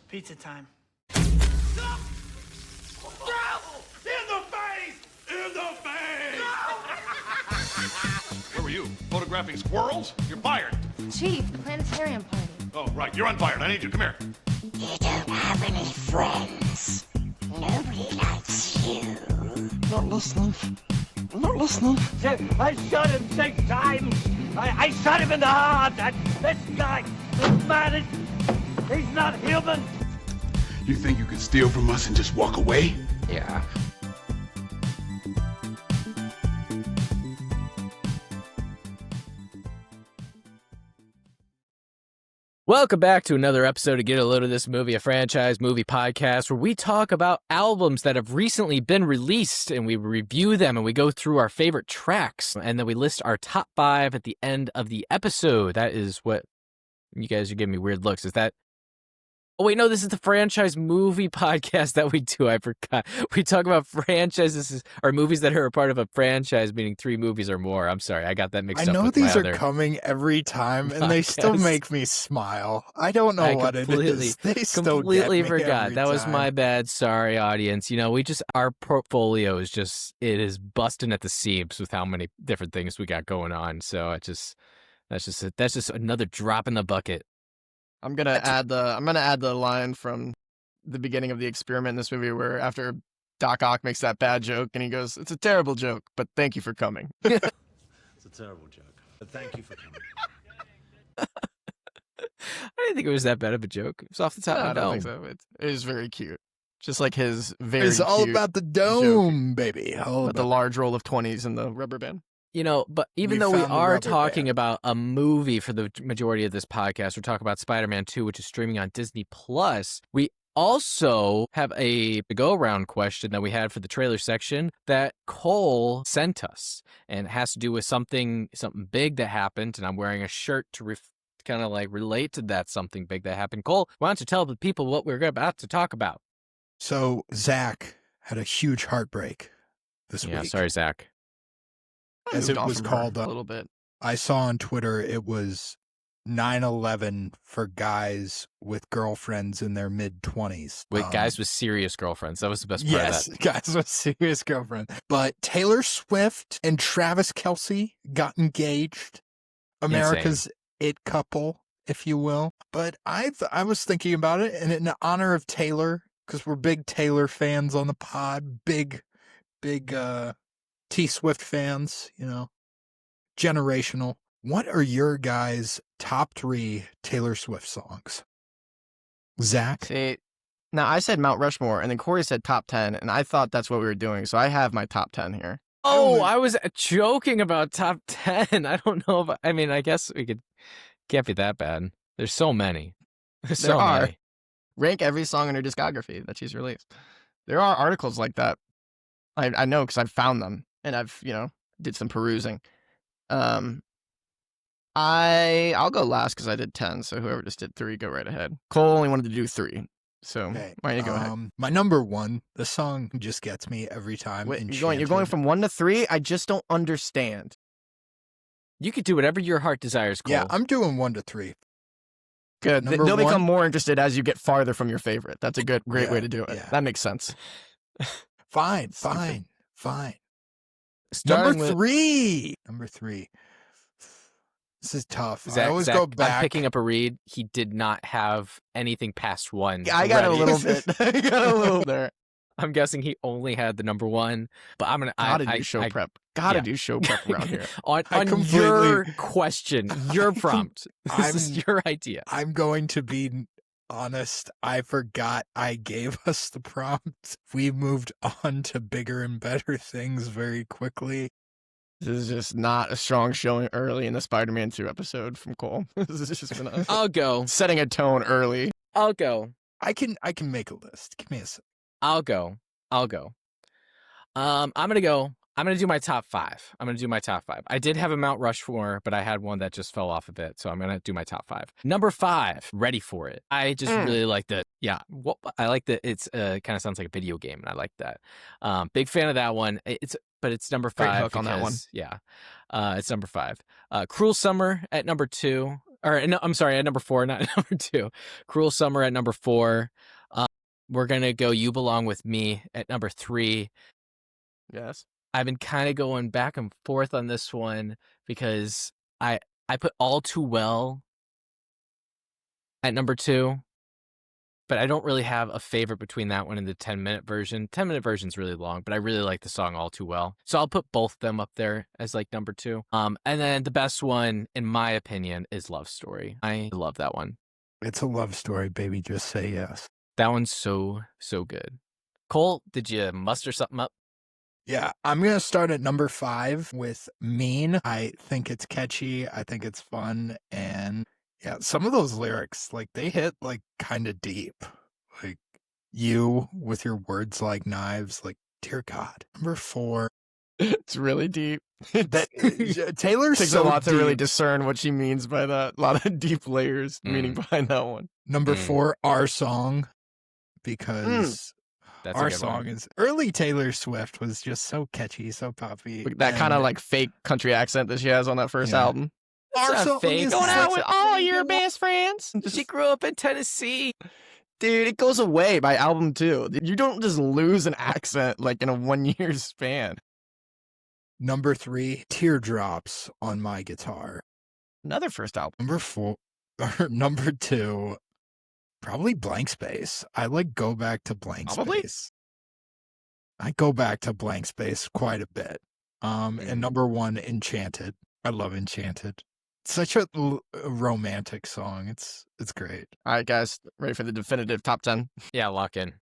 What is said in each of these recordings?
Pizza time. In the face! In the face! Where were you? Photographing squirrels? You're fired. Chief, the planetarium party. Oh, right. You're unfired. I need you. Come here. You don't have any friends. Nobody likes you. Not listening. Not listening. I shot him 6 times. I shot him in the heart. This guy, this man, he's not human. You think you could steal from us and just walk away? Yeah. Welcome back to another episode of Get a Load of This Movie, a franchise movie podcast where we talk about albums that have recently been released and we review them and we go through our favorite tracks and then we list our top 5 at the end of the episode. That is what you guys are giving me weird looks. Is that? Oh, wait, no, this is the franchise movie podcast that we do. I forgot. We talk about franchises or movies that are a part of a franchise, meaning 3 movies or more. I'm sorry. I got that mixed up. I know with these my are other coming every time, and they still make me smile. I don't know what it is. They still completely get me forgot. every That was time. my bad. Sorry, audience. You know, our portfolio is it is busting at the seams with how many different things we got going on. So that's just another drop in the bucket. I'm gonna add the line from the beginning of the experiment in this movie where after Doc Ock makes that bad joke and he goes, "It's a terrible joke, but thank you for coming." It's a terrible joke, but thank you for coming. I didn't think it was that bad of a joke. It was off the top No, of I my don't dome. think so. It is very cute. Just like his very It's all cute about the dome, baby. All with the about large roll of 20s in the rubber band. You know, but even We though we found the are rubber talking band. about a movie for the majority of this podcast, we're talking about Spider-Man 2, which is streaming on Disney Plus. We also have a go-around question that we had for the trailer section that Cole sent us, and it has to do with something big that happened, and I'm wearing a shirt to kind of like relate to that something big that happened. Cole, why don't you tell the people what we're about to talk about? So Zach had a huge heartbreak this Yeah, week. sorry, Zach. As Moved it on was from her called a up. little bit. I saw on Twitter it was 9/11 for guys with girlfriends in their mid-20s. Wait, guys with serious girlfriends. That was the best part Yes, of that. guys with serious girlfriends. But Taylor Swift and Travis Kelce got engaged. America's it couple, if you will. But I was thinking about it, and in honor of Taylor, because we're big Taylor fans on the pod, big T Swift fans, you know, generational. What are your guys' top 3 Taylor Swift songs? Zach? See, now I said Mount Rushmore, and then Corey said top 10, and I thought that's what we were doing, so I have my top 10 here. Oh, I was joking about top 10. I don't know if, I guess can't be that bad. There's so many. There's There so are. many. Rank every song in her discography that she's released. There are articles like that. I know because I've found them, and I've, did some perusing. I'll go last because I did 10, so whoever just did 3, go right ahead. Cole only wanted to do 3, so Okay. why don't you go ahead? My number 1, the song just gets me every time. Wait, you're going from 1 to 3? I just don't understand. You could do whatever your heart desires, Cole. Yeah, I'm doing 1 to 3. Good. Number They'll become 1? more interested as you get farther from your favorite. That's a great way to do it. yeah. That makes sense. Fine. Starting Number with- 3. Number 3. This is tough. I Zach, always Zach, go back. I'm picking up a read. He did not have anything past 1. I got a ready. little bit. I got a little there. I'm guessing he only had the number 1, but I'm going to... Gotta do show prep. Gotta do show prep around here. On completely- your question, your prompt. This is your idea. I'm going to be honest. I forgot I gave us the prompt. We moved on to bigger and better things very quickly. This is just not a strong showing early in the Spider-Man 2 episode from Cole. This is just been I'll go. setting a tone early. I'll go. I can make a list. Give me a sec. I'll go. I'm gonna do my top 5. I did have a Mount Rushmore, but I had one that just fell off a bit, so I'm gonna do my top 5. Number 5, Ready for It. I just really like that. Yeah, I like that. It's kind of sounds like a video game, and I like that. Big fan of that one. But it's number 5. Great hook on that one. Yeah, it's number 5. Cruel Summer at number 2. Or no, I'm sorry, at number 4, not at number 2. Cruel Summer at number 4. We're going to go You Belong With Me at number 3. Yes. I've been kind of going back and forth on this one because I put All Too Well at number 2, but I don't really have a favorite between that one and the 10-minute version. 10-minute version's really long, but I really like the song All Too Well. So I'll put both of them up there as like number 2. And then the best one, in my opinion, is Love Story. I love that one. It's a love story, baby. Just say yes. That one's so good. Cole, did you muster something up? Yeah, I'm going to start at number 5 with Mean. I think it's catchy. I think it's fun. And yeah, some of those lyrics, like they hit like kind of deep. Like you with your words like knives, like dear God. Number 4. It's really deep. Taylor's takes so a lot to deep. really discern what she means by that. A lot of deep layers meaning behind that one. Number 4, Our Song, because That's Our a good Song one. is early Taylor Swift was just so catchy, so poppy. That kind of and like fake country accent that she has on that first Yeah. album. Our It's Song not fake. is Going out such with a- all your best friends. She grew up in Tennessee. Dude, it goes away by album 2. You don't just lose an accent like in a 1-year span. Number 3, Teardrops on My Guitar. Another first album. Number 4, or number 2, probably Blank Space. I like go back to Blank Probably? Space. I go back to Blank Space quite a bit. And number 1, Enchanted. I love Enchanted. Such a romantic song. It's great. All right, guys, ready for the definitive top 10? Yeah, lock in.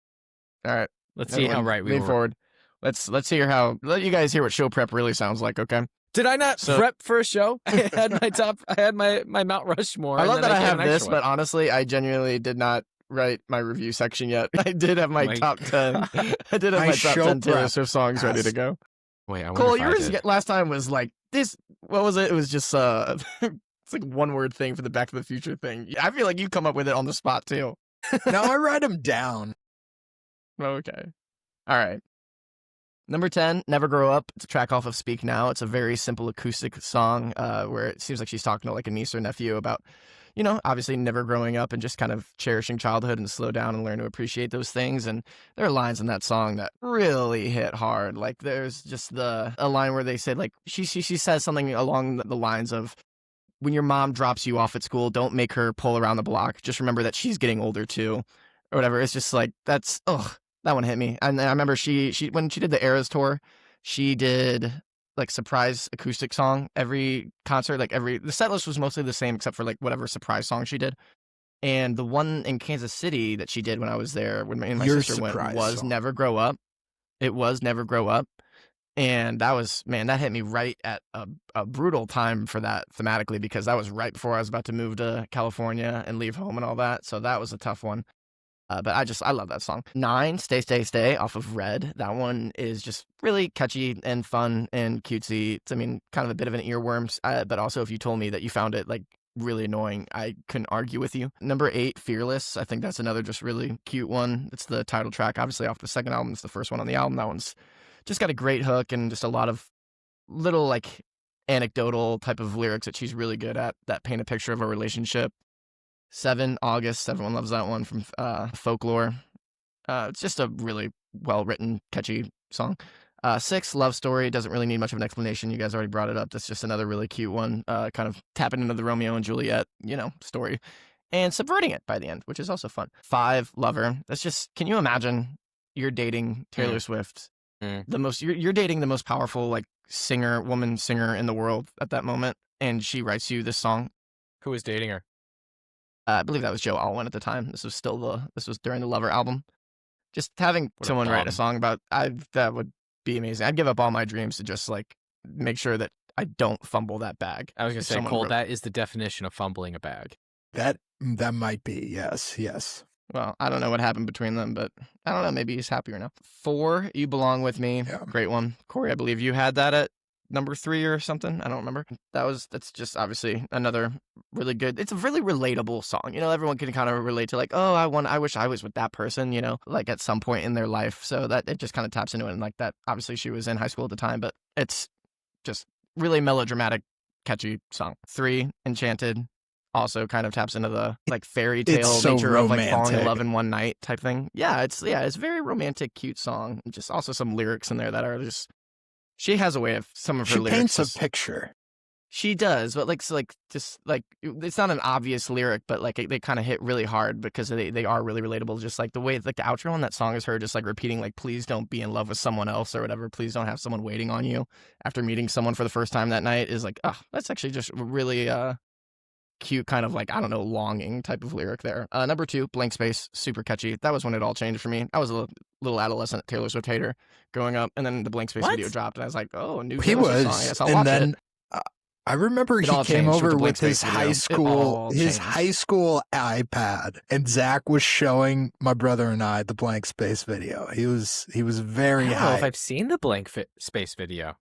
All right, Let's see how everyone, right we lean were. forward. Let you guys hear what show prep really sounds like, okay? Did I not So- prep for a show? I had my Mount Rushmore. I and love then that I gave have an this, extra but one. honestly, I genuinely did not write my review section yet. I did have my My top 10. I did have My my top show 10 Taylor prep Swift songs ready to has- go. Wait, I wonder Cole, if I yours did. last time was like this. What was it? It was just it's like one word thing for the Back to the Future thing. I feel like you come up with it on the spot too. No, I write them down. Okay. All right. Number 10, Never Grow Up. It's a track off of Speak Now. It's a very simple acoustic song where it seems like she's talking to like a niece or nephew about, obviously never growing up and just kind of cherishing childhood and slow down and learn to appreciate those things. And there are lines in that song that really hit hard. Like there's just a line where they say like, she says something along the lines of, when your mom drops you off at school, don't make her pull around the block. Just remember that she's getting older too, or whatever. It's just like, that one hit me. And I remember she when she did the Eras tour, she did like surprise acoustic song every concert. The set list was mostly the same except for like whatever surprise song she did. And the one in Kansas City that she did when I was there, when me and my Your sister went, surprise was song. Never Grow Up. It was Never Grow Up. And that was, man, that hit me right at a brutal time for that thematically, because that was right before I was about to move to California and leave home and all that. So that was a tough one. But I love that song. 9, Stay, Stay, Stay off of Red. That one is just really catchy and fun and cutesy. It's, kind of a bit of an earworm. But also if you told me that you found it like really annoying, I couldn't argue with you. Number 8, Fearless. I think that's another just really cute one. It's the title track, obviously off the second album. It's the first one on the album. That one's just got a great hook and just a lot of little like anecdotal type of lyrics that she's really good at that paint a picture of a relationship. 7, August. Everyone loves that one from Folklore. It's just a really well-written, catchy song. 6, Love Story. Doesn't really need much of an explanation. You guys already brought it up. That's just another really cute one. Kind of tapping into the Romeo and Juliet, story. And subverting it by the end, which is also fun. 5, Lover. That's just, can you imagine you're dating Taylor Swift? You're dating the most powerful like woman singer in the world at that moment, and she writes you this song. Who was dating her? I believe that was Joe Alwyn at the time. This was during the Lover album. Just having What a someone write bum. a song about that would be amazing. I'd give up all my dreams to just like make sure that I don't fumble that bag. I was gonna If say, someone Cole, wrote- that is the definition of fumbling a bag. That might be, yes. Well, I don't know what happened between them, but I don't know. Maybe he's happier now. 4, You Belong With Me. Yeah. Great one. Corey, I believe you had that at number 3 or something. I don't remember. That's just obviously another really good. It's a really relatable song. Everyone can kind of relate to like, oh, I wish I was with that person, like at some point in their life. So that it just kind of taps into it. And like that, obviously she was in high school at the time, but it's just really melodramatic, catchy song. 3, Enchanted. also kind of taps into the like fairy tale It's so nature of like falling in romantic. love in one night type thing. Yeah, it's a very romantic, cute song. Just also some lyrics in there that are just. She has a way of some of her She lyrics. paints a just- picture. She does, but like, so like, just like, it's not an obvious lyric, but like, they kind of hit really hard because they are really relatable. Just like the way, like the outro on that song is her just like repeating, like, please don't be in love with someone else or whatever. Please don't have someone waiting on you after meeting someone for the first time that night is like, oh, that's actually just really cute, kind of like, I don't know, longing type of lyric there. Number 2, Blank Space, super catchy. That was when it all changed for me. I was a little adolescent Taylor Swift hater growing up, and then the Blank Space What? video dropped, and I was like, oh, a new He Taylor Swift song. I was, guess I'll and watch then it. I remember It he all came changed with over the Blank with his Space video. high It school all changed. high school iPad, and Zach was showing my brother and I the Blank Space video. He was I very don't know high. if I've seen the blank space video.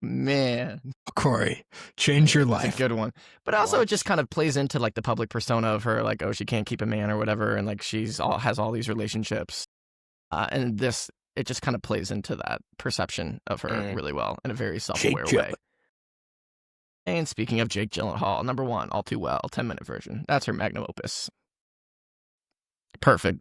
Man, Corey, change your it's a life. good one. But also, it just kind of plays into like the public persona of her, like, oh, she can't keep a man or whatever, and like has all these relationships, and it just kind of plays into that perception of her really well in a very self-aware Jake way. And speaking of Jake Gyllenhaal, number 1, All Too Well, 10-minute version. That's her magnum opus. Perfect.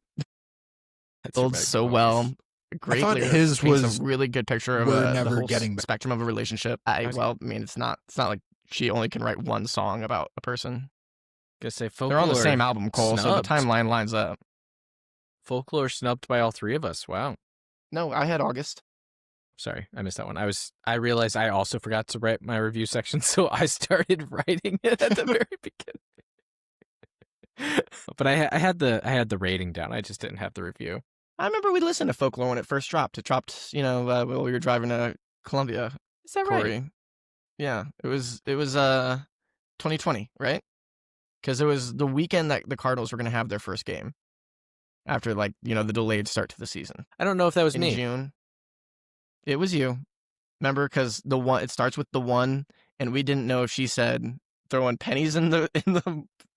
That's your Builds so magnum well. opus. Great thought lyrics, his paints was a really good picture of We're the Never whole Getting Back. spectrum of a relationship. Well, I mean, it's not like she only can write one song about a person. Gonna say They're on the Folklore same album, Cole, so the snubbed. timeline lines up. Folklore snubbed by all 3 of us. Wow. No, I had August. Sorry, I missed that one. I realized I also forgot to write my review section, so I started writing it at the very beginning. But I had the rating down. I just didn't have the review. I remember we listened to Folklore when it first dropped. It dropped, while we were driving to Columbia. Is that Corey. right? Yeah, it was 2020, right? Because it was the weekend that the Cardinals were going to have their first game after the delayed start to the season. I don't know if that was In me. June. It was you. Remember, because it starts with the 1, and we didn't know if she said throwing pennies in the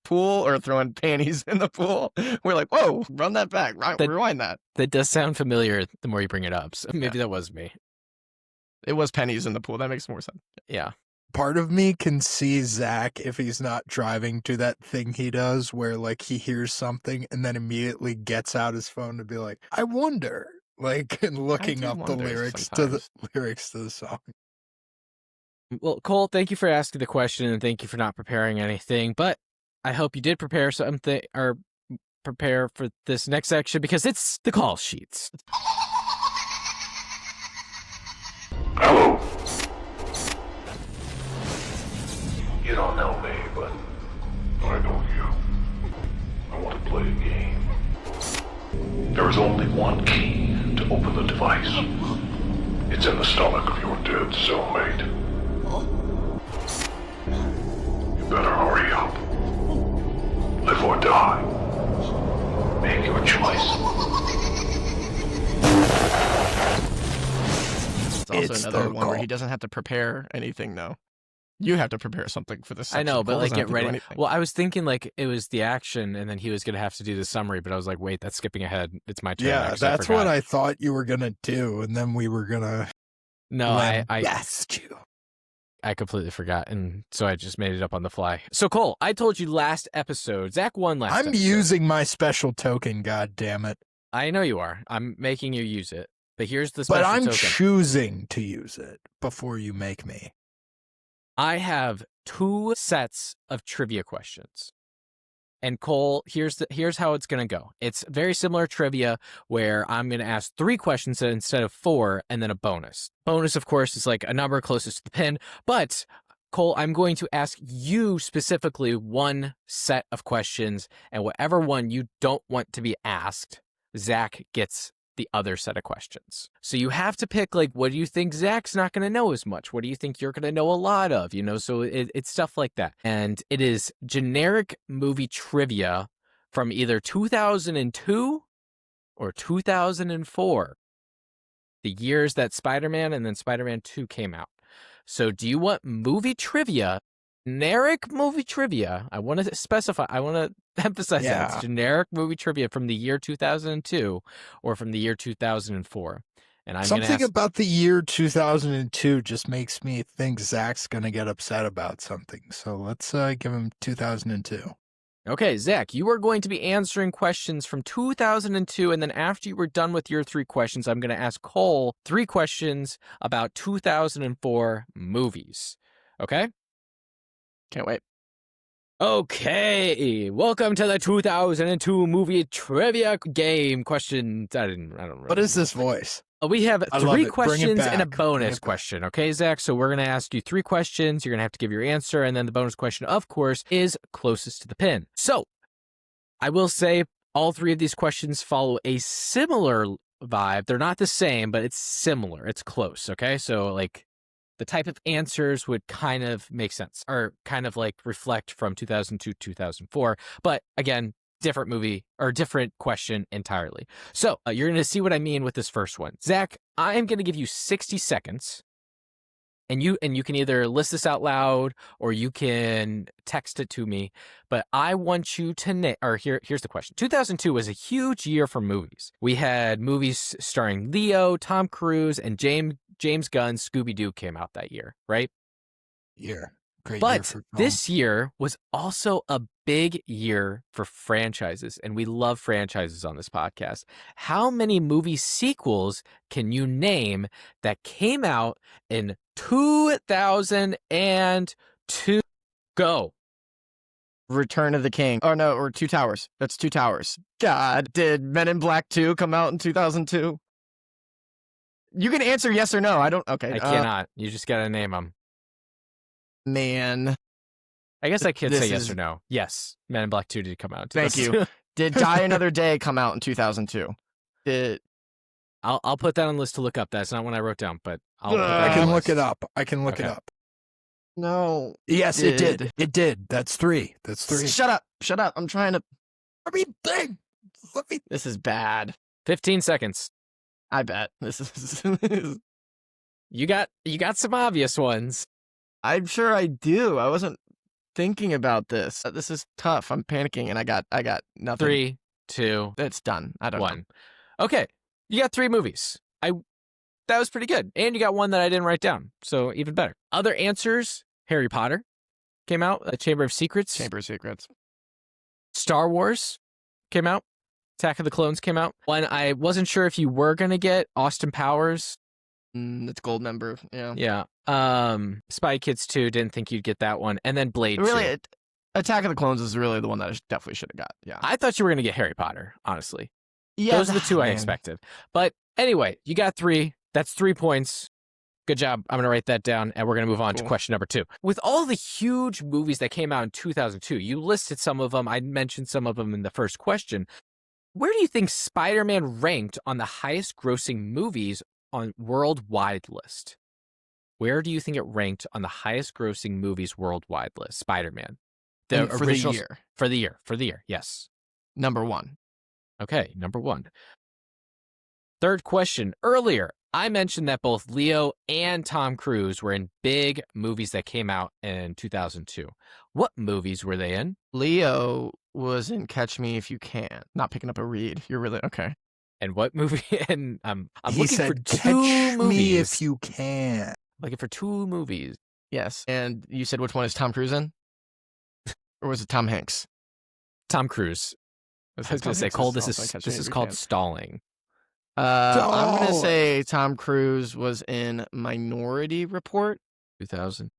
pool or throwing panties in the pool. We're like, whoa, run that back, rewind that. That does sound familiar the more you bring it up. So maybe that was me. It was pennies in the pool. That makes more sense. Yeah. Part of me can see Zach if he's not driving to that thing he does where like he hears something and then immediately gets out his phone to be like, I wonder, like, and looking do up the wonder lyrics sometimes. to the song. Well, Cole, thank you for asking the question and thank you for not preparing anything. But I hope you did prepare something or prepare for this next section because it's the call sheets. Hello. You don't know me, but I know you. I want to play a game. There is only one key to open the device. It's in the stomach of your dead cellmate. You better hurry up. Live or die. Make your choice. It's also It's another the one where call. he doesn't have to prepare anything, though. You have to prepare something for this I section. know, but Cole like doesn't get have to do ready. anything. Well, I was thinking like it was the action and then he was going to have to do the summary, but I was like, wait, that's skipping ahead. It's my turn. Yeah, next. that's forgot. what I thought you were gonna do, and then we were gonna No, I lambast you. I completely forgot, and so I just made it up on the fly. So Cole, I told you last episode, Zach won last I'm episode. using my special token, god damn it. I know you are. I'm making you use it. But here's the special But I'm token. choosing to use it before you make me. I have 2 sets of trivia questions. And Cole, here's how it's going to go. It's very similar trivia where I'm going to ask 3 questions instead of 4 and then a bonus. Bonus, of course, is like a number closest to the pin. But Cole, I'm going to ask you specifically 1 set of questions, and whatever one you don't want to be asked, Zach gets the other set of questions. So you have to pick, like, what do you think Zach's not going to know as much? What do you think you're going to know a lot of? So it's stuff like that. And it is generic movie trivia from either 2002 or 2004, the years that Spider-Man and then Spider-Man 2 came out. So do you want movie trivia, generic movie trivia? I want to specify, I want to emphasize that. Yeah. It's generic movie trivia from the year 2002 or from the year 2004. And I'm Something going to ask... about the year 2002 just makes me think Zach's going to get upset about something. So let's give him 2002. Okay, Zach, you are going to be answering questions from 2002, and then after you were done with your 3 questions, I'm going to ask Cole 3 questions about 2004 movies. Okay? Can't wait. Okay, welcome to the 2002 movie trivia game. Questions. I don't remember. What is this voice? We have I love 3 it. Bring it questions and a back. bonus question. Okay, Zach? So we're going to ask you 3 questions. You're going to have to give your answer. And then the bonus question, of course, is closest to the pin. So I will say all 3 of these questions follow a similar vibe. They're not the same, but it's similar. It's close. Okay, so like the type of answers would kind of make sense or kind of like reflect from 2002 to 2004. But again, different movie or different question entirely. So you're going to see what I mean with this first one. Zach, I am going to give you 60 seconds. And you can either list this out loud or you can text it to me. But I want you to here's the question. 2002 was a huge year for movies. We had movies starring Leo, Tom Cruise, and James Gunn's Scooby-Doo came out that year, right? Great year But for this year was also a big year for franchises, and we love franchises on this podcast. How many movie sequels can you name that came out in 2002? Go. Return of the King. Oh, no, or Two Towers. That's Two Towers. God, did Men in Black 2 come out in 2002? You can answer yes or no. I don't. Okay. I cannot. You just got to name them. Man. I guess I could This say yes is- or no. Yes, Men in Black 2 did come out in Thank 2002. you. Did Die Another Day come out in 2002? Did I'll put that on the list to look up. That's not what I wrote down, but I'll put that I on can the look list. it up. I can look it Okay. up. no? Yes, it Did. did. It did. That's 3. That's 3. Shut up. Shut up. I'm trying to. Let me think. This is bad. 15 seconds. I bet. This is. You got some obvious ones. I'm sure I do. I wasn't thinking about this. This is tough. I'm panicking, and I got nothing. 3, 2, It's done. I don't know. 1. Okay, you got 3 movies. That was pretty good, and you got one that I didn't write down, so even better. Other answers: Harry Potter came out, Chamber of Secrets, Chamber of Secrets. Star Wars came out, Attack of the Clones came out. One I wasn't sure if you were gonna get, Austin Powers. It's gold member. Yeah. Yeah. Spy Kids 2, didn't think you'd get that one, and then Blade 2. Really, Attack of the Clones is really the one that I definitely should have got. Yeah. I thought you were gonna get Harry Potter, honestly. Yeah. Those are the 2 I man. expected. But anyway, you got 3. That's 3 points. Good job. I'm going to write that down, and we're going to move on to Cool. question number 2. With all the huge movies that came out in 2002, you listed some of them. I mentioned some of them in the first question. Where do you think Spider-Man ranked on the highest grossing movies on worldwide list? Where do you think it ranked on the highest grossing movies worldwide list? Spider-Man. And for the original- year. For the year. Yes. Number 1. Okay, number 1. Third question. Earlier, I mentioned that both Leo and Tom Cruise were in big movies that came out in 2002. What movies were they in? Leo was in Catch Me If You Can. Not picking up a read. You're really okay. And what movie? And I'm He looking said, for "Catch 2 movies. me if you can." Looking for 2 movies. Yes. And you said which one is Tom Cruise in? Or was it Tom Hanks? Tom Cruise. I was going to say, Cole, this is called stalling. I'm going to say Tom Cruise was in Minority Report. 2000.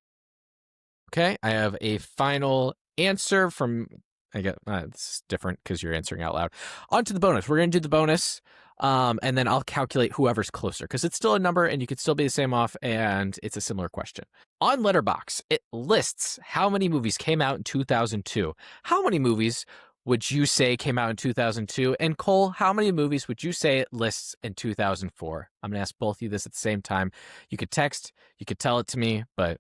Okay, I have a final answer from. I get it's different because you're answering out loud. On to the bonus. We're going to do the bonus, and then I'll calculate whoever's closer because it's still a number and you could still be the same off, and it's a similar question. On Letterboxd, it lists how many movies came out in 2002. How many movies would you say came out in 2002? And Cole, how many movies would you say it lists in 2004? I'm going to ask both of you this at the same time. You could text, you could tell it to me, but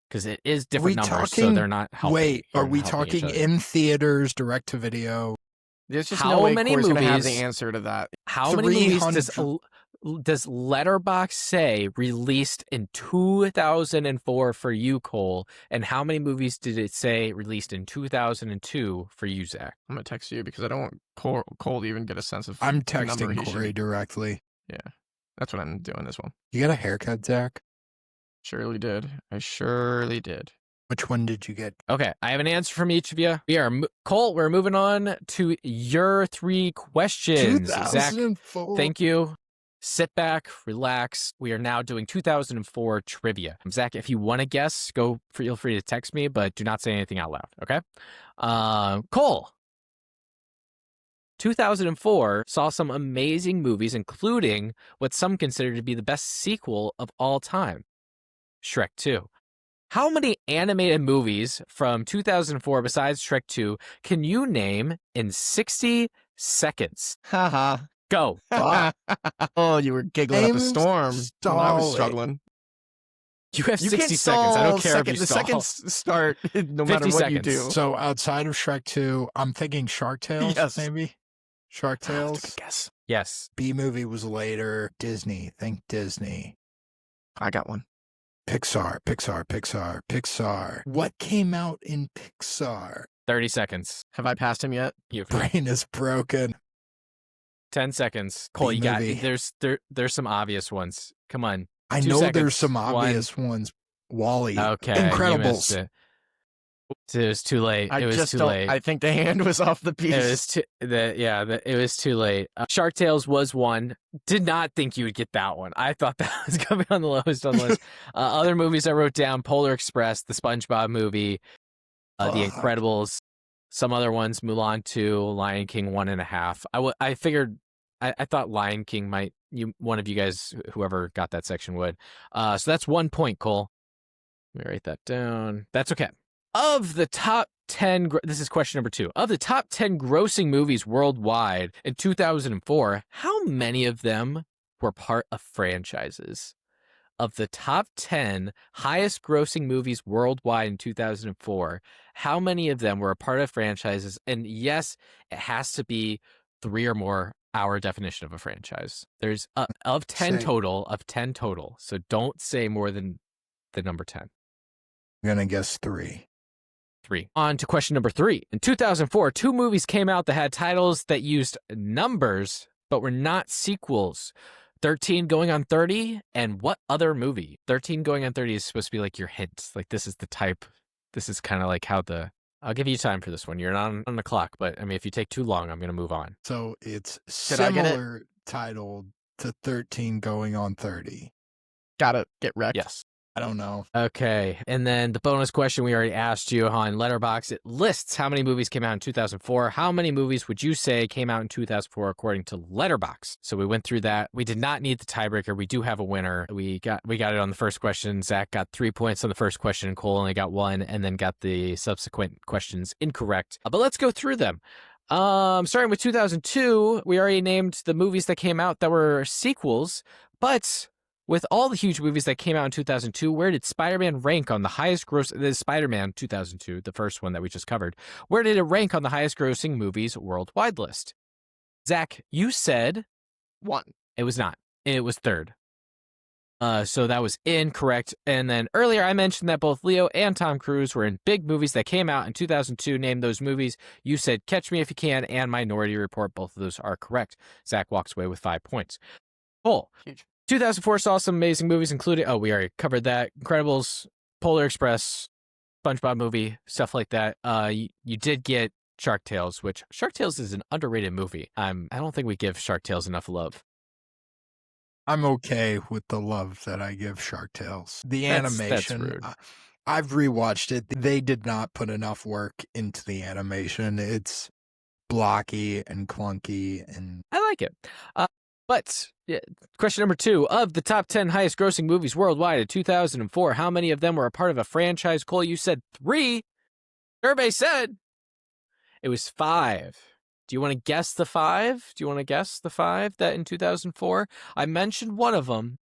because it is different numbers, so they're not helping. Wait, are we helping each talking other. in theaters, direct to video? There's just How no way many Corey's going to have the movies- answer to that. How many movies 300. does Letterboxd say released in 2004 for you, Cole? And how many movies did it say released in 2002 for you, Zach? I'm going to text you because I don't want Cole to even get a sense of I'm the number texting he should Corey be- directly. Yeah. That's what I'm doing this one. You got a haircut, Zach? Surely did. I surely did. Which one did you get? Okay, I have an answer from each of you. Cole, we're moving on to your 3 questions. Zach, 2004. thank you. Sit back, relax. We are now doing 2004 trivia. Zach, if you want to guess, feel free to text me, but do not say anything out loud, okay? Cole, 2004 saw some amazing movies, including what some consider to be the best sequel of all time, Shrek 2. How many animated movies from 2004 besides Shrek 2 can you name in 60 seconds? Haha. Go. Oh, you were giggling up a storm when I was struggling. You have You 60 can't seconds. I don't stall care if you the stall. seconds start no matter 50 what you seconds. do. So outside of Shrek 2, I'm thinking Shark Tales, Yes. maybe? Shark That's a Tales? good guess. Yes. B-movie was later. Disney. Think Disney. I got one. Pixar. What came out in Pixar? 30 seconds. Have I passed him yet? You have Brain is broken. 10 seconds. Cole, you got B-movie. there's some obvious ones. Come on. I 2 know seconds. there's some 1. obvious ones. Wall-E. Okay. You missed Incredibles. it. It was too late. I It was just too don't. late. I think the hand was off the piece. It was too late. Shark Tales was one. Did not think you would get that one. I thought that was going to be on the lowest on the list. Other movies I wrote down: Polar Express, the SpongeBob movie, The Incredibles, some other ones: Mulan 2, Lion King 1.5. I figured. I thought Lion King might. One of you guys, whoever got that section, would. So that's 1 point, Cole. Let me write that down. That's okay. Of the top 10, this is question number 2. Of the top 10 grossing movies worldwide in 2004, how many of them were part of franchises? Of the top 10 highest grossing movies worldwide in 2004, how many of them were a part of franchises? And yes, it has to be 3 or more. Our definition of a franchise. There's of 10 total. So don't say more than the number 10. I'm going to guess 3. 3. On to question number 3. In 2004, 2 movies came out that had titles that used numbers but were not sequels. 13 Going on 30, and what other movie? 13 Going on 30 is supposed to be like your hint. Like this is the type. This is kind of like how I'll give you time for this one. You're not on the clock, but I mean, if you take too long, I'm going to move on. So it's Did I get it? similar titled to 13 Going on 30. Gotta get wrecked. Yes. I don't know. Okay. And then the bonus question we already asked you on Letterboxd, it lists how many movies came out in 2004. How many movies would you say came out in 2004 according to Letterboxd? So we went through that. We did not need the tiebreaker. We do have a winner. We got it on the first question. Zach got 3 points on the first question, and Cole only got 1, and then got the subsequent questions incorrect. But let's go through them. Starting with 2002, we already named the movies that came out that were sequels, but with all the huge movies that came out in 2002, where did Spider-Man rank on the highest gross? The Spider-Man 2002, the first one that we just covered. Where did it rank on the highest grossing movies worldwide list? Zach, you said 1. It was not. It was 3rd. So that was incorrect. And then earlier I mentioned that both Leo and Tom Cruise were in big movies that came out in 2002. Name those movies. You said Catch Me If You Can and Minority Report. Both of those are correct. Zach walks away with 5 points. Cole. Huge. 2004 saw some amazing movies, including, we already covered that, Incredibles, Polar Express, SpongeBob movie, stuff like that. You did get Shark Tales, which Shark Tales is an underrated movie. I don't think we give Shark Tales enough love. I'm okay with the love that I give Shark Tales. The That's animation, rude. I've rewatched it. They did not put enough work into the animation. It's blocky and clunky, and I like it. But question number 2, of the top 10 highest grossing movies worldwide in 2004, how many of them were a part of a franchise? Cole, you said 3. Everybody said it was 5. Do you want to guess the 5? Do you want to guess the 5 that in 2004? I mentioned one of them.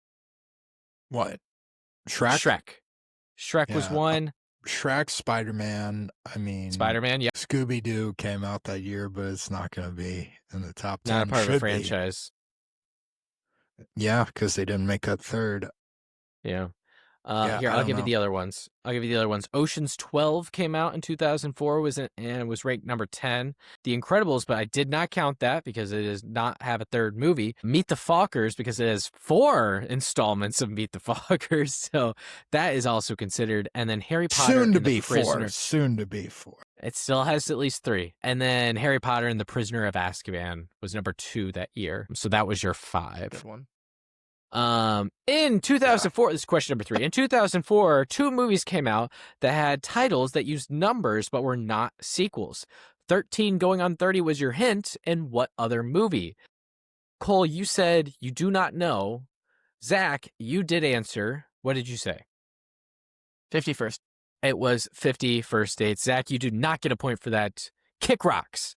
what? Shrek? Shrek was Yeah. one. Shrek, Spider-Man. I mean, Spider-Man, yeah. Scooby-Doo came out that year, but it's not going to be in the top 10. Not a part of a Should be. franchise. Yeah, because they didn't make that 3rd. Yeah. Here, I I'll don't give you know. the other ones. Ocean's 12 came out in 2004 and was ranked number 10. The Incredibles, but I did not count that because it does not have a third movie. Meet the Fockers, because it has 4 installments of Meet the Fockers, so that is also considered. And then Harry Potter Soon to and the be Prisoner. 4. Soon to be 4. It still has at least 3. And then Harry Potter and the Prisoner of Azkaban was number 2 that year. So that was your 5. Good one. In 2004, this is question number 3. In 2004, 2 movies came out that had titles that used numbers but were not sequels. 13 Going on 30 was your hint. And what other movie? Cole, you said you do not know. Zach, you did answer. What did you say? 51st. It was 50 First Dates. Zach, you do not get a point for that. Kick rocks.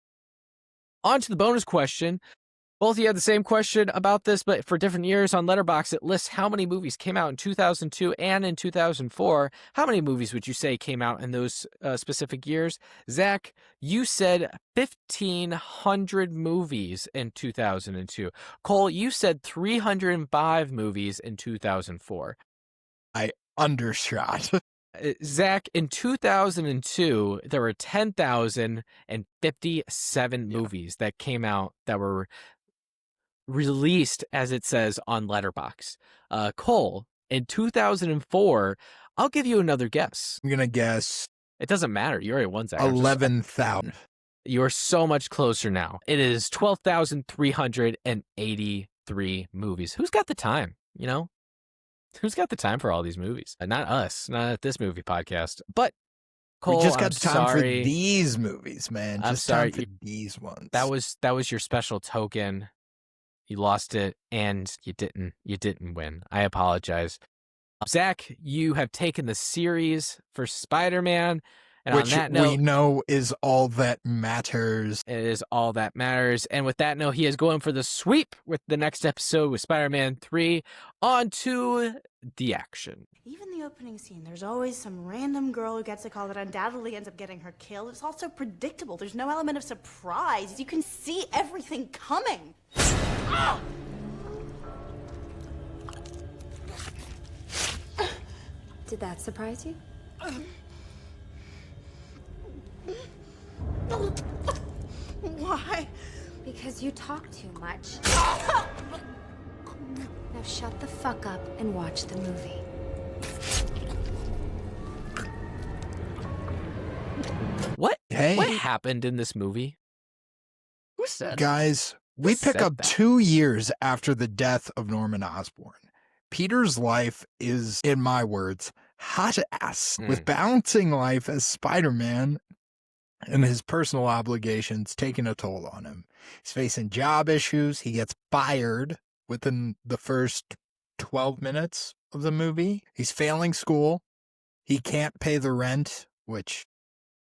On to the bonus question. Both of you had the same question about this, but for different years. On Letterboxd, it lists how many movies came out in 2002 and in 2004. How many movies would you say came out in those specific years? Zach, you said 1,500 movies in 2002. Cole, you said 305 movies in 2004. I undershot. Zach, in 2002, there were 10,057 movies that came out that were released, as it says on Letterboxd. Cole, in 2004, I'll give you another guess. I'm going to guess It doesn't matter. You already won, Zach. 11,000. You're so much closer now. It is 12,383 movies. Who's got the time, you know? Who's got the time for all these movies? Not us, not at this movie podcast. But Cole, We just got I'm time sorry. for these movies, man. I'm Just sorry. time for these ones. That was your special token. You lost it, and you didn't win. I apologize. Zach, you have taken the series for Spider-Man. And which on that we note, know is all that matters. it is all that matters. And with that note, he is going for the sweep with the next episode with Spider-Man 3. On to the action. Even the opening scene, there's always some random girl who gets a call that undoubtedly ends up getting her killed. It's also predictable. There's no element of surprise. You can see everything coming. Did that surprise you? Why? Because you talk too much. Now shut the fuck up and watch the movie. What Hey. happened in this movie? Who said? Guys, we Who pick said up that? 2 years after the death of Norman Osborn. Peter's life is, in my words, hot ass, with balancing life as Spider-Man and his personal obligations taking a toll on him. He's facing job issues. He gets fired within the first 12 minutes of the movie. He's failing school. He can't pay the rent, which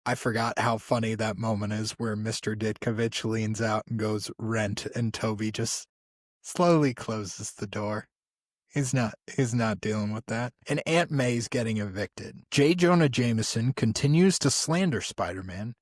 I forgot how funny that moment is where Mr. Ditkovich leans out and goes, "Rent," and Toby just slowly closes the door. He's not dealing with that. And Aunt May's getting evicted. J. Jonah Jameson continues to slander Spider-Man.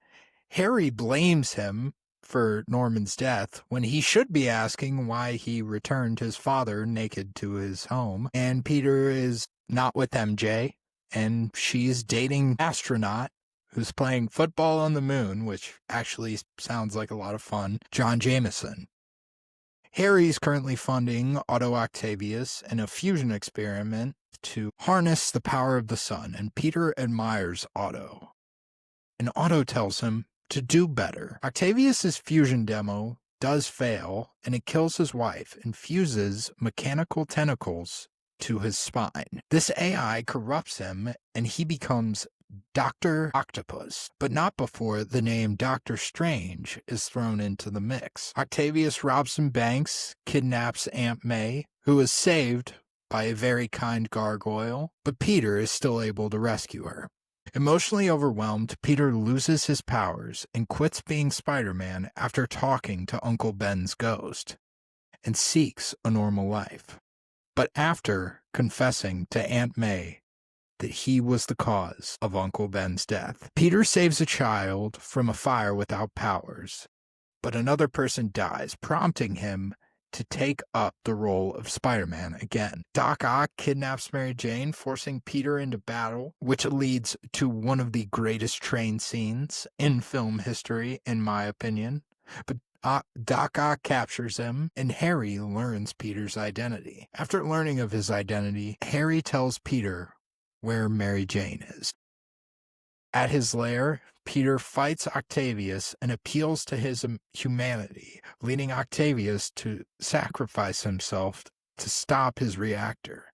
Harry blames him for Norman's death when he should be asking why he returned his father naked to his home. And Peter is not with MJ, and she's dating an astronaut who's playing football on the moon, which actually sounds like a lot of fun, John Jameson. Harry's currently funding Otto Octavius in a fusion experiment to harness the power of the sun, and Peter admires Otto. And Otto tells him to do better. Octavius's fusion demo does fail, and it kills his wife and fuses mechanical tentacles to his spine. This AI corrupts him, and he becomes Dr. Octopus, but not before the name Doctor Strange is thrown into the mix. Octavius robs some banks, kidnaps Aunt May, who is saved by a very kind gargoyle, but Peter is still able to rescue her. Emotionally overwhelmed, Peter loses his powers and quits being Spider-Man after talking to Uncle Ben's ghost, and seeks a normal life. But after confessing to Aunt May that he was the cause of Uncle Ben's death. Peter saves a child from a fire without powers, but another person dies, prompting him to take up the role of Spider-Man again. Doc Ock kidnaps Mary Jane, forcing Peter into battle, which leads to one of the greatest train scenes in film history, in my opinion. But Doc Ock captures him, and Harry learns Peter's identity. After learning of his identity, Harry tells Peter where Mary Jane is. At his lair, Peter fights Octavius and appeals to his humanity, leading Octavius to sacrifice himself to stop his reactor,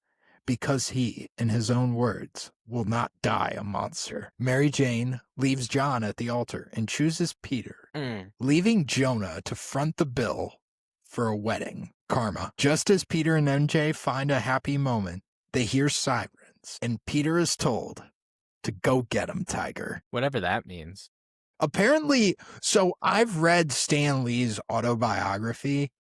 because he, in his own words, will not die a monster. Mary Jane leaves John at the altar and chooses Peter, leaving Jonah to front the bill for a wedding. Karma. Just as Peter and MJ find a happy moment, they hear sirens, and Peter is told to go get him, Tiger. Whatever that means. Apparently, so I've read Stan Lee's autobiography,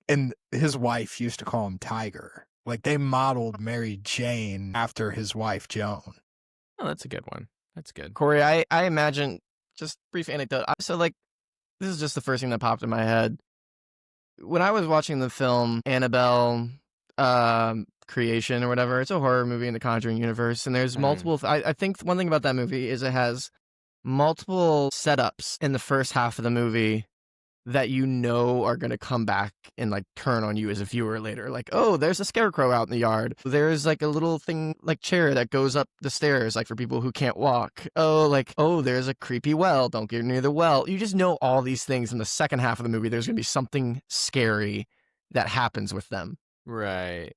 and his wife used to call him Tiger. Like, they modeled Mary Jane after his wife, Joan. Oh, that's a good one. That's good. Corey, I imagine, just brief anecdote. So, like, this is just the first thing that popped in my head. When I was watching the film Annabelle, Creation or whatever, it's a horror movie in the Conjuring universe, and there's multiple. I think one thing about that movie is it has multiple setups in the first half of the movie that you know are going to come back and like turn on you as a viewer later. Like, oh, there's a scarecrow out in the yard. There's like a little thing like chair that goes up the stairs, like for people who can't walk. Oh, there's a creepy well. Don't get near the well. You just know all these things in the second half of the movie. There's going to be something scary that happens with them. Right.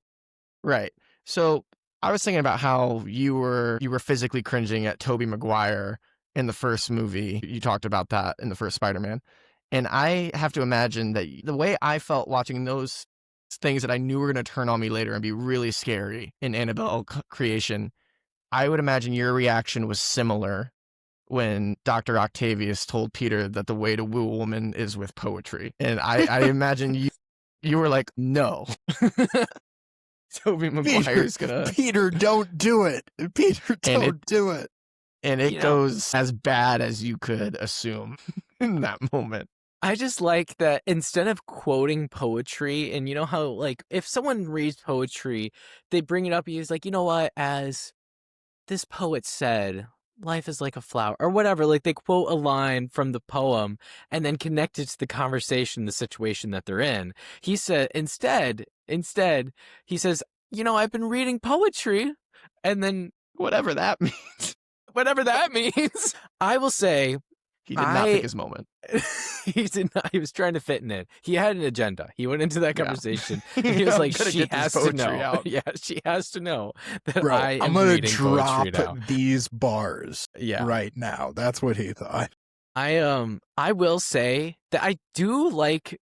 Right. So I was thinking about how you were physically cringing at Tobey Maguire in the first movie. You talked about that in the first Spider-Man. And I have to imagine that the way I felt watching those things that I knew were going to turn on me later and be really scary in Annabelle Creation, I would imagine your reaction was similar when Dr. Octavius told Peter that the way to woo a woman is with poetry. And I imagine you were like, no. Tobey Maguire's gonna... Peter, don't do it. Peter, don't do it. And it goes as bad as you could assume in that moment. I just like that instead of quoting poetry, and you know how, like, if someone reads poetry, they bring it up and he's like, you know what, as this poet said, life is like a flower, or whatever. Like, they quote a line from the poem and then connect it to the conversation, the situation that they're in. He said, instead, he says, you know, I've been reading poetry, and then whatever that means. Whatever that means. I will say, he did not pick his moment. He did not. He was trying to fit in it. He had an agenda. He went into that conversation. And he was like, she has to know. Out. Yeah, she has to know that Bro, I'm going to drop these bars right now. That's what he thought. I will say that I do like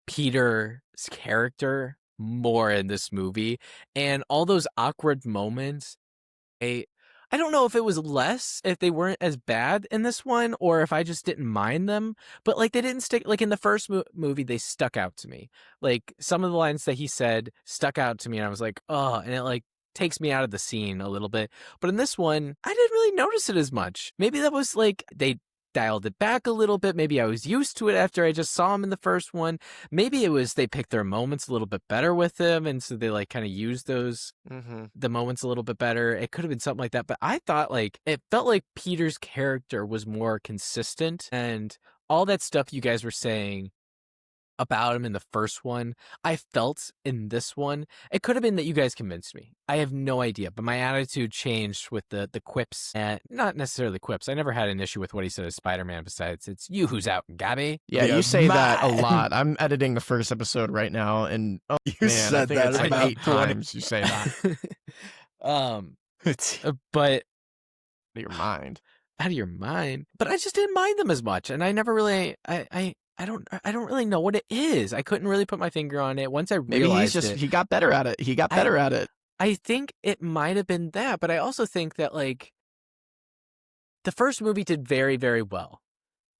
Peter's character more in this movie, and all those awkward moments. I don't know if it was less, if they weren't as bad in this one, or if I just didn't mind them, but like they didn't stick, like in the first movie, they stuck out to me. Like some of the lines that he said stuck out to me, and I was like, oh, and it like takes me out of the scene a little bit. But in this one, I didn't really notice it as much. Maybe that was like, they dialed it back a little bit. Maybe I was used to it after I just saw him in the first one. Maybe it was they picked their moments a little bit better with him, and so they like kind of used those the moments a little bit better. It could have been something like that, but I thought like it felt like Peter's character was more consistent, and all that stuff you guys were saying about him in the first one, I felt in this one. It could have been that you guys convinced me. I have no idea, but my attitude changed with the quips, and not necessarily quips. I never had an issue with what he said as Spider-Man, besides it's you who's out, Gabby. Yeah, you say that a lot. I'm editing the first episode right now, and you said that it's like about 8 times you say that. But out of your mind. Out of your mind. But I just didn't mind them as much, and I never really I don't really know what it is. I couldn't really put my finger on it. Once I realized he got better at it. He got better at it. I think it might have been that, but I also think that like the first movie did very, very well,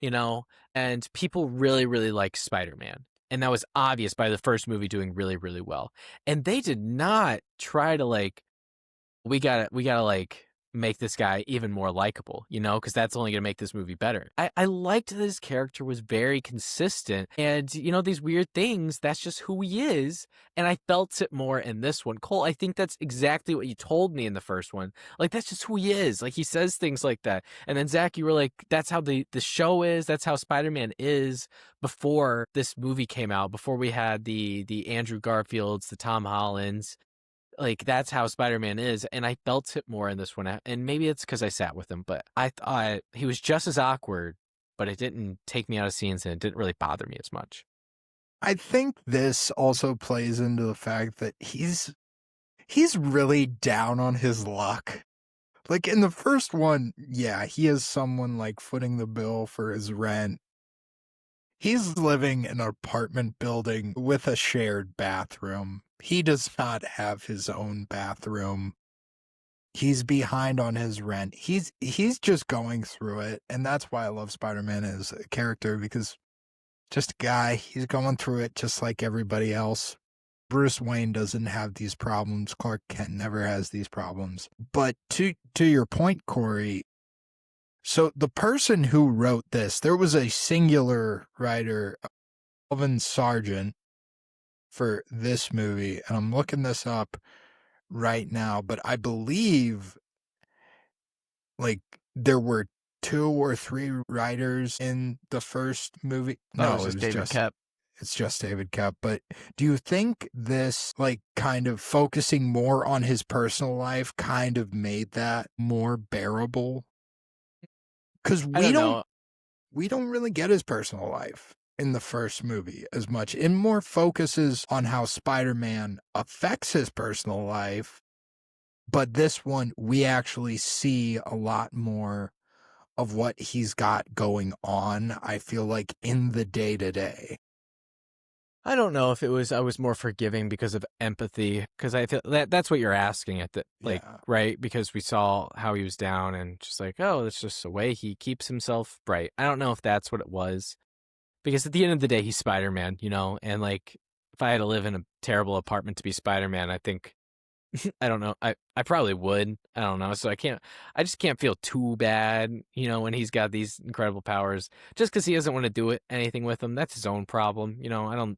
you know, and people really, really liked Spider-Man. And that was obvious by the first movie doing really, really well. And they did not try to like, we gotta like make this guy even more likable, because that's only going to make this movie better. I liked that his character was very consistent, and these weird things, that's just who he is, and I felt it more in this one. Cole, I think that's exactly what you told me in the first one. Like, that's just who he is. Like, he says things like that. And then Zach, you were like, that's how the show is, that's how Spider-Man is before this movie came out, before we had the Andrew Garfields, the Tom Hollands. Like, that's how Spider-Man is, and I felt it more in this one. And maybe it's because I sat with him, but I thought he was just as awkward, but it didn't take me out of scenes, and it didn't really bother me as much. I think this also plays into the fact that he's really down on his luck. Like, in the first one, yeah, he is someone, like, footing the bill for his rent. He's living in an apartment building with a shared bathroom. He does not have his own bathroom. He's behind on his rent. He's just going through it, and that's why I love Spider-Man as a character, because just a guy, he's going through it just like everybody else. Bruce Wayne doesn't have these problems. Clark Kent never has these problems. But to your point, Corey, so the person who wrote this, there was a singular writer, Alvin Sargent, for this movie, and I'm looking this up right now, but I believe like there were 2 or 3 writers in the first movie. No, it was David Koepp. It's just David Koepp. But do you think this, like, kind of focusing more on his personal life kind of made that more bearable? Because we don't really get his personal life in the first movie as much. It more focuses on how Spider-Man affects his personal life. But this one, we actually see a lot more of what he's got going on, I feel like, in the day-to-day. I don't know if I was more forgiving because of empathy, because I feel that's what you're asking at the, like, Yeah. right? Because we saw how he was down and just like, oh, that's just the way he keeps himself bright. I don't know if that's what it was, because at the end of the day, he's Spider-Man, and like, if I had to live in a terrible apartment to be Spider-Man, I think, I don't know, I probably would. I don't know. So I just can't feel too bad, when he's got these incredible powers. Just because he doesn't want to do anything with them, that's his own problem. I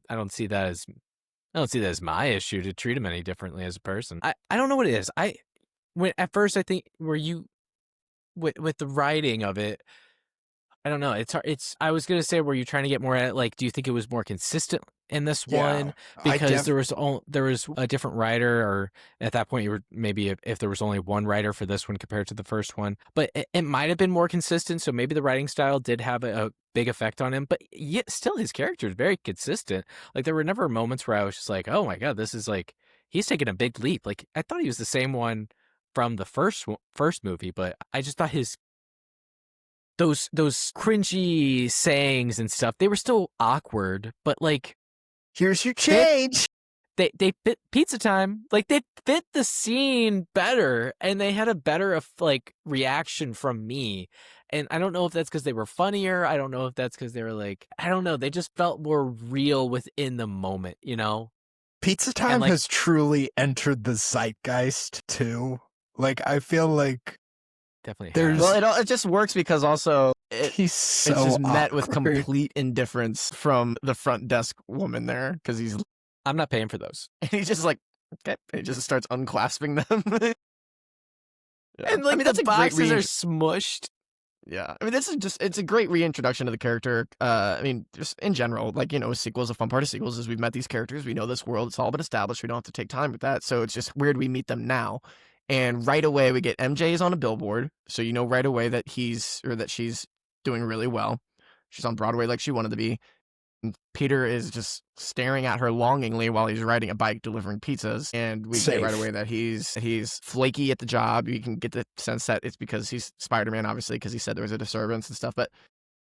don't see that as my issue to treat him any differently as a person. I don't know what it is. At first I think with the writing of it, I don't know. It's hard. I was gonna say, were you trying to get more at, like, do you think it was more consistent in this one because there was a different writer, or at that point you were maybe if there was only one writer for this one compared to the first one, but it might have been more consistent. So maybe the writing style did have a big effect on him, but yet still his character is very consistent. Like, there were never moments where I was just like, oh my god, this is like, he's taking a big leap. Like, I thought he was the same one from the first movie, but I just thought those cringy sayings and stuff, they were still awkward, but like, here's your change. They fit Pizza Time. Like, they fit the scene better, and they had a better like reaction from me. And I don't know if that's because they were funnier. I don't know if that's because they were like, I don't know. They just felt more real within the moment, Pizza Time has truly entered the zeitgeist too. Like, I feel like definitely. Well, it just works because also he's so it's just met with awkward. complete indifference from the front desk woman there, because I'm not paying for those. And he's just like, okay, and he just starts unclasping them. Yeah. And like, that's the boxes are smushed. Yeah, I mean, it's a great reintroduction to the character. I mean, just in general, like, sequels, a fun part of sequels is we've met these characters, we know this world, it's all been established, we don't have to take time with that, so it's just weird we meet them now. And right away, we get MJ is on a billboard, so you know right away that that she's doing really well. She's on Broadway like she wanted to be. And Peter is just staring at her longingly while he's riding a bike delivering pizzas. And we get right away that he's flaky at the job. You can get the sense that it's because he's Spider-Man, obviously, because he said there was a disturbance and stuff. But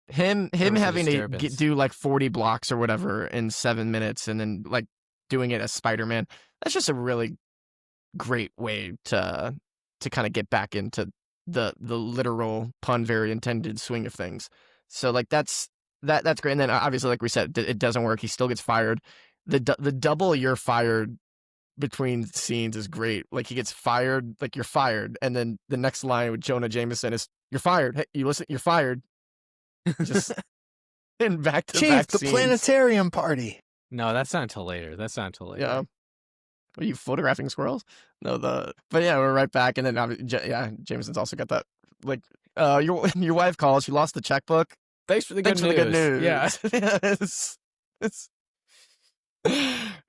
him having to do like 40 blocks or whatever in 7 minutes, and then like doing it as Spider-Man, that's just a really great way to kind of get back into the literal pun very intended swing of things. So like that's great. And then obviously, like we said, it doesn't work. He still gets fired. The double you're fired between scenes is great. Like he gets fired, like you're fired, and then the next line with Jonah Jameson is "You're fired." Hey, you listen, you're fired. Just in back to Chief, back the scenes. planetarium party. No, that's not until later. That's not until later. Yeah. Are you photographing squirrels? No, but yeah, we're right back, and then Jameson's also got that like your wife calls. She lost the checkbook. Thanks for the Thanks good for news. the good news. Yeah. it's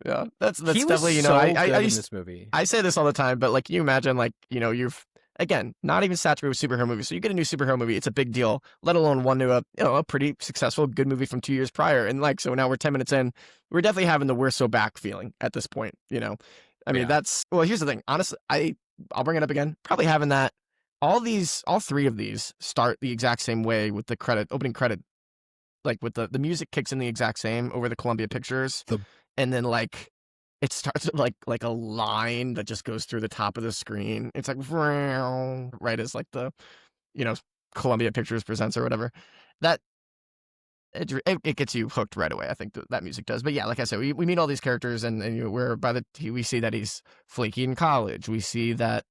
yeah, that's He definitely, was you know, so I good in used, this movie. I say this all the time, but like you imagine, like, you know, you've again not even saturated with superhero movies, so you get a new superhero movie, it's a big deal. Let alone one new, a pretty successful good movie from 2 years prior, and like so now we're 10 minutes in, we're definitely having the we're so back feeling at this point. You know, I mean that's here's the thing. Honestly, I'll bring it up again. Probably having that all three of these start the exact same way with the opening credit. Like with the music kicks in the exact same over the Columbia Pictures, and then like it starts with like a line that just goes through the top of the screen. It's like right as like the, you know, Columbia Pictures presents or whatever. That it gets you hooked right away. I think that music does. But yeah, like I said, we meet all these characters, and we see that he's flaky in college. We see that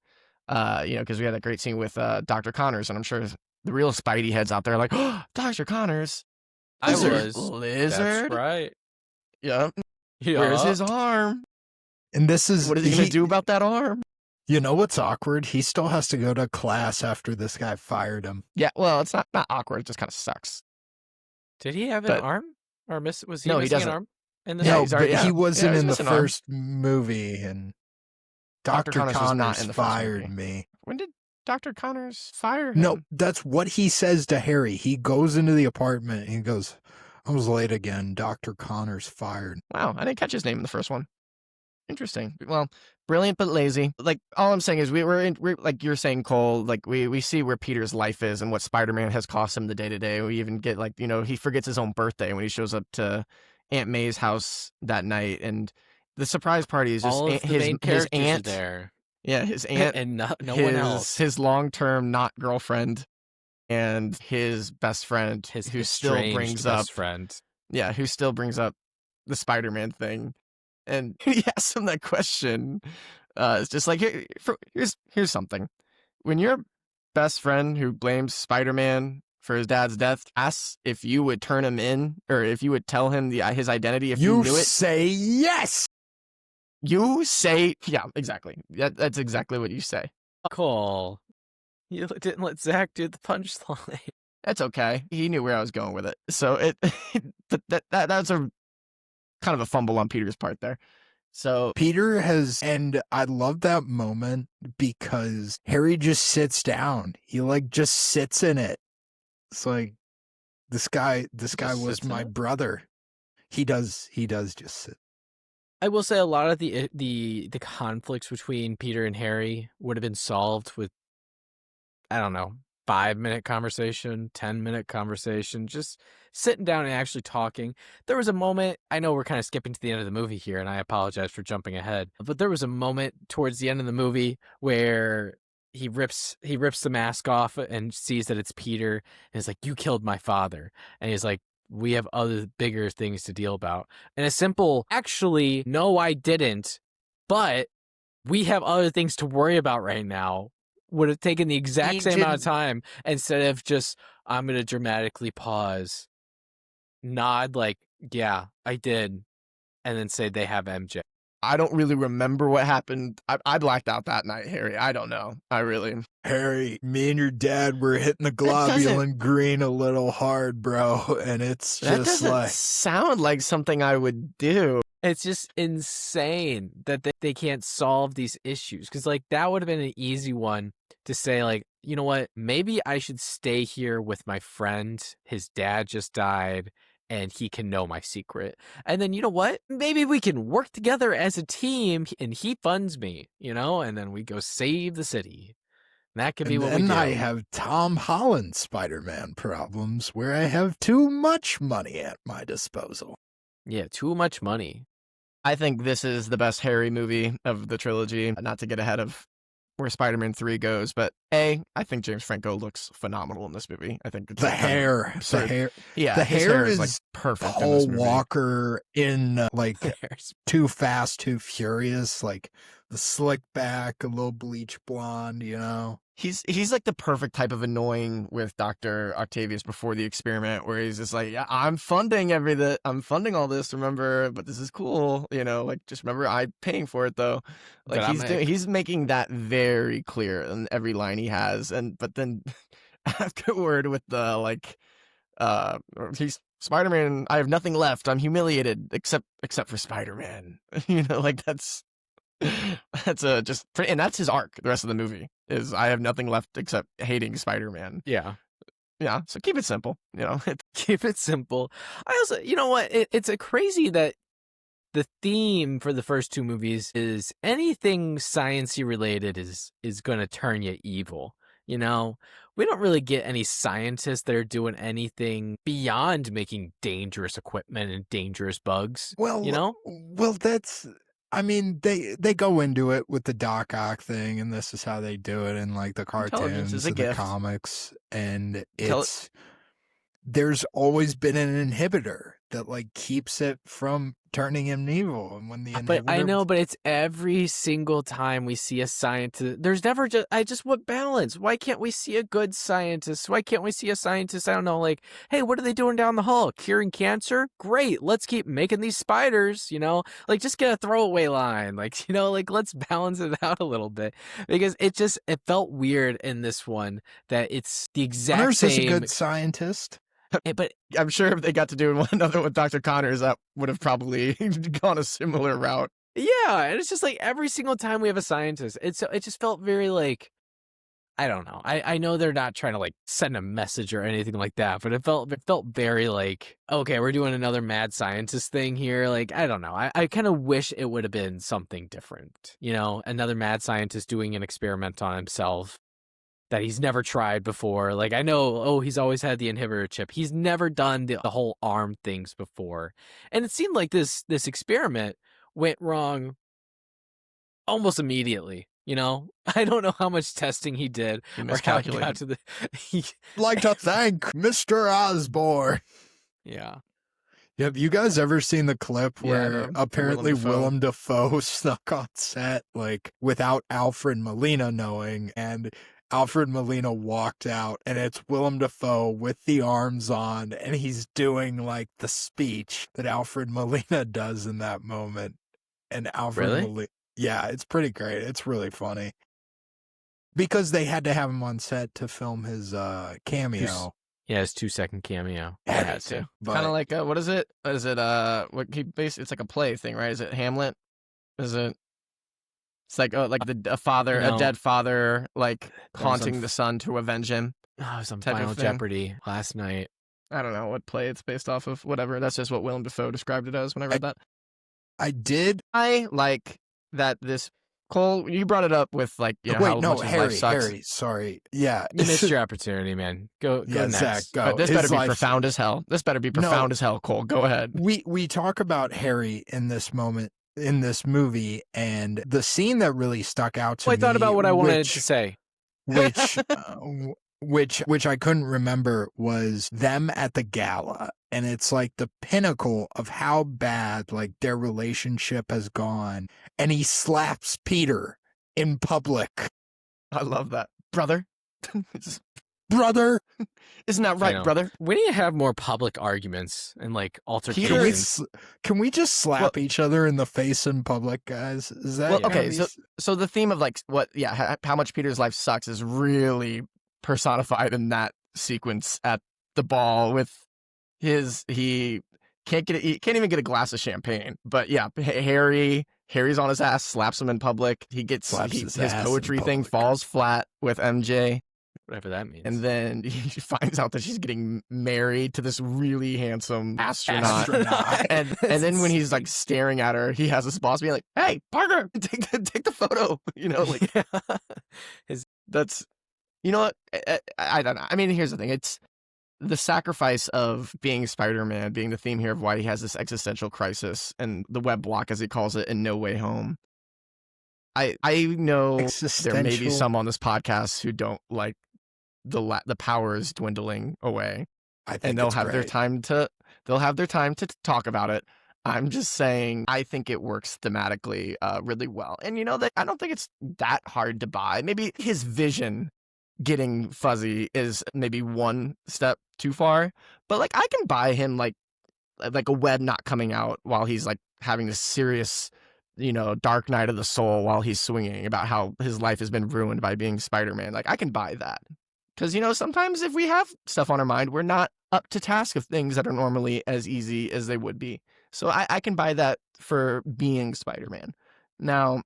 you know, because we had that great scene with Dr. Connors, and I'm sure the real Spidey heads out there are like, oh, Dr. Connors. Lizard. That's right. Yeah. Where's his arm? And this is what is he gonna do about that arm? You know what's awkward? He still has to go to class after this guy fired him. Yeah, well, it's not awkward. It just kind of sucks. Did he have an arm? Or was he missing an arm? In the he wasn't in the first movie, and Dr. Connors fired me. When did Dr. Connors fire him? No, that's what he says to Harry. He goes into the apartment and he goes, I was late again. Dr. Connors fired. Wow, I didn't catch his name in the first one. Interesting. Well, brilliant but lazy. Like, all I'm saying is we're like you're saying, Cole, like we see where Peter's life is and what Spider-Man has cost him the day-to-day. We even get like, you know, he forgets his own birthday when he shows up to Aunt May's house that night, and the surprise party is just all of the main characters his aunt are there. Yeah, his aunt and no one else. His long-term not girlfriend and his best friend, who still brings up friend. Yeah, who still brings up the Spider-Man thing, and he asks him that question. It's just like here's something. When your best friend who blames Spider-Man for his dad's death asks if you would turn him in, or if you would tell him his identity if you knew it, say yes. You say, yeah, exactly. That's exactly what you say. Cole, you didn't let Zack do the punchline. That's okay. He knew where I was going with it. So that's a kind of a fumble on Peter's part there. So Peter and I love that moment because Harry just sits down. He like just sits in it. It's like this guy was my brother. He does just sit. I will say a lot of the conflicts between Peter and Harry would have been solved with, I don't know, 5-minute conversation, 10-minute conversation, just sitting down and actually talking. There was a moment, I know we're kind of skipping to the end of the movie here, and I apologize for jumping ahead, but there was a moment towards the end of the movie where he rips the mask off and sees that it's Peter, and he's like, you killed my father. And he's like, we have other bigger things to deal about. And a simple, actually, no, I didn't, but we have other things to worry about right now would have taken the exact same amount of time instead of just, I'm going to dramatically pause, nod like, yeah, I did, and then say they have MJ. I don't really remember what happened. I blacked out that night, Harry. I don't know. Harry, me and your dad were hitting the globulin green a little hard, bro. And it's that just doesn't like sound like something I would do. It's just insane that they can't solve these issues. Because like that would have been an easy one to say, like, you know what? Maybe I should stay here with my friend. His dad just died, and he can know my secret. And then, you know what? Maybe we can work together as a team, and he funds me, you know? And then we go save the city. And that could be what we do. And I have Tom Holland Spider-Man problems where I have too much money at my disposal. Yeah, too much money. I think this is the best Harry movie of the trilogy. Not to get ahead of where Spider-Man 3 goes, but I think James Franco looks phenomenal in this movie. I think it's The kind of hair, absurd. Yeah, the his hair is like is perfect in this Paul movie. Walker in like There's- Too Fast, Too Furious, like the slick back, a little bleach blonde, you know. He's like the perfect type of annoying with Dr. Octavius before the experiment, where he's just like, yeah, I'm funding all this, remember, but this is cool, you know, like just remember I'm paying for it though. Like he's making that very clear in every line he has, but then afterward with the like he's Spider-Man, I have nothing left. I'm humiliated except for Spider-Man. You know, like that's and that's his arc. The rest of the movie is I have nothing left except hating Spider-Man. Yeah. Yeah. So keep it simple. You know, Keep it simple. I also, you know what? It's a crazy that the theme for the first two movies is anything sciencey related is going to turn you evil. You know, we don't really get any scientists that are doing anything beyond making dangerous equipment and dangerous bugs. Well, you know, that's. I mean, they go into it with the Doc Ock thing, and this is how they do it in like the cartoons is a and the gift. comics, and there's always been an inhibitor that like keeps it from turning him evil. And when the inhibitor... But I know, but it's every single time we see a scientist. There's never I just want balance. Why can't we see a good scientist? Why can't we see a scientist? I don't know, like, hey, what are they doing down the hall? Curing cancer? Great. Let's keep making these spiders, you know? Like, just get a throwaway line. Like, you know, like, let's balance it out a little bit. Because it felt weird in this one that it's the exact Connors same. is a good scientist. But I'm sure if they got to do another with Dr. Connors, that would have probably gone a similar route. yeah, and it's just like every single time we have a scientist, it just felt very like, I don't know. I know they're not trying to like send a message or anything like that, but it felt very like, okay, we're doing another mad scientist thing here. Like, I don't know. I kind of wish it would have been something different. You know, another mad scientist doing an experiment on himself that he's never tried before. Like, I know, he's always had the inhibitor chip. He's never done the whole arm things before. And it seemed like this experiment went wrong almost immediately, you know? I don't know how much testing he did or how he got to the... Like to thank Mr. Osborn. Yeah. Have you guys ever seen the clip where apparently Willem Dafoe snuck on set, like, without Alfred Molina knowing, and Alfred Molina walked out, and it's Willem Dafoe with the arms on, and he's doing, like, the speech that Alfred Molina does in that moment. And Alfred Molina... Yeah, it's pretty great. It's really funny. Because they had to have him on set to film his cameo. Yeah, his 2-second cameo. Had to. Kind of like, what is it? Is it, it's like a play thing, right? Is it Hamlet? Is it... It's like a dead father, like haunting the son to avenge him. Oh, it was on Final Jeopardy last night. I don't know what play it's based off of. Whatever. That's just what Willem Dafoe described it as when I read that. I did. I like that this... Cole, you brought it up with like, you know, how much his life sucks. Harry, sorry. Yeah. You missed your opportunity, man. Go next. Zach, go. But this better be profound as hell. This better be profound as hell, Cole. Go ahead. We talk about Harry in this moment, in this movie, and the scene that really stuck out to me... I thought about what I wanted to say. Which I couldn't remember was them at the gala. And it's like the pinnacle of how bad like their relationship has gone. And he slaps Peter in public. I love that. Brother. Brother. Isn't that right, brother? We need to have more public arguments and like altercations. Can we just slap each other in the face in public, guys? Is that okay? So the theme of like how much Peter's life sucks is really personified in that sequence at the ball with he can't even get a glass of champagne. But yeah, Harry's on his ass, slaps him in public. He gets his poetry thing falls flat with MJ. Whatever that means. And then he finds out that she's getting married to this really handsome astronaut. and then when he's like staring at her, he has his boss being like, "Hey, Parker, take the photo." You know, like that's, you know what? I don't know. I mean, here's the thing. It's the sacrifice of being Spider-Man, being the theme here of why he has this existential crisis and the web block, as he calls it, in No Way Home. I know there may be Existential. some on this podcast who don't like the powers dwindling away, I think and they'll it's have their great. time to talk about it. I'm just saying, I think it works thematically really well, and that I don't think it's that hard to buy. Maybe his vision getting fuzzy is maybe one step too far, but like I can buy him like a web not coming out while he's like having this serious, dark night of the soul while he's swinging about how his life has been ruined by being Spider-Man. Like I can buy that. Because, sometimes if we have stuff on our mind, we're not up to task of things that are normally as easy as they would be. So I can buy that for being Spider-Man. Now,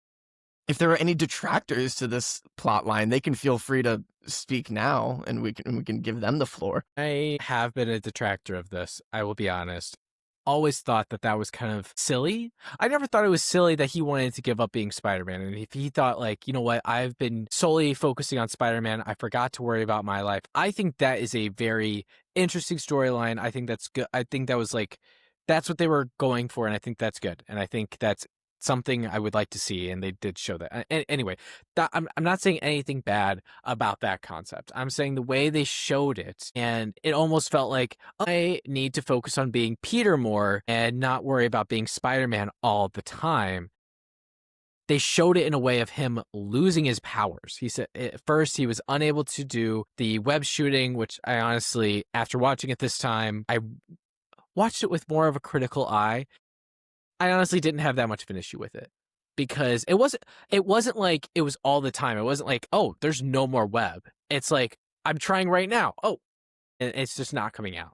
if there are any detractors to this plot line, they can feel free to speak now, and we can give them the floor. I have been a detractor of this, I will be honest. Always thought that was kind of silly. I never thought it was silly that he wanted to give up being Spider-Man. And if he thought like, you know what, I've been solely focusing on Spider-Man, I forgot to worry about my life. I think that is a very interesting storyline. I think that's good. I think that was like, that's what they were going for. And I think that's good. And I think that's something I would like to see, and they did show that. Anyway, I'm not saying anything bad about that concept. I'm saying the way they showed it, and it almost felt like I need to focus on being Peter more and not worry about being Spider-Man all the time. They showed it in a way of him losing his powers. He said at first he was unable to do the web shooting, which I honestly, after watching it this time, I watched it with more of a critical eye. I honestly didn't have that much of an issue with it because it wasn't like it was all the time. It wasn't like, oh, there's no more web. It's like, I'm trying right now. Oh, and it's just not coming out,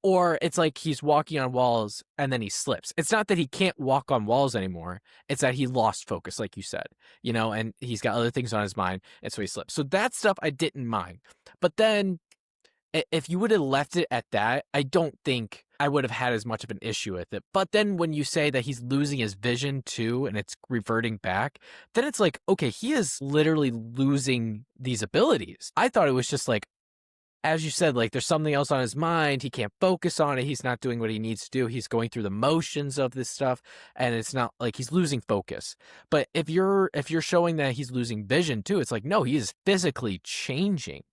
or it's like he's walking on walls and then he slips. It's not that he can't walk on walls anymore. It's that he lost focus, like you said, and he's got other things on his mind. And so he slips. So that stuff I didn't mind. But then if you would have left it at that, I don't think I would have had as much of an issue with it. But then when you say that he's losing his vision too, and it's reverting back, then it's like, okay, he is literally losing these abilities. I thought it was just like, as you said, like there's something else on his mind. He can't focus on it. He's not doing what he needs to do. He's going through the motions of this stuff, and it's not like he's losing focus. But if you're showing that he's losing vision too, it's like, no, he is physically changing.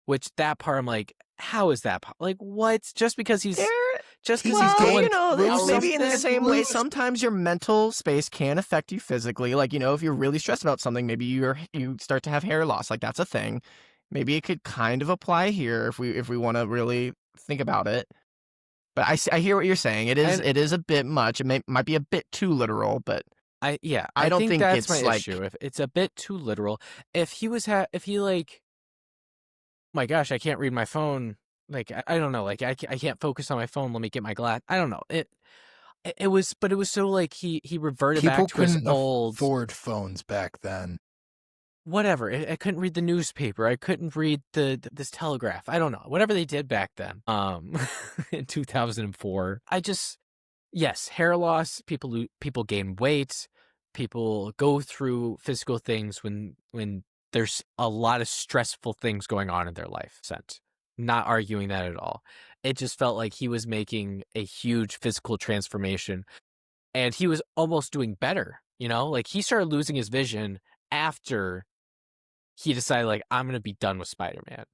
Which that part I'm like, how is that? Like what? Just because he's going maybe in the same way, sometimes your mental space can affect you physically. Like, if you're really stressed about something, maybe you start to have hair loss. Like that's a thing. Maybe it could kind of apply here if we want to really think about it. But I hear what you're saying. It is a bit much. It might be a bit too literal, but I don't think that's it's my like issue. If it's a bit too literal, if he like, my gosh, I can't read my phone. Like, I don't know. Like, I can't focus on my phone. Let me get my glass. I don't know. It was so like he reverted People back to his couldn't old afford phones back then. Whatever. I couldn't read the newspaper. I couldn't read this telegraph. I don't know. Whatever they did back then. In 2004. Yes, hair loss. People gain weight. People go through physical things when there's a lot of stressful things going on in their life. Not arguing that at all. It just felt like he was making a huge physical transformation, and he was almost doing better. Like he started losing his vision after he decided, like, I'm going to be done with Spider-Man.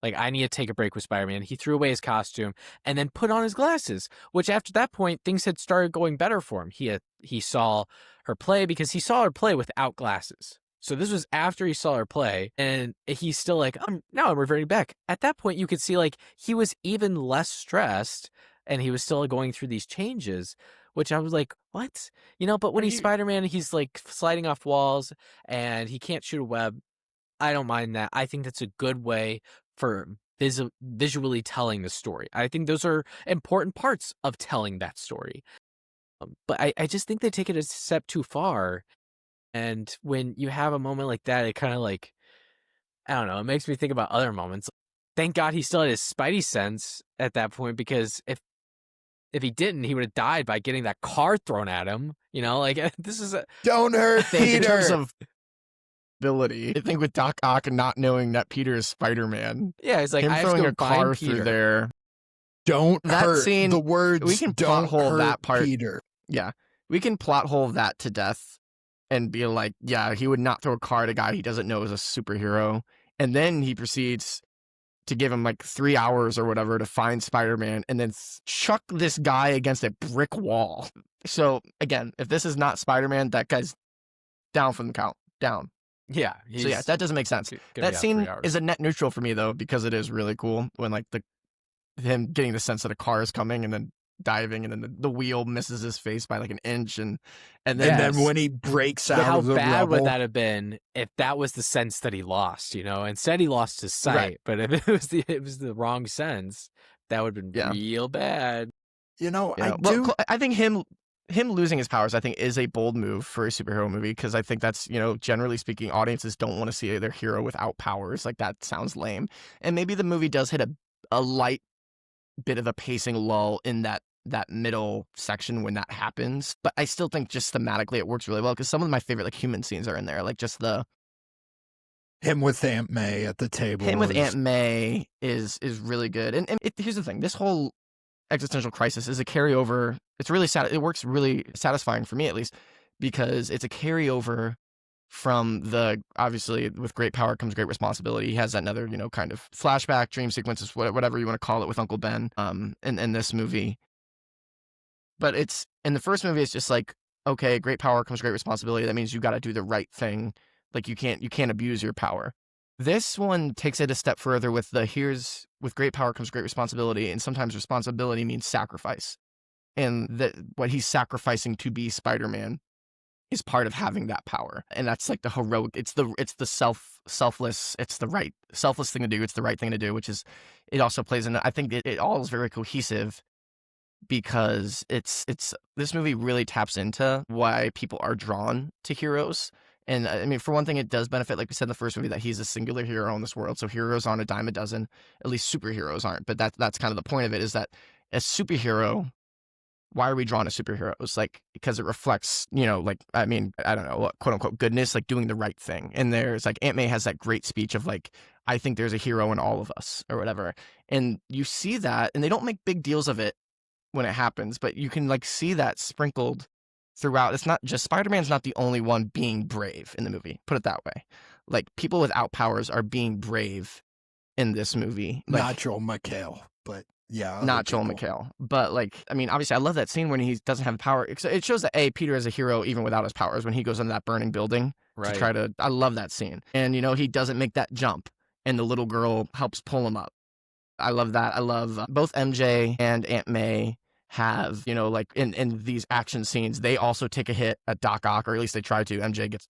Like, I need to take a break with Spider-Man. He threw away his costume and then put on his glasses, which after that point, things had started going better for him. He saw her play because he saw her play without glasses. So this was after he saw her play, and he's still like, now I'm reverting back. At that point, you could see like he was even less stressed, and he was still going through these changes, which I was like, what? But when he's Spider-Man, he's like sliding off walls, and he can't shoot a web. I don't mind that. I think that's a good way for visually telling the story. I think those are important parts of telling that story. But I just think they take it a step too far. And when you have a moment like that, it kind of like, I don't know, it makes me think about other moments. Thank God he still had his Spidey sense at that point, because if he didn't, he would have died by getting that car thrown at him. Like this is Don't hurt Peter. In terms of ability, I think with Doc Ock not knowing that Peter is Spider-Man. Yeah, he's like, him I have throwing to a car Peter through there. Don't that hurt scene, the words. We can don't plot hole hurt that part. Peter. Yeah, we can plot hole that to death. and be like, yeah, he would not throw a car at a guy he doesn't know is a superhero. And then he proceeds to give him like 3 hours or whatever to find Spider-Man and then chuck this guy against a brick wall. So again, if this is not Spider-Man, that guy's down from the count. Down. Yeah. So yeah, that doesn't make sense. That scene is a net neutral for me though, because it is really cool when like him getting the sense that a car is coming and then diving and then the wheel misses his face by like an inch and then when he breaks out how of the bad rubble, would that have been if that was the sense that he lost, you know? Instead he lost his sight, Right. but if it was the wrong sense, that would have been real bad. you know, I think him losing his powers, I think, is a bold move for a superhero movie, because I think that's, you know, generally speaking, audiences don't want to see their hero without powers. Like, that sounds lame. And maybe the movie does hit a light bit of a pacing lull in that middle section when that happens. But I still think just thematically it works really well, because some of my favorite like human scenes are in there. Like just him with Aunt May at the table. Him with Aunt May is really good. And here's the thing. This whole existential crisis is a carryover. It's really sad. It works really satisfying for me, at least, because it's a carryover from obviously with great power comes great responsibility. He has another, you know, kind of flashback, dream sequences, whatever you want to call it, with Uncle Ben in this movie. But it's in the first movie, it's just like, okay, great power comes great responsibility. That means you got to do the right thing. Like you can't abuse your power. This one takes it a step further with with great power comes great responsibility, and sometimes responsibility means sacrifice. And what he's sacrificing to be Spider-Man is part of having that power. And that's like the heroic, it's the selfless, it's the selfless thing to do. It's the right thing to do, which is, it also plays in, I think it all is very cohesive, because this movie really taps into why people are drawn to heroes. And I mean, for one thing, it does benefit, like we said in the first movie, that he's a singular hero in this world. So heroes aren't a dime a dozen, at least superheroes aren't. But that's kind of the point of it, is that a superhero, why are we drawn to superheroes? Like, because it reflects, you know, like, I mean, I don't know, quote unquote goodness, like doing the right thing. And there's like, Aunt May has that great speech of like, I think there's a hero in all of us, or whatever. And you see that, and they don't make big deals of it when it happens, but you can like see that sprinkled throughout. It's not just, Spider-Man's not the only one being brave in the movie, put it that way. Like, people without powers are being brave in this movie. Like, not Joel McHale, but yeah. Not Joel McHale. But like, I mean, obviously I love that scene when he doesn't have power. It shows that Peter is a hero even without his powers, when he goes into that burning building to try to, I love that scene. And you know, he doesn't make that jump and the little girl helps pull him up. I love that. I love both MJ and Aunt May have, you know, like in these action scenes, they also take a hit at Doc Ock, or at least they try to. MJ gets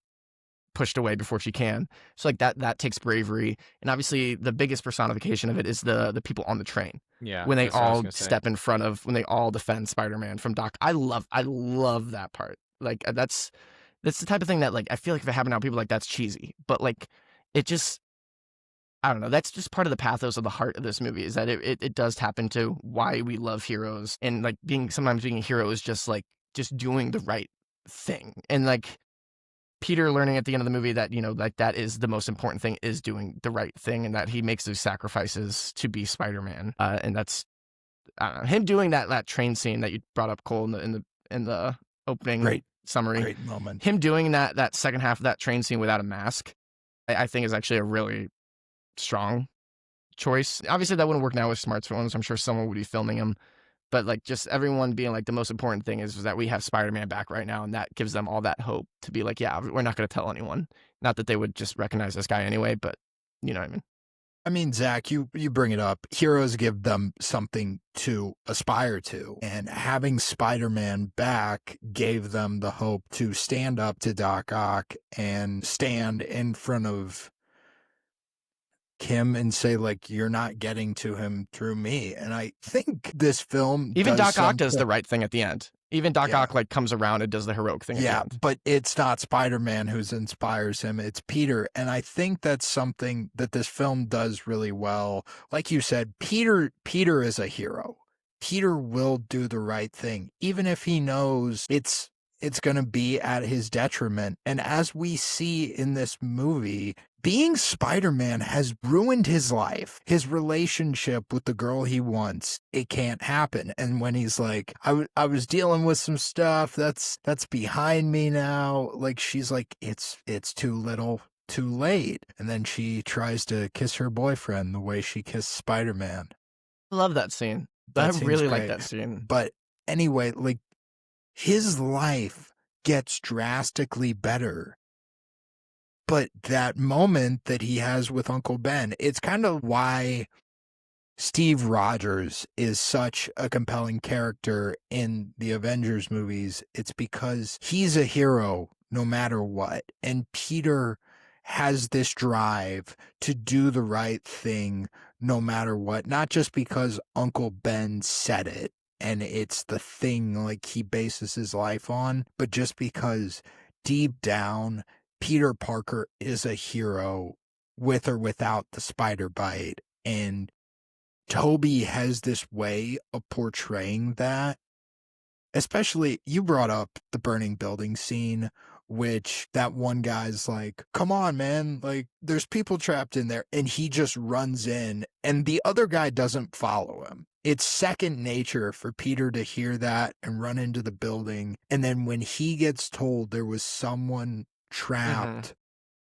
pushed away before she can. So like that takes bravery. And obviously the biggest personification of it is the people on the train. Yeah. When they all step in front of, when they all defend Spider-Man from Doc. I love that part. Like that's the type of thing that, like, I feel like if it happened now, people are like, that's cheesy. But like, it just, I don't know. That's just part of the pathos of the heart of this movie, is that it does tap into why we love heroes, and like sometimes being a hero is just like just doing the right thing. And like Peter learning at the end of the movie that, you know, like that is the most important thing, is doing the right thing, and that he makes those sacrifices to be Spider-Man. And that's, I don't know, him doing that train scene that you brought up, Cole, in the opening summary. Great moment. Him doing that second half of that train scene without a mask, I think is actually a really strong choice. Obviously that wouldn't work now with smartphones. I'm sure someone would be filming them, but like just everyone being like, the most important thing is that we have Spider-Man back right now, and that gives them all that hope to be like, yeah, we're not going to tell anyone. Not that they would just recognize this guy anyway, but you know what I mean. I mean, Zach, you bring it up. Heroes give them something to aspire to, and having Spider-Man back gave them the hope to stand up to Doc Ock and stand in front of Kim and say, like, you're not getting to him through me. And I think this film, even Doc Ock does the right thing at the end. Even Doc Ock like comes around and does the heroic thing at the end. But it's not Spider-Man who inspires him, it's Peter. And I think that's something that this film does really well. Like you said, Peter is a hero. Peter will do the right thing, even if he knows it's going to be at his detriment. And as we see in this movie, being Spider-Man has ruined his life. His relationship with the girl he wants, it can't happen. And when he's like, I was dealing with some stuff that's behind me now. Like, she's like, it's too little, too late. And then she tries to kiss her boyfriend the way she kissed Spider-Man. I love that scene. That I scene's really like great. that scene. But anyway, like, his life gets drastically better. But that moment that he has with Uncle Ben, it's kind of why Steve Rogers is such a compelling character in the Avengers movies. It's because he's a hero no matter what. And Peter has this drive to do the right thing no matter what. Not just because Uncle Ben said it and it's the thing like he bases his life on, but just because deep down, Peter Parker is a hero with or without the spider bite. And Toby has this way of portraying that. Especially, you brought up the burning building scene, which that one guy's like, come on, man, like, there's people trapped in there. And he just runs in, and the other guy doesn't follow him. It's second nature for Peter to hear that and run into the building. And then when he gets told there was someone trapped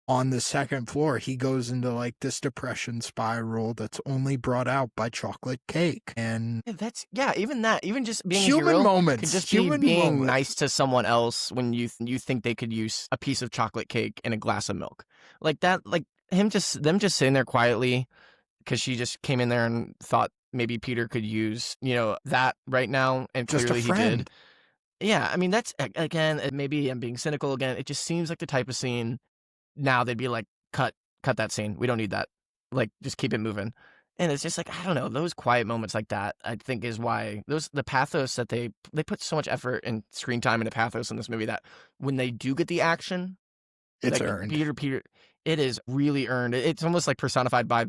on the second floor, he goes into like this depression spiral that's only brought out by chocolate cake. And even just being human a hero moments, could just human be being moments. nice to someone else when you think they could use a piece of chocolate cake and a glass of milk, like that. Like them just sitting there quietly because she just came in there and thought maybe Peter could use that right now, and Just a clearly he friend. did. Yeah, I mean, that's, again, maybe I'm being cynical again. It just seems like the type of scene now they'd be like, cut that scene. We don't need that. Like, just keep it moving. And it's just like, I don't know, those quiet moments like that, I think is why the pathos that they put so much effort and screen time into pathos in this movie that when they do get the action, It's like earned. Peter, it is really earned. It's almost like personified by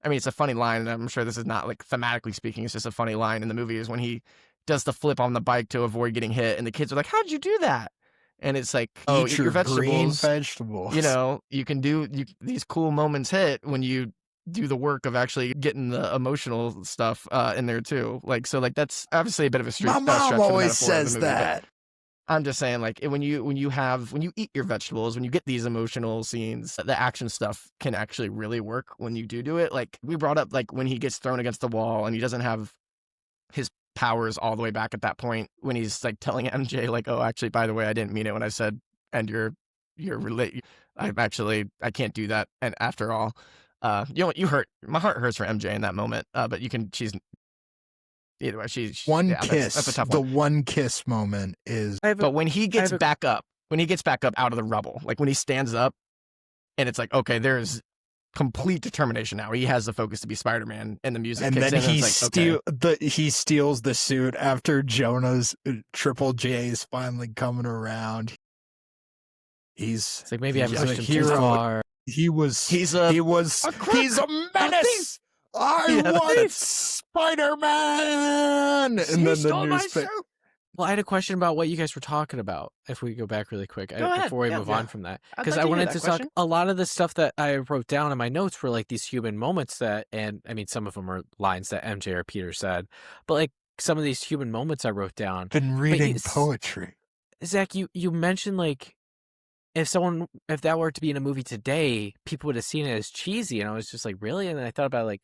it's a funny line, and I'm sure this is not like thematically speaking, it's just a funny line in the movie, is when he does the flip on the bike to avoid getting hit, and the kids are like, how'd you do that? And it's like, oh, eat your green vegetables. vegetables. You can do these cool moments hit when you do the work of actually getting the emotional stuff in there too. Like, so like that's obviously a bit of a stretch. My mom for the always metaphor of the says movie, but that. I'm just saying, like, when you eat your vegetables, when you get these emotional scenes, the action stuff can actually really work when you do it. Like, we brought up, like, when he gets thrown against the wall and he doesn't have his powers all the way back at that point, when he's like telling MJ, like, oh, actually, by the way, I didn't mean it when I said, and you're I can't do that. And after all, my heart hurts for MJ in that moment. But either way, she's One yeah, kiss. That's a tough The one. one kiss moment is. But when he gets back up out of the rubble, like when he stands up, and it's like, okay, there's complete determination now. He has the focus to be Spider-Man, and the music And kicks then in, and it's like, he steals the suit after Jonah's Triple J is finally coming around. He's It's like maybe I've he's pushed a him too hero. far. He's a menace. I want Spider-Man. And then the newspaper. Well, I had a question about what you guys were talking about. If we go back really quick Go ahead. before we Yeah, move yeah. on from that, I'd because like I to hear wanted that to talk. question. A lot of the stuff that I wrote down in my notes were like these human moments that, and I mean, some of them are lines that MJ or Peter said, but like some of these human moments I wrote down. Been reading it's- poetry. Zach, you mentioned like if that were to be in a movie today, people would have seen it as cheesy, and I was just like, really? And then I thought about like,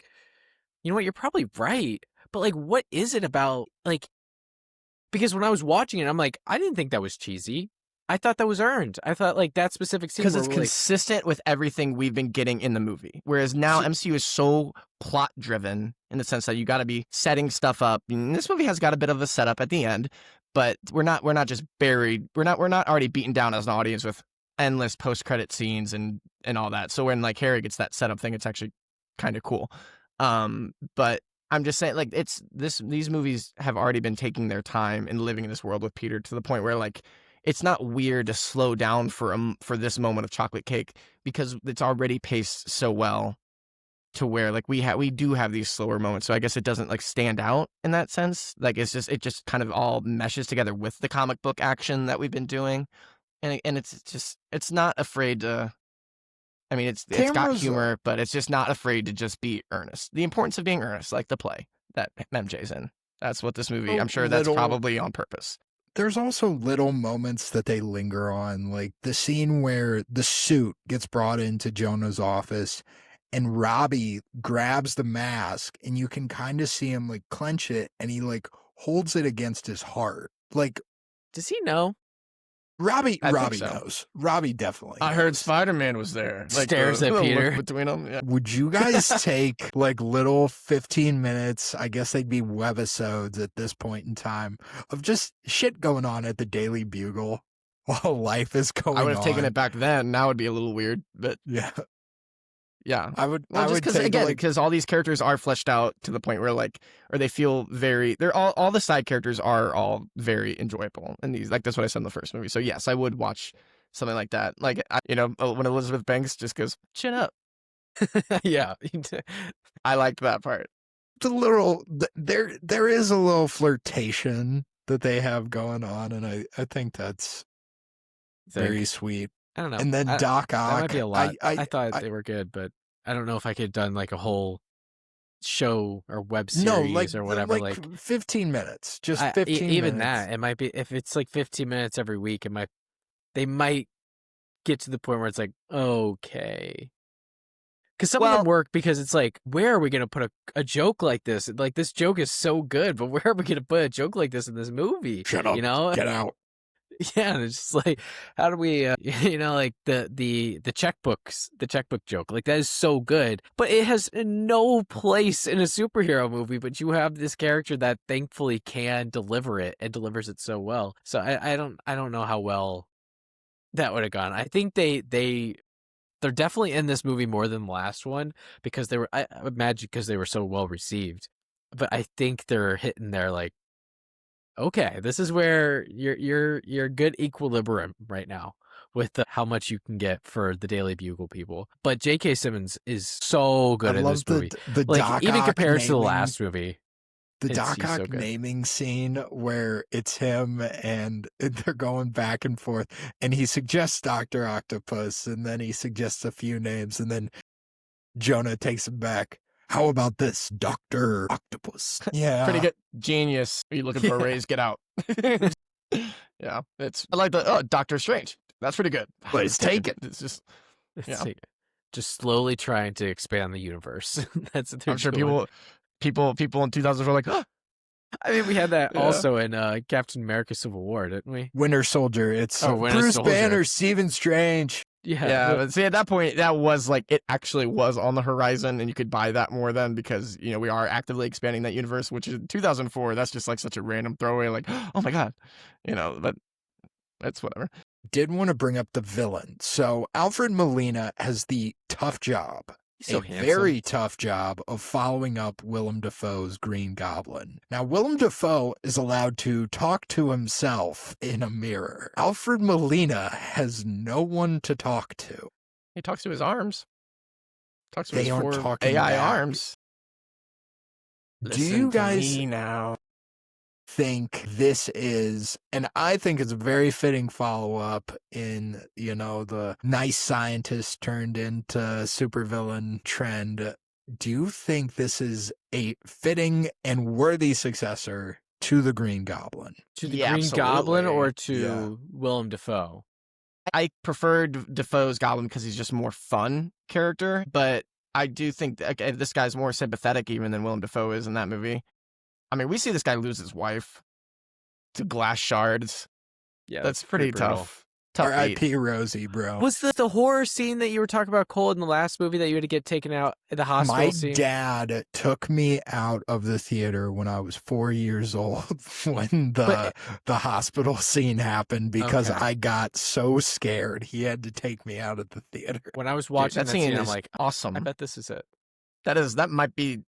you know what, you're probably right, but like, what is it about like? Because when I was watching it, I'm like, I didn't think that was cheesy. I thought that was earned. I thought like that specific scene because it's where we're, like, consistent with everything we've been getting in the movie. Whereas now MCU is so plot driven in the sense that you got to be setting stuff up. And this movie has got a bit of a setup at the end, but we're not just buried. We're not already beaten down as an audience with endless post credit scenes and all that. So when like Harry gets that setup thing, it's actually kind of cool. But I'm just saying, like, these movies have already been taking their time and living in this world with Peter to the point where like it's not weird to slow down for this moment of chocolate cake because it's already paced so well to where like we do have these slower moments. So I guess it doesn't like stand out in that sense. Like it just kind of all meshes together with the comic book action that we've been doing, and it's not afraid to. I mean, it's got Cameras- humor, but it's just not afraid to just be earnest. The importance of being earnest, like the play that MJ's in. That's what this movie, I'm sure that's probably on purpose. There's also little moments that they linger on, like the scene where the suit gets brought into Jonah's office and Robbie grabs the mask and you can kind of see him like clench it and he like holds it against his heart. Like, Does he know? Robbie I think so. knows. Robbie definitely I heard knows. Spider-Man was there. Stares at the look Peter. between them. Yeah. Would you guys take like little 15 minutes, I guess they'd be webisodes at this point in time, of just shit going on at the Daily Bugle while life is going on? I would have taken it back then. Now it'd be a little weird, but Yeah. yeah. I would Well, just take because all these characters are fleshed out to the point where or they feel they're all the side characters are all very enjoyable, and these that's what I said in the first movie. So yes, I would watch something like that. Like when Elizabeth Banks just goes chin up, Yeah. I liked that part. the little there is a little flirtation that they have going on, and I think that's very sweet. I don't know. And then Doc Ock, That might be a lot. I thought I- they were good, but I don't know if I could have done like a whole show or web series or whatever. Like 15 minutes, just 15 even minutes. that, it might be, if it's like 15 minutes every week, they might get to the point where it's like, okay. Because some of them work because it's like, where are we going to put a joke like this? Like, this joke is so good, but where are we going to put a joke like this in this movie? Shut up. You know? Get out. Yeah, and it's just like, how do we, like the checkbook joke, like that is so good, but it has no place in a superhero movie. But you have this character that thankfully can deliver it and delivers it so well. So I don't know how well that would have gone. I think they're definitely in this movie more than the last one because I imagine because they were so well received. But I think they're hitting their like, okay, this is where you're good equilibrium right now with how much you can get for the Daily Bugle people. But J.K. Simmons is so good in this movie. The Like Doc even Ock compared to the naming- last movie. The he's Doc so Ock good. naming scene where it's him and they're going back and forth, and he suggests Dr. Octopus, and then he suggests a few names, and then Jonah takes him back. How about this, Dr. Octopus? Yeah. Pretty good. Genius. Are you looking for a raise? Get out. Yeah. I like Doctor Strange. That's pretty good. Let's take it. It's just, It's yeah. like just slowly trying to expand the universe. That's what they're I'm sure doing. people in 2000 were like, oh, I mean, we had that Yeah. also in Captain America: Civil War, didn't we? Winter Soldier. It's Winter Bruce Soldier. Banner, Stephen Strange. yeah. But see, at that point, that was like, it actually was on the horizon, and you could buy that more then because, we are actively expanding that universe, which is 2004. That's just like such a random throwaway, like, oh my God, but that's whatever. Did want to bring up the villain. So Alfred Molina has the tough job. He's so a handsome. very tough job of following up Willem Dafoe's Green Goblin. Now, Willem Dafoe is allowed to talk to himself in a mirror. Alfred Molina has no one to talk to. He talks to his arms. Talks to They his aren't 4 talking AI back. arms. Do Listen you to guys me now? think this is, and I think it's a very fitting follow-up in, the nice scientist turned into supervillain trend. Do you think this is a fitting and worthy successor to the Green Goblin? To the Yeah, Green Goblin absolutely. or to Willem Dafoe? I preferred Defoe's Goblin because he's just a more fun character, but I do think that this guy's more sympathetic even than Willem Dafoe is in that movie. I mean, we see this guy lose his wife to glass shards. Yeah, That's pretty brutal. tough. Tough beat. R.I.P. Rosie, bro. Was the horror scene that you were talking about, Cole, in the last movie that you had to get taken out at the hospital My scene? dad took me out of the theater when I was 4 years old when the hospital scene happened because Okay. I got so scared. He had to take me out of the theater. When I was Dude, watching that that scene scene, I'm is like, awesome. I bet this is it. That might be,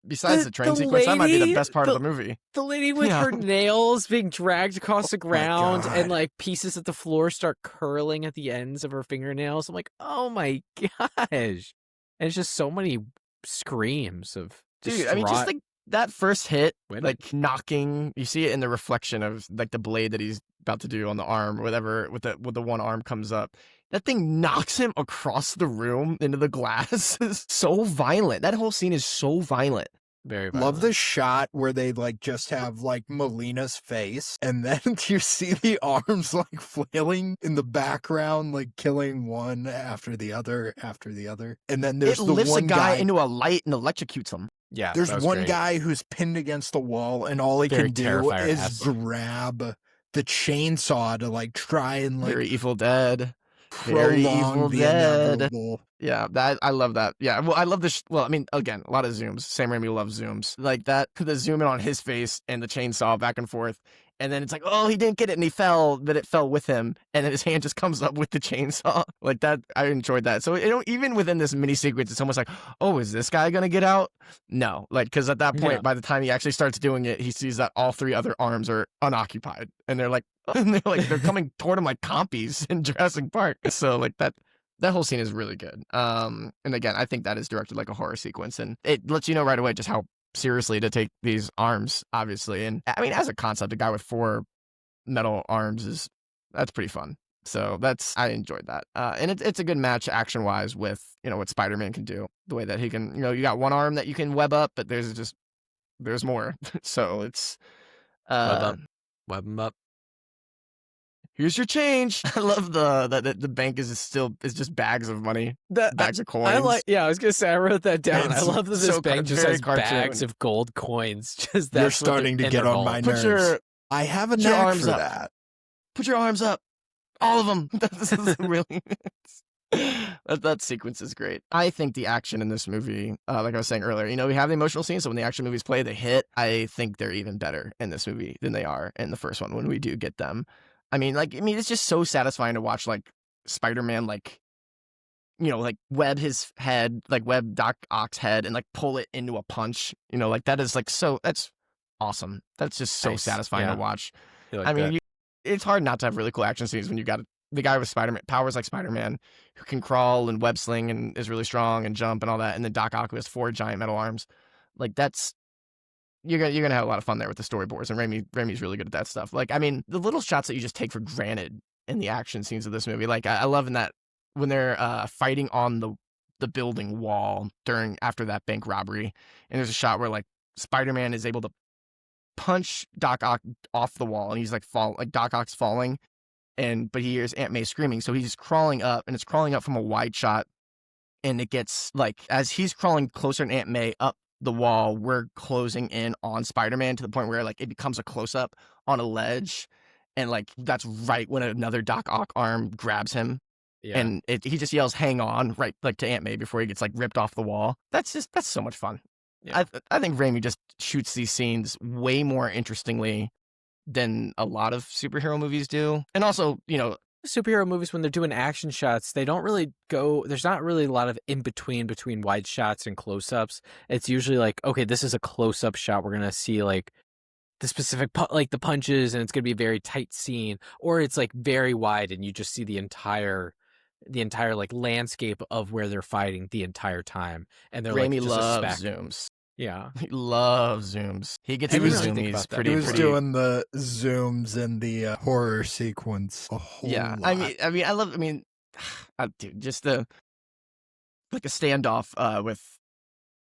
besides The- the train the sequence, that might be the lady- best part of the movie. The lady with Yeah. her nails being dragged across the my ground God. and like pieces of the floor start curling at the ends of her fingernails. I'm like, oh my gosh. And it's just so many screams of Dude, I mean, just distraught like that first hit, Wait. like knocking, you see it in the reflection of like the blade that he's about to do on the arm or whatever, with the one arm comes up. That thing knocks him across the room into the glass. It's so violent. That whole scene is so violent. Very violent. Love the shot where they like just have like Melina's face, and then you see the arms like flailing in the background, like killing one after the other, and then there's It the lifts one a guy into a light and electrocutes him. Yeah, There's that was one great. guy who's pinned against the wall, and all he Very can do is Terrifier-esque. grab the chainsaw to like try and like Very Evil Dead. Very Evil prolong the Dead. inevitable. Yeah, that I love that. Yeah, well, I love this. Well, I mean, again, a lot of zooms. Sam Raimi loves zooms. Like that, the zoom in on his face and the chainsaw back and forth. And then it's like, oh, he didn't get it and he fell, but it fell with him. And then his hand just comes up with the chainsaw. Like that, I enjoyed that. So, even within this mini sequence, it's almost like, oh, is this guy going to get out? No. Like, because at that point, by the time he actually starts doing it, he sees that all three other arms are unoccupied. And they're like, they're coming toward him like compies in Jurassic Park. So, like, that whole scene is really good. And again, I think that is directed like a horror sequence. And it lets you know right away just how seriously to take these arms, obviously. And I mean, as a concept, a guy with 4 metal arms that's pretty fun. So I enjoyed that. And it's a good match action wise with, what Spider-Man can do, the way that he can, you got one arm that you can web up, but there's more. So it's, Web him up. Here's your change. I love the bank is just bags of money, bags of coins. I was gonna say I wrote that down. I love that this so bank just very has cartoon. bags of gold coins. Just You're that's what starting to in get their on my vault. nerves. I have a put your knack arms for up. that. Put your arms up, all of them. This is really. That sequence is great. I think the action in this movie, like I was saying earlier, we have the emotional scenes, so when the action movies play, they hit. I think they're even better in this movie than they are in the first one when we do get them. I mean, it's just so satisfying to watch, like, Spider-Man, like, web his head, like, web Doc Ock's head and, like, pull it into a punch. Like, that is, like, that's awesome. That's just so Nice. satisfying Yeah. to watch. I like I mean, that. it's hard not to have really cool action scenes when you got the guy with Spider-Man powers like Spider-Man, who can crawl and web sling and is really strong and jump and all that, and then Doc Ock with 4 giant metal arms. Like, that's... You're gonna have a lot of fun there with the storyboards, and Raimi's really good at that stuff. Like, I mean, the little shots that you just take for granted in the action scenes of this movie. Like, I love in that when they're fighting on the building wall after that bank robbery, and there's a shot where like Spider-Man is able to punch Doc Ock off the wall, and he's like Doc Ock's falling, but he hears Aunt May screaming, so he's crawling up, and it's crawling up from a wide shot, and it gets like as he's crawling closer to Aunt May up the wall, we're closing in on Spider-Man to the point where like it becomes a close-up on a ledge, and like that's right when another Doc Ock arm grabs him, and he just yells "hang on" right like to Aunt May before he gets like ripped off the wall. That's so much fun. Yeah. I think Raimi just shoots these scenes way more interestingly than a lot of superhero movies do, and also superhero movies, when they're doing action shots, they don't really go, there's not really a lot of in between wide shots and close-ups. It's usually like, okay, this is a close-up shot, we're gonna see like the specific like the punches, and it's gonna be a very tight scene, or it's like very wide and you just see the entire like landscape of where they're fighting the entire time, and they're Raimi like just loves a speck. zooms. Yeah, He loves zooms. He gets I the didn't really think zoomies about that. pretty. He was pretty- doing the zooms in the horror sequence a whole lot. I mean, dude, just like a standoff with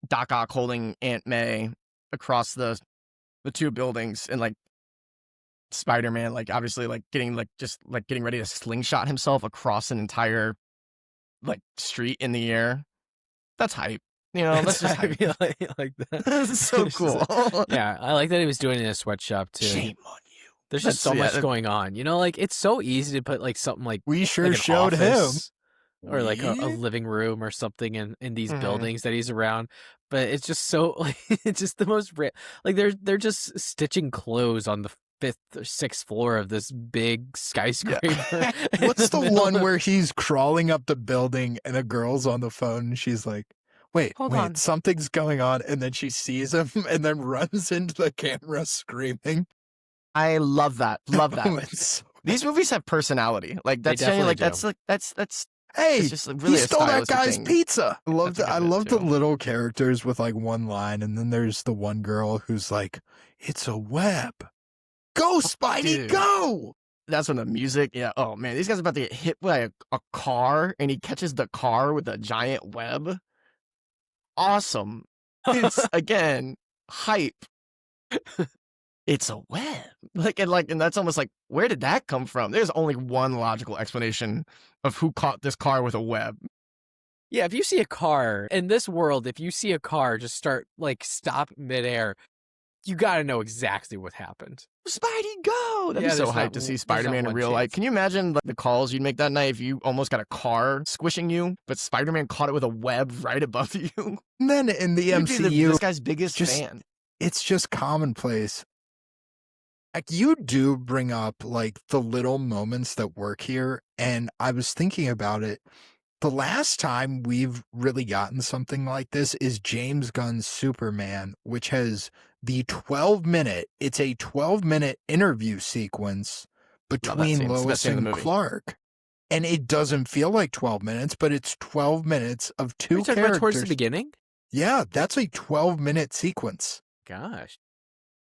Doc Ock holding Aunt May across the 2 buildings, and like Spider-Man, like obviously like getting ready to slingshot himself across an entire like street in the air. That's hype. That's just hype. like that. That's so It's just cool. Yeah, I like that he was doing it in a sweatshop too. Shame on you. There's just so That's- much going on. Like it's so easy to put like something like We sure like an showed him. office or like a We- living room or something in these Mhm. buildings that he's around. But it's just so like it's just the most like they're just stitching clothes on the 5th or 6th floor of this big skyscraper. What's the one where he's crawling up the building and a girl's on the phone and she's like, wait, Hold on. something's going on, and then she sees him and then runs into the camera screaming. I love that. Love that. It's so- These movies have personality. Like that's definitely like do. that's Hey, It's just really he a stole that stylistic guy's thing. pizza. I love That's a I good bit, love the too. little characters with like one line, and then there's the one girl who's like, "It's a web. Go, Spidey, Dude. go!" That's when the music, yeah. Oh man, these guys are about to get hit by a car, and he catches the car with a giant web. Awesome. It's again hype. It's a web. And that's almost like, where did that come from? There's only one logical explanation of who caught this car with a web. Yeah, if you see a car in this world, if you see a car just stop midair, you got to know exactly what happened. Spidey, go! That'd Yeah, be so there's hyped not- to see there's Spider-Man not in one real life. chance. Can you imagine the calls you'd make that night if you almost got a car squishing you, but Spider-Man caught it with a web right above you? And then in the You'd be MCU, this guy's biggest fan. it's just commonplace. Like, you do bring up like the little moments that work here, and I was thinking about it. The last time we've really gotten something like this is James Gunn's Superman, which has the 12-minute, it's a 12-minute interview sequence between scene. It's the best Lois scene in the and movie. Clark. And it doesn't feel like 12 minutes, but it's 12 minutes of two Are you talking characters. about towards the beginning? Yeah, that's a 12-minute sequence. Gosh.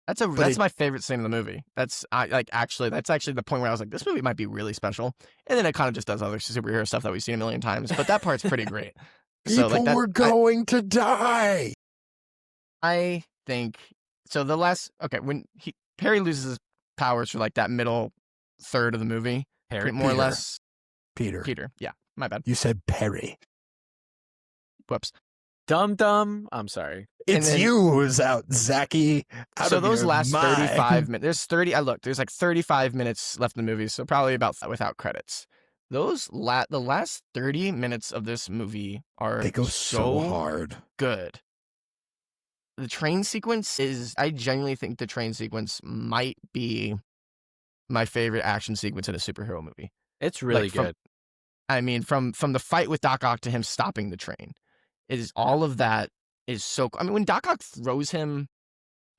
That's my favorite scene in the movie. That's actually the point where I was like, this movie might be really special. And then it kind of just does other superhero stuff that we've seen a million times. But that part's pretty great. People were going to die. I think so. When Perry loses his powers for like that middle third of the movie, Harry, more or Peter. less. Peter. Yeah, my bad. You said Perry. Whoops. Dum. I'm sorry. It's then- you who's out, Zachy. Out So of those your last mind. 35 minutes, there's like 35 minutes left in the movie, so probably about without credits. The last 30 minutes of this movie are They go so hard. good. The train sequence I genuinely think the train sequence might be my favorite action sequence in a superhero movie. It's really good. From the fight with Doc Ock to him stopping the train, all of that is so. When Doc Ock throws him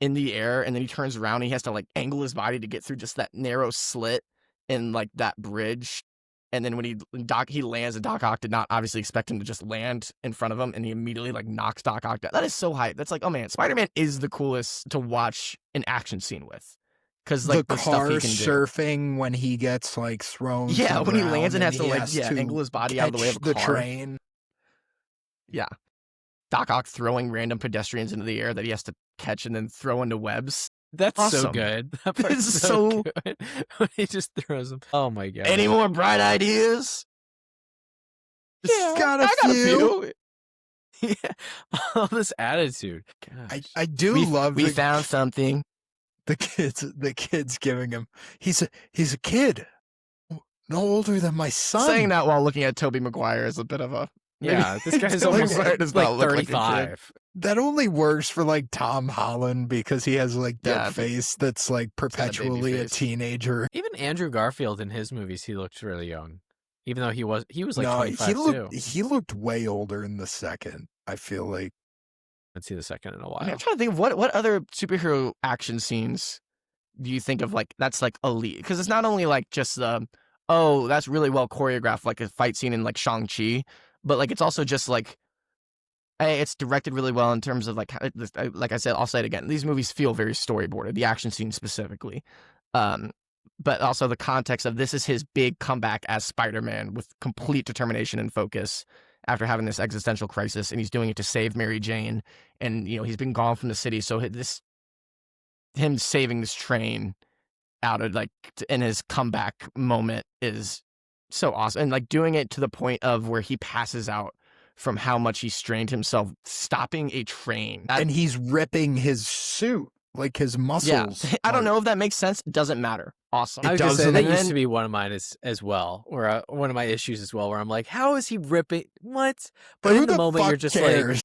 in the air and then he turns around, and he has to like angle his body to get through just that narrow slit in like that bridge. And then when he lands, and Doc Ock did not obviously expect him to just land in front of him, and he immediately like knocks Doc Ock down. That is so hype. That's like, oh man, Spider-Man is the coolest to watch an action scene with, because like the stuff car he can do. surfing when he gets like thrown. Yeah, to the when he ground lands and has to he like angle his body out of the way of a catch the car. train. Yeah, Doc Ock throwing random pedestrians into the air that he has to catch and then throw into webs. That's so Awesome. good. That part's It's so good. When he just throws them. Oh my god. Any more bright ideas? Yeah, got a I got few. a few. Yeah. All this attitude. Gosh. I do love We found something. the kids giving him. He's a kid, no older than my son. Saying that while looking at Tobey Maguire is a bit of a Yeah, this guy's Tobey almost Maguire does not like look like a kid. 35. That only works for like Tom Holland because he has like that Yeah, face that's like perpetually a face. teenager. Even Andrew Garfield in his movies, he looked really young. Even though he was like No, 25 too. he looked way older in the second. I feel like Let's see the second in a while. I'm trying to think of what other superhero action scenes do you think of like that's like elite? Because it's not only like just that's really well choreographed, like a fight scene in like Shang-Chi, but like it's also just like it's directed really well in terms of like I said, I'll say it again. These movies feel very storyboarded, the action scenes specifically. But also the context of this is his big comeback as Spider-Man with complete determination and focus after having this existential crisis, and he's doing it to save Mary Jane. And he's been gone from the city, so him saving this train out of in his comeback moment is so awesome, and like doing it to the point of where he passes out from how much he strained himself stopping a train. and he's ripping his suit, like his muscles. Yeah, I don't know if that makes sense. It doesn't matter. Awesome. I was gonna say doesn't. that And used then- to be one of mine as well, or one of my issues as well, where I'm like, how is he ripping? What? But Who in the the moment, you're fuck just cares? like,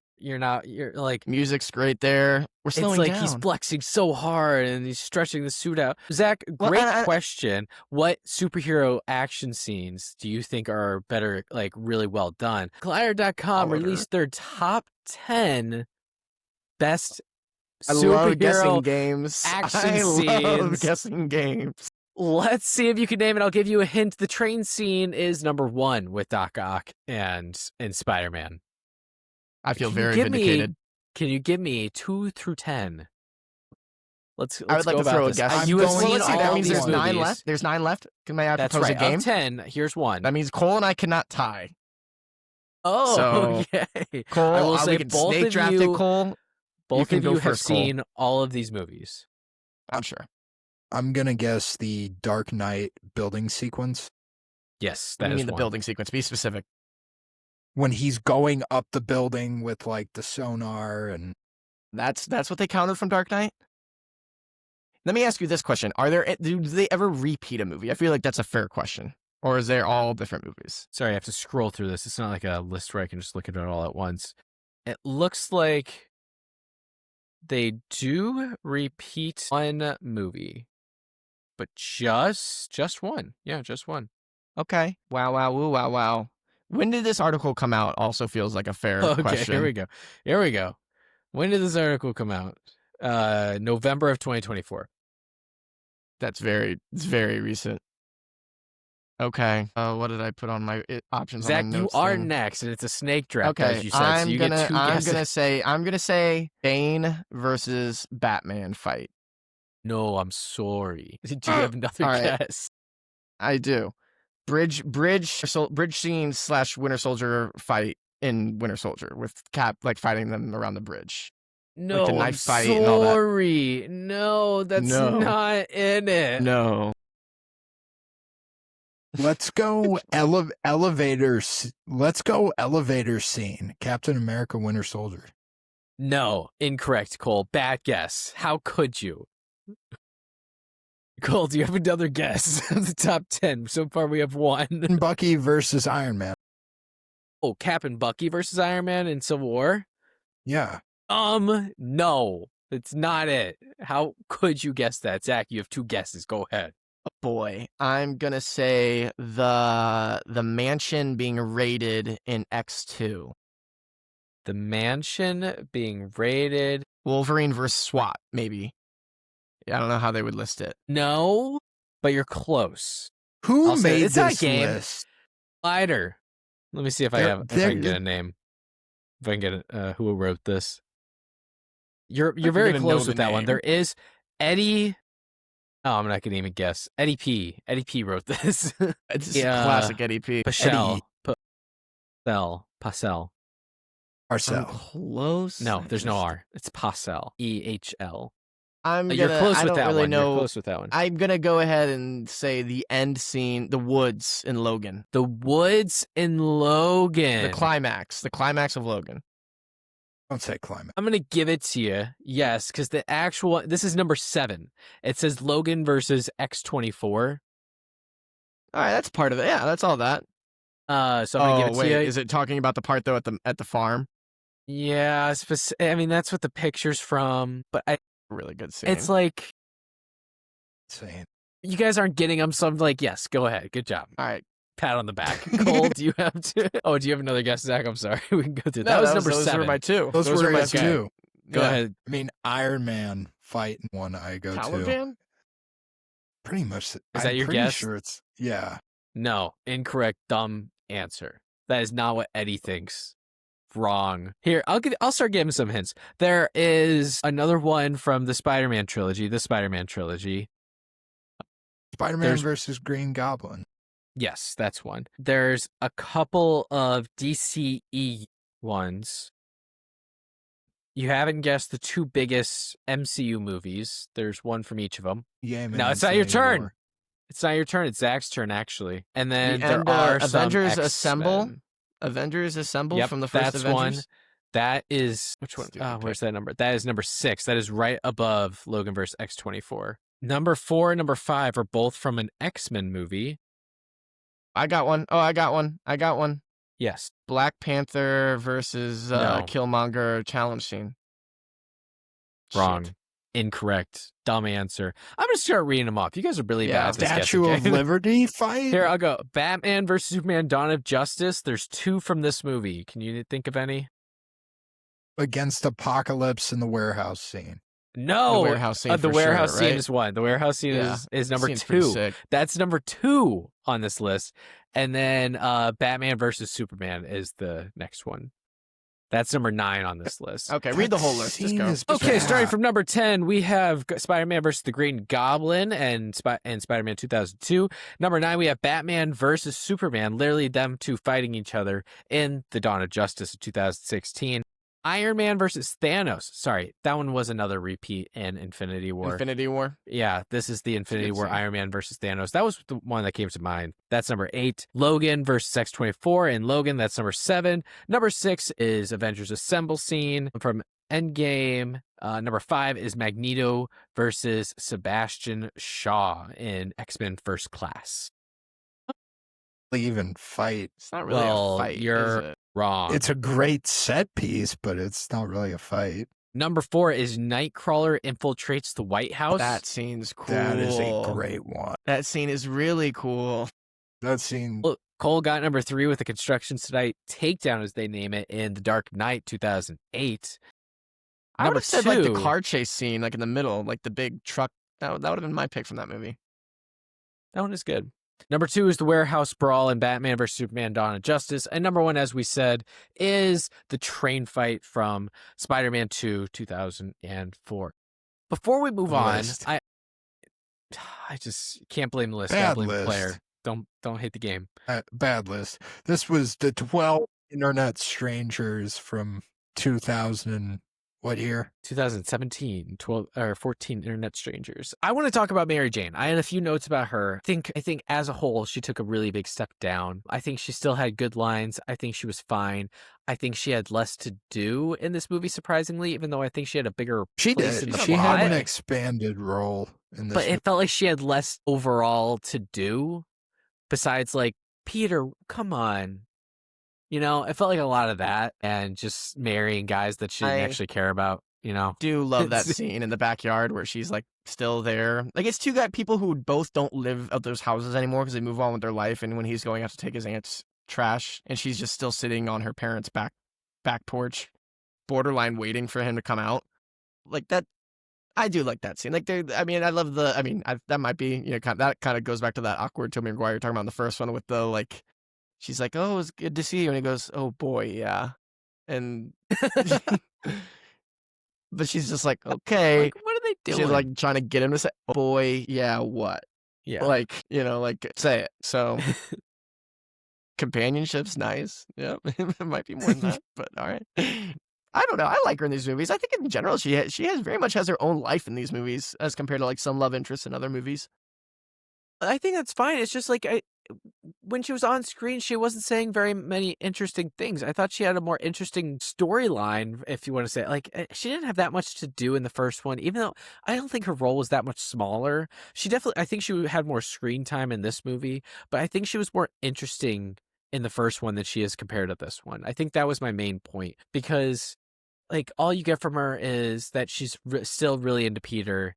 you're like, Music's great there. We're it's slowing like down. he's flexing so hard and he's stretching the suit out. Zach, Well, great I- question. What superhero action scenes do you think are better, like really well done? Collider.com Collider. released their top 10 best I love superhero guessing games. action I love scenes. guessing games. Let's see if you can name it. I'll give you a hint. The train scene is number 1 with Doc Ock and Spider-Man. I feel very vindicated. Can you give me 2 through 10? Let's I would like go to about throw this. a guess. You have going seen Let's see, all that means these there's 9 movies. left. There's 9 left. Can I That's propose right. a game? Of 10, here's 1. That means Cole and I cannot tie. Oh, So, okay. Cole, I will we say can both snake of draft you, it, Cole. both can of go you have first, Cole. seen all of these movies. I'm sure. I'm gonna guess the Dark Knight building sequence Yes, What that do you is mean the one. building sequence? Be specific. when he's going up the building with like the sonar and That's what they counted from Dark Knight. Let me ask you this question: do they ever repeat a movie? I feel like that's a fair question. Or is there all different movies? Sorry, I have to scroll through this. It's not like a list where I can just look at it all at once. It looks like they do repeat one movie, but just one. Yeah, just one. Okay. Wow, wow, woo, wow, wow. When did this article come out? Also feels like a fair Okay, question. Here we go. When did this article come out? November of 2024. It's very recent. Okay. What did I put on my options? Zach, on my you notes are thing? next, and it's a snake draft, Okay. as you said. So you get 2 guesses. I'm gonna say Bane versus Batman fight. No, I'm sorry. Do you have another All right. guess? I do. Bridge scene / Winter Soldier fight in Winter Soldier with Cap like fighting them around the bridge. No, the I'm knife fight and all that. sorry. No, that's No. not in it. No. let's go elevators. Let's go elevator scene. Captain America Winter Soldier. No, incorrect, Cole. Bad guess. How could you? Cole, do you have another guess of the top 10? So far, we have 1. Bucky versus Iron Man. Oh, Cap and Bucky versus Iron Man in Civil War? Yeah. No, it's not it. How could you guess that? Zach, you have 2 guesses. Go ahead. Boy, I'm gonna say the mansion being raided in X2. The mansion being raided. Wolverine versus SWAT, maybe. Yeah, I don't know how they would list it. No, but you're close. Who I'll say made it's not a this game. list? Lighter. Let me see if I They're- can get a name. If I can get who wrote this. You're you're very gonna know close the with that one. name. There is Eddie. Oh, I'm not gonna even guess. Eddie P. Eddie P. wrote this. It's Yeah. classic Eddie P. Pachel. Pacel. I'm Marcel. close. No, I there's no just- R. It's Pacel. EHL. You're Close I with don't that really one. know. You're close with that one. I'm gonna go ahead and say the end scene, the woods in Logan, The woods in Logan. the climax of Logan. Don't say climate. I'm gonna give it to you, yes, because the actual this is number 7. It says Logan versus X-24. All right, that's part of it. Yeah, that's all that. So I'm gonna give it to you. Is it talking about the part though at the farm? Yeah, I mean that's what the picture's from, but Really good scene. it's like Saying. you guys aren't getting them, so I'm like, yes, go ahead, good job, all right. pat on the back. Cole, do you have to? Oh, do you have another guess, Zach? I'm sorry, we can go through. No, That was number those 7. were my 2. Those were my my 2. Go Yeah. ahead. I mean, Iron Man fight one I go to. Taliban? Pretty much. Is that your pretty guess? Sure it's yeah. No, incorrect. Dumb answer. That is not what Eddie thinks. Wrong. Here, I'll start giving some hints. There is another one from the Spider-Man trilogy. Spider-Man There's- versus Green Goblin. Yes, that's one. There's a couple of DCE ones. You haven't guessed the 2 biggest MCU movies. There's one from each of them. Yeah, man. No, it's not your Infinity turn. War. It's not your turn. It's Zach's turn, actually. And then The there end, are some Avengers X-Men. Assemble. Avengers Assemble Yep, from the first that's Avengers. one. That is which one? Stupid Where's that number? That is number 6. That is right above Logan vs. X-24. Number 4 and number 5 are both from an X-Men movie. I got one. Oh, I got one. Yes. Black Panther versus No. Killmonger challenge scene. Wrong. Shit. Incorrect. Dumb answer. I'm gonna start reading them off. You guys are really Yeah, bad at this Statue guessing of game. Liberty fight. Here, I'll go. Batman versus Superman: Dawn of Justice. There's 2 from this movie. Can you think of any? Against Apocalypse in the warehouse scene. No, The warehouse scene. the for warehouse sure, scene right? is one. The warehouse scene Yeah. is number Scene's pretty 2. sick. That's number 2 on this list. And then Batman versus Superman is the next one. That's number 9 on this list. Okay, read the whole list. Just go. Okay, starting from number 10, we have Spider-Man versus the Green Goblin and Spider-Man 2002. Number 9, we have Batman versus Superman, literally them two fighting each other in The Dawn of Justice of 2016. Iron Man versus Thanos. Sorry, that one was another repeat in Infinity War. Infinity War. Yeah, this is the Infinity War scene. Iron Man versus Thanos. That was the one that came to mind. That's number 8. Logan versus X-24 and Logan. That's number 7. Number 6 is Avengers Assemble scene from Endgame. Number 5 is Magneto versus Sebastian Shaw in X-Men First Class. Even fight. It's not really a fight. You're is it? wrong. It's a great set piece, but it's not really a fight. Number 4 is Nightcrawler infiltrates the White House. That scene's cool. That is a great one. That scene is really cool. That scene. Look, Cole got number 3 with the construction site takedown, as they name it, in The Dark Knight 2008. I would Number have said like the 2 car chase scene, like in the middle, like the big truck. That would have been my pick from that movie. That one is good. Number 2 is the warehouse brawl in Batman vs. Superman Dawn of Justice. And number 1, as we said, is the train fight from Spider-Man 2, 2004. Before we move on, I just can't blame the list. Bad I blame list. the player. Don't hate the game. Bad list. This was the 12 internet strangers from 2000. What year? 2017, 12 or 14 internet strangers. I want to talk about Mary Jane. I had a few notes about her. I think as a whole, she took a really big step down. I think she still had good lines. I think she was fine. I think she had less to do in this movie, surprisingly, even though I think she had a bigger place in the She plot. had an expanded role in this. But it felt like she had less overall to do besides like, Peter, come on. You know, it felt like a lot of that and just marrying guys that she didn't actually care about, you know. Do love that scene in the backyard where she's like still there. Like it's two people who both don't live at those houses anymore because they move on with their life. And when he's going out to take his aunt's trash and she's just still sitting on her parents' back porch, borderline waiting for him to come out. Like that. I do like that scene. Like, I love that might be, you know, that kind of goes back to that awkward Tobey Maguire talking about in the first one with the like. She's like, "Oh, it was good to see you," and he goes, "Oh boy, yeah," and but she's just like, "Okay." Like, what are they doing? She's like trying to get him to say, "Oh boy, yeah, what?" Yeah, like you know, like say it. So companionship's nice. Yeah, it might be more than that, but all right. I don't know. I like her in these movies. I think in general, she has very much has her own life in these movies as compared to like some love interests in other movies. I think that's fine. It's just like when she was on screen, she wasn't saying very many interesting things. I thought she had a more interesting storyline, if you want to say it. Like, she didn't have that much to do in the first one, even though I don't think her role was that much smaller. I think she had more screen time in this movie, but I think she was more interesting in the first one than she is compared to this one. I think that was my main point, because like all you get from her is that she's still really into Peter,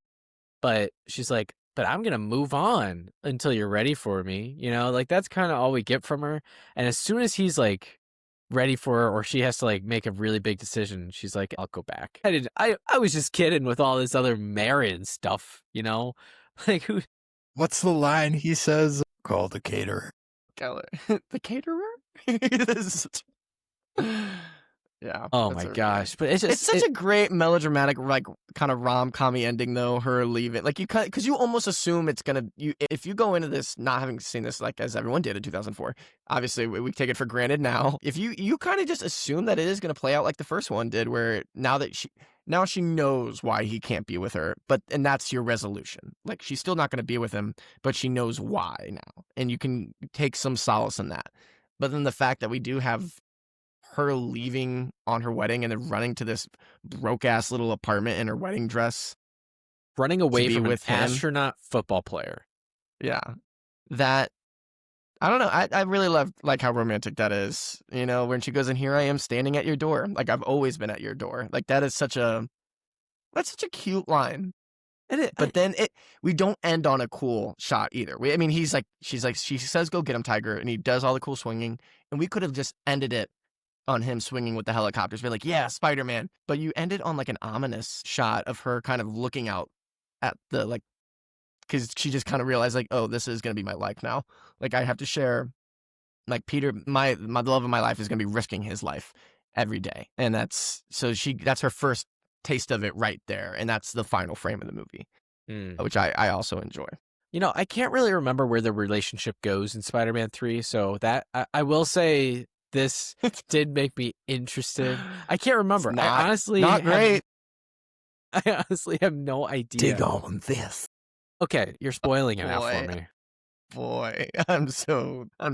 but she's like, but I'm going to move on until you're ready for me. You know, like that's kind of all we get from her. And as soon as he's like ready for her, or she has to like make a really big decision, she's like, I'll go back. I was just kidding with all this other Marion stuff, you know, like who? What's the line he says? Call the caterer. The caterer? Yeah. Oh my gosh! But it's such a great melodramatic, like kind of rom-commy ending, though. Her leaving, like because you almost assume it's gonna. If you go into this not having seen this, like as everyone did in 2004, obviously we take it for granted now. If you kind of just assume that it is gonna play out like the first one did, where now she knows why he can't be with her, and that's your resolution. Like she's still not gonna be with him, but she knows why now, and you can take some solace in that. But then the fact that we do have her leaving on her wedding and then running to this broke ass little apartment in her wedding dress, running away from with an him. astronaut football player. Yeah, that I don't know. I really love like how romantic that is. You know, when she goes, "And here I am standing at your door. Like I've always been at your door." Like that's such a cute line. But then we don't end on a cool shot either. She's like, she says, "Go get him, Tiger," and he does all the cool swinging, and we could have just ended it on him swinging with the helicopters, be like, yeah, Spider-Man. But you ended on like an ominous shot of her kind of looking out at the like, because she just kind of realized like, oh, this is gonna be my life now. Like I have to share, like Peter, my the love of my life is gonna be risking his life every day, and that's her first taste of it right there, and that's the final frame of the movie, which I also enjoy. You know, I can't really remember where the relationship goes in Spider-Man 3, so that I will say this did make me interested. I can't remember. I honestly great. I honestly have no idea. Dig on this. Okay, you're spoiling it now for me. Boy, I'm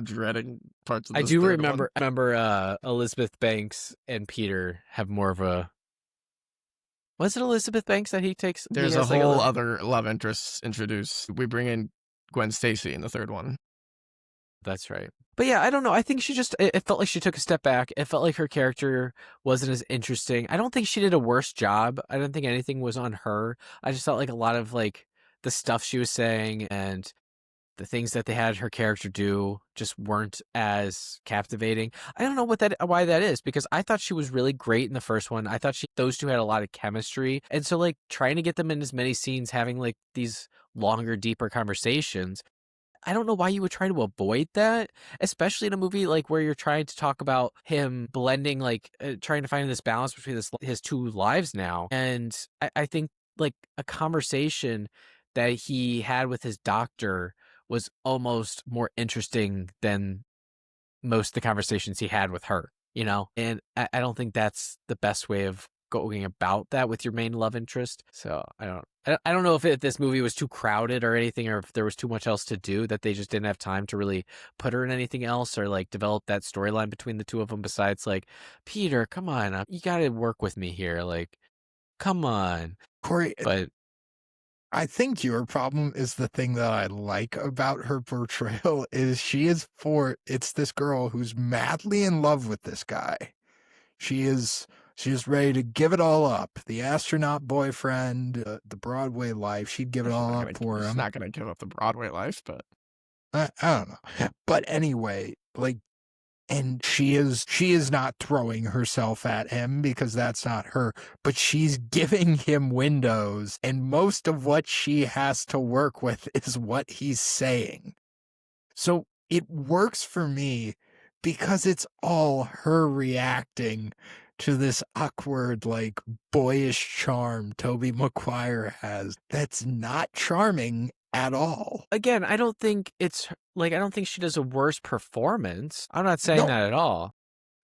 dreading parts of this. I do third one. remember Elizabeth Banks and Peter have more of a. Was it Elizabeth Banks that he takes? There's a whole other love interest introduced. We bring in Gwen Stacy in the third one. That's right. But yeah, I don't know. I think it felt like she took a step back. It felt like her character wasn't as interesting. I don't think she did a worse job. I don't think anything was on her. I just felt like a lot of like the stuff she was saying and the things that they had her character do just weren't as captivating. I don't know why that is, because I thought she was really great in the first one. I thought those two had a lot of chemistry. And so like trying to get them in as many scenes, having like these longer, deeper conversations, I don't know why you would try to avoid that, especially in a movie like where you're trying to talk about him blending, like trying to find this balance between his two lives now. And I think like a conversation that he had with his doctor was almost more interesting than most of the conversations he had with her, you know? And I don't think that's the best way of going about that with your main love interest. So I don't know if this movie was too crowded or anything, or if there was too much else to do that they just didn't have time to really put her in anything else or like develop that storyline between the two of them besides like, Peter, come on, you got to work with me here. Like, come on. Cory, but I think your problem is the thing that I like about her portrayal is it's this girl who's madly in love with this guy. She is ready to give it all up. The astronaut boyfriend, the Broadway life, she'd give it all up for him. She's not going to give up the Broadway life, but I don't know. But anyway, like, and she is not throwing herself at him because that's not her, but she's giving him windows, and most of what she has to work with is what he's saying. So it works for me because it's all her reacting to this awkward, like, boyish charm Tobey Maguire has that's not charming at all. Again, I don't think she does a worse performance. I'm not saying that at all.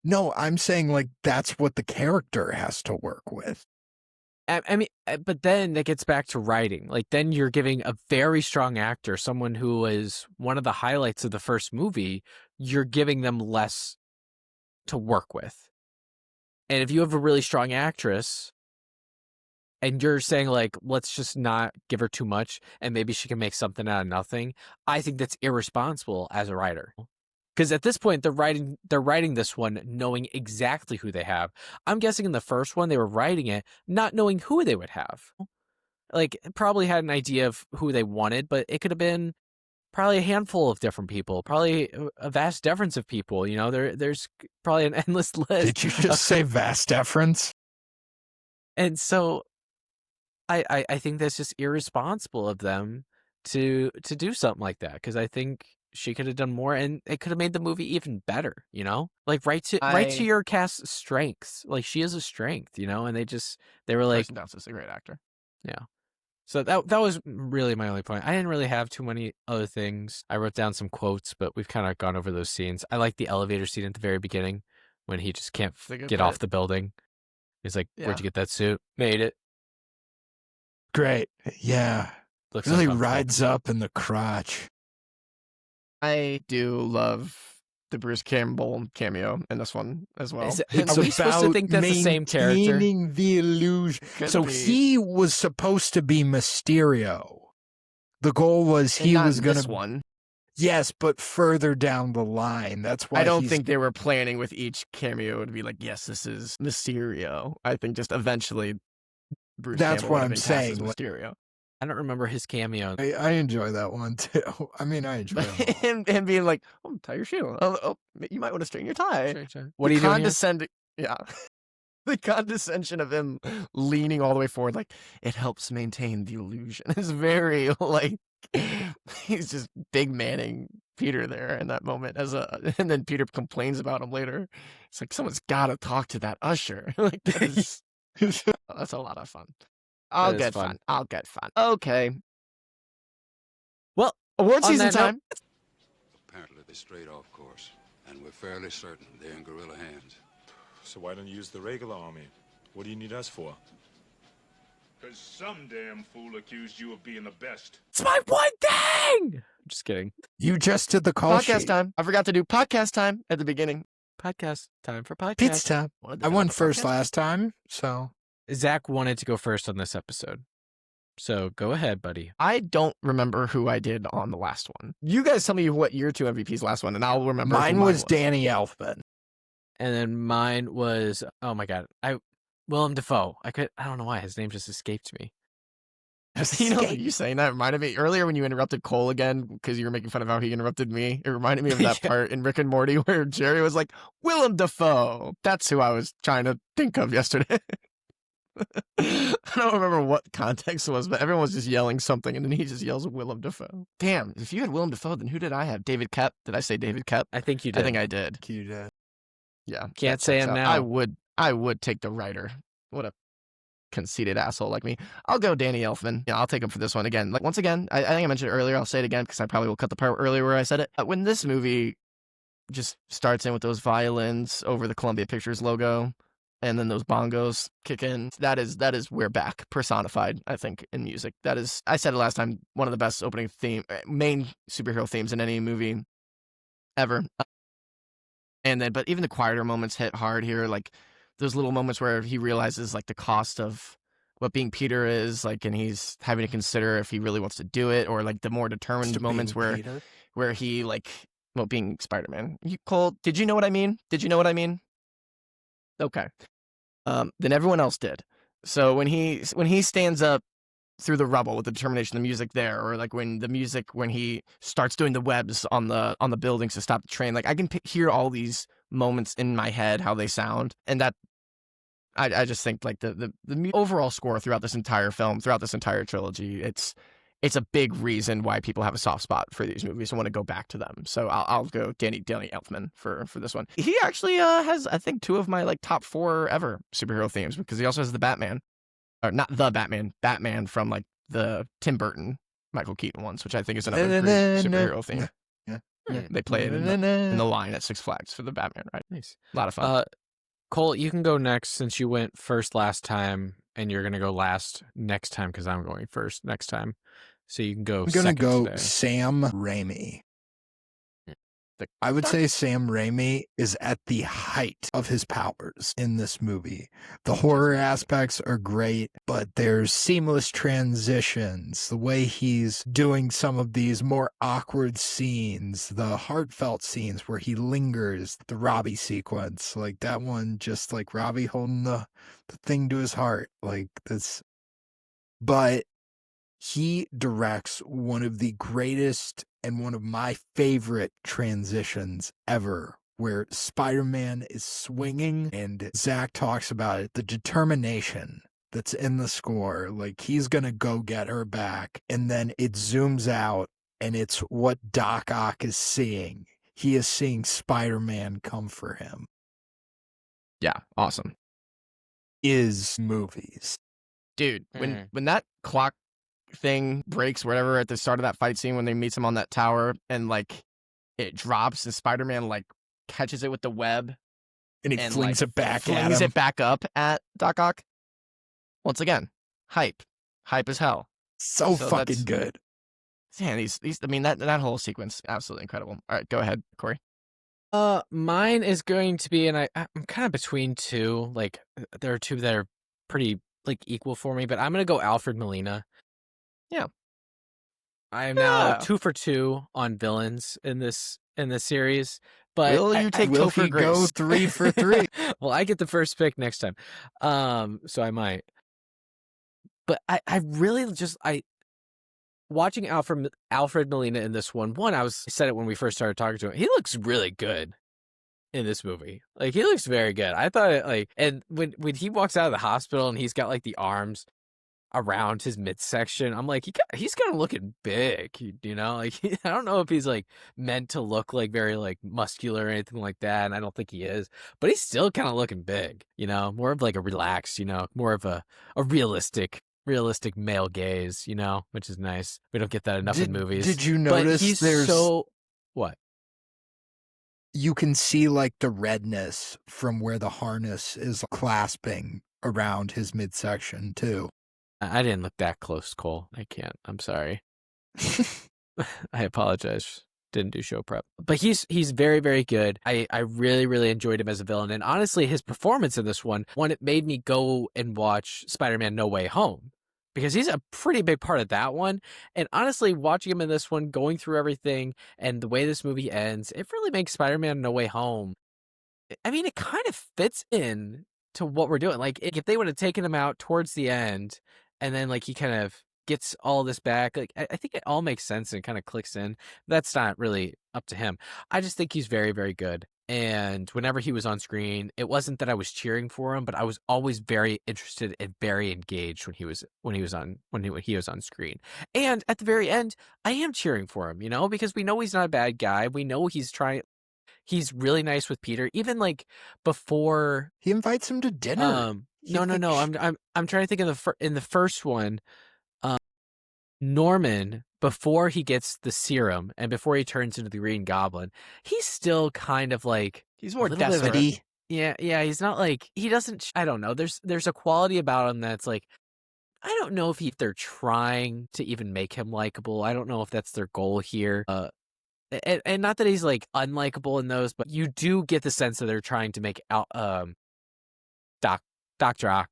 No, I'm saying like that's what the character has to work with. I mean, but then that gets back to writing. Like then you're giving a very strong actor, someone who is one of the highlights of the first movie, you're giving them less to work with. And if you have a really strong actress and you're saying like, let's just not give her too much and maybe she can make something out of nothing, I think that's irresponsible as a writer. Because at this point, they're writing this one knowing exactly who they have. I'm guessing in the first one, they were writing it not knowing who they would have. Like, probably had an idea of who they wanted, but it could have been probably a handful of different people, probably a vast difference of people. You know, there's probably an endless list. Did you just say vast difference? And so I think that's just irresponsible of them to do something like that, because I think she could have done more and it could have made the movie even better, you know? Like right to your cast's strengths. Like she is a strength, you know, and they were like, Kirsten Dunst is a great actor. Yeah. So that was really my only point. I didn't really have too many other things. I wrote down some quotes, but we've kind of gone over those scenes. I like the elevator scene at the very beginning when he just can't get off the building. He's like, Where'd you get that suit? Made it. Great. Yeah. Looks really rides up in the crotch. I do love the Bruce Campbell cameo in this one as well. It's Are we supposed to think that's the same character? Maintaining the illusion. He was supposed to be Mysterio. The goal was he was going to... one. Yes, but further down the line. That's why I don't think they were planning with each cameo to be like, yes, this is Mysterio. I think just eventually Bruce That's Campbell what I'm saying. Mysterio. I don't remember his cameo. I enjoy that one too. I mean, I enjoy them all. him being like, "Oh, tie your shoe. Oh, you might want to straighten your tie." Sure. What are The you doing here? condescending, yeah. The condescension of him leaning all the way forward, like, it helps maintain the illusion. Is very like he's just big manning Peter there in that moment. And then Peter complains about him later. It's like someone's got to talk to that usher. Like that's a lot of fun. I'll That is get fun. fun. I'll get fun. Okay. Well, Award on season that note- time. Apparently they're straight off course, and we're fairly certain they're in guerrilla hands. So why don't you use the regular army? What do you need us for? Because some damn fool accused you of being the best. It's my one thing. Just kidding. You just did the call Podcast sheet. time. I forgot to do podcast time at the beginning. Podcast time for podcast. Pizza time. Wanted to I do won the first podcast. last time, so Zach wanted to go first on this episode. So go ahead, buddy. I don't remember who I did on the last one. You guys tell me what your 2 MVPs last one, and I'll remember. mine who was Danny Elfman. And then mine was, oh my God, Willem Dafoe. I don't know why his name just escaped me. You know, you saying that reminded me earlier when you interrupted Cole again because you were making fun of how he interrupted me. It reminded me of that Yeah. part in Rick and Morty where Jerry was like, Willem Dafoe. That's who I was trying to think of yesterday. I don't remember what context it was, but everyone was just yelling something, and then he just yells Willem Dafoe. Damn, if you had Willem Dafoe, then who did I have? David Koepp? Did I say David Koepp? I think you did. I think I did. You did. Yeah. Can't that say checks him out. now. I would take the writer. What a conceited asshole like me. I'll go Danny Elfman. Yeah, I'll take him for this one again. Like once again, I think I mentioned it earlier. I'll say it again because I probably will cut the part earlier where I said it. When this movie just starts in with those violins over the Columbia Pictures logo, and then those bongos kick in, that is we're back personified. I think in music. That is, I said it last time, one of the best opening main superhero themes in any movie ever. And then, but even the quieter moments hit hard here, like those little moments where he realizes like the cost of what being Peter is, like, and he's having to consider if he really wants to do it, or like the more determined moments where he like, well, being Spider-Man. Cole, did you know what I mean? Did you know what I mean? Okay. Then everyone else did. So when he stands up through the rubble with the determination, the music there, or like when he starts doing the webs on the buildings to stop the train, like I can hear all these moments in my head how they sound, and that I just think like the overall score throughout this entire film, throughout this entire trilogy, it's a big reason why people have a soft spot for these movies and want to go back to them. So I'll go Danny Elfman for this one. He actually has, I think, 2 of my like top 4 ever superhero themes, because he also has the Batman. Or not the Batman from like the Tim Burton, Michael Keaton ones, which I think is another great superhero theme. Yeah. They play it in the line at Six Flags for the Batman, right? Nice. A lot of fun. Cole, you can go next since you went first last time, and you're going to go last next time because I'm going first next time. So you can go I'm gonna second go today. Sam Raimi. I would say Sam Raimi is at the height of his powers in this movie. The horror aspects are great, but there's seamless transitions. The way he's doing some of these more awkward scenes, the heartfelt scenes where he lingers, the Robbie sequence, like that one, just like Robbie holding the thing to his heart, like this. But he directs one of the greatest and one of my favorite transitions ever, where Spider-Man is swinging, and Zack talks about it, the determination that's in the score, like he's gonna go get her back, and then it zooms out, and it's what Doc Ock is seeing. He is seeing Spider-Man come for him. Yeah, awesome. Is movies. Dude, when that clock thing breaks, whatever, at the start of that fight scene when they meet him on that tower, and like it drops and Spider-Man like catches it with the web And he flings it back at him. Flings it back up at Doc Ock. Once again, hype as hell. So fucking good. Man, these I mean that whole sequence, absolutely incredible. All right, go ahead, Corey. Mine is going to be, and I'm kind of between 2. Like there are 2 that are pretty like equal for me, but I'm gonna go Alfred Molina. Yeah. I am now 2 for 2 on villains in this series. But Will you take Will Topher he Grace? go 3 for 3? Well, I get the first pick next time. So I might. But I really just watching Alfred Molina in this one, I said it when we first started talking to him. He looks really good in this movie. Like, he looks very good. I thought it, like, and when he walks out of the hospital and he's got like the arms around his midsection, I'm like, he's kind of looking big, you know? Like, I don't know if he's like meant to look like very like muscular or anything like that, and I don't think he is, but he's still kind of looking big, you know? More of like a relaxed, you know, more of a realistic male gaze, you know, which is nice. We don't get that enough in movies. Did you But notice he's there's so what? You can see like the redness from where the harness is clasping around his midsection too. I didn't look that close, Cole. I can't. I'm sorry. I apologize. Didn't do show prep. But he's very, very good. I really, really enjoyed him as a villain. And honestly, his performance in this one, it made me go and watch Spider-Man No Way Home. Because he's a pretty big part of that one. And honestly, watching him in this one, going through everything, and the way this movie ends, it really makes Spider-Man No Way Home. I mean, it kind of fits in to what we're doing. Like, if they would have taken him out towards the end, and then like he kind of gets all this back, like I think it all makes sense and kind of clicks in. That's not really up to him. I just think he's very, very good. And whenever he was on screen, it wasn't that I was cheering for him, but I was always very interested and very engaged when he was on screen. And at the very end, I am cheering for him, you know, because we know he's not a bad guy. We know he's he's really nice with Peter, even like before he invites him to dinner. No. I'm trying to think of in the first one, Norman, before he gets the serum and before he turns into the Green Goblin, he's still kind of like, he's more desperate. Yeah, he's not like, he doesn't, I don't know. There's a quality about him that's like, I don't know if they're trying to even make him likable. I don't know if that's their goal here. And not that he's like unlikable in those, but you do get the sense that they're trying to make Dr. Ock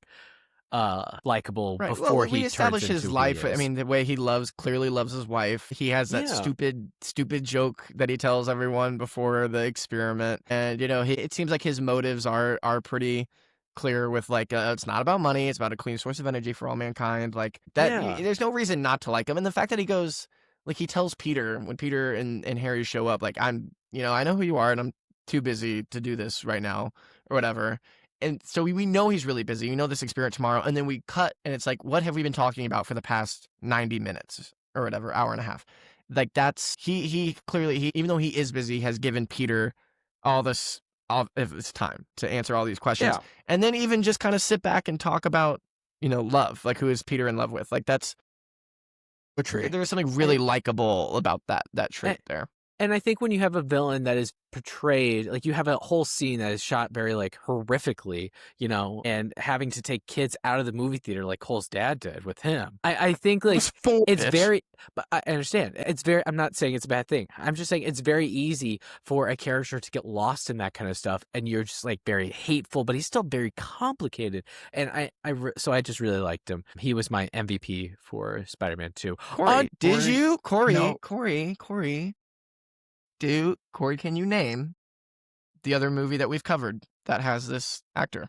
likable before he establish his life. I mean, the way he clearly loves his wife. He has that stupid joke that he tells everyone before the experiment, and you know, it seems like his motives are pretty clear. With like, it's not about money; it's about a clean source of energy for all mankind. Like that, there's no reason not to like him. And the fact that he goes, like, he tells Peter when Peter and Harry show up, like, I know who you are, and I'm too busy to do this right now, or whatever. And so we know he's really busy. We know this experiment tomorrow. And then we cut, and it's like, what have we been talking about for the past 90 minutes or whatever, hour and a half? Like, that's, he clearly, even though he is busy, has given Peter all of this time to answer all these questions. Yeah. And then even just kind of sit back and talk about, love. Like, who is Peter in love with? Like, there's something really likable about that trait there. And I think when you have a villain that is portrayed, like, you have a whole scene that is shot very like horrifically, and having to take kids out of the movie theater like Cole's dad did with him. I think like it's very, but I understand I'm not saying it's a bad thing. I'm just saying it's very easy for a character to get lost in that kind of stuff, and you're just like very hateful, but he's still very complicated. And so I just really liked him. He was my MVP for Spider-Man 2. Corey, did you? Corey, no. Corey. Corey, can you name the other movie that we've covered that has this actor?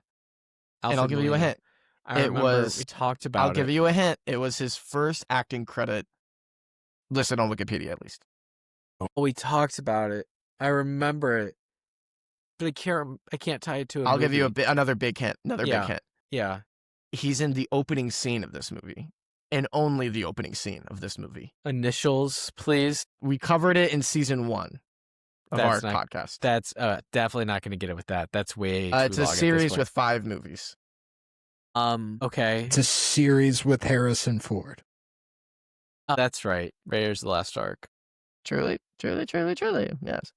And I'll give you a hint. We talked about it. I'll give you a hint. It was his first acting credit listed on Wikipedia, at least. We talked about it. I remember it, but I can't tie it to a I'll movie. give you another big hint. Big hint. Yeah. He's in the opening scene of this movie. And only the opening scene of this movie. Initials, please. We covered it in season 1 of our podcast. That's definitely not going to get it with that. That's way too it's a long series with 5 movies. Okay. It's a series with Harrison Ford. That's right. Raiders of the Lost Ark. Truly. Yes.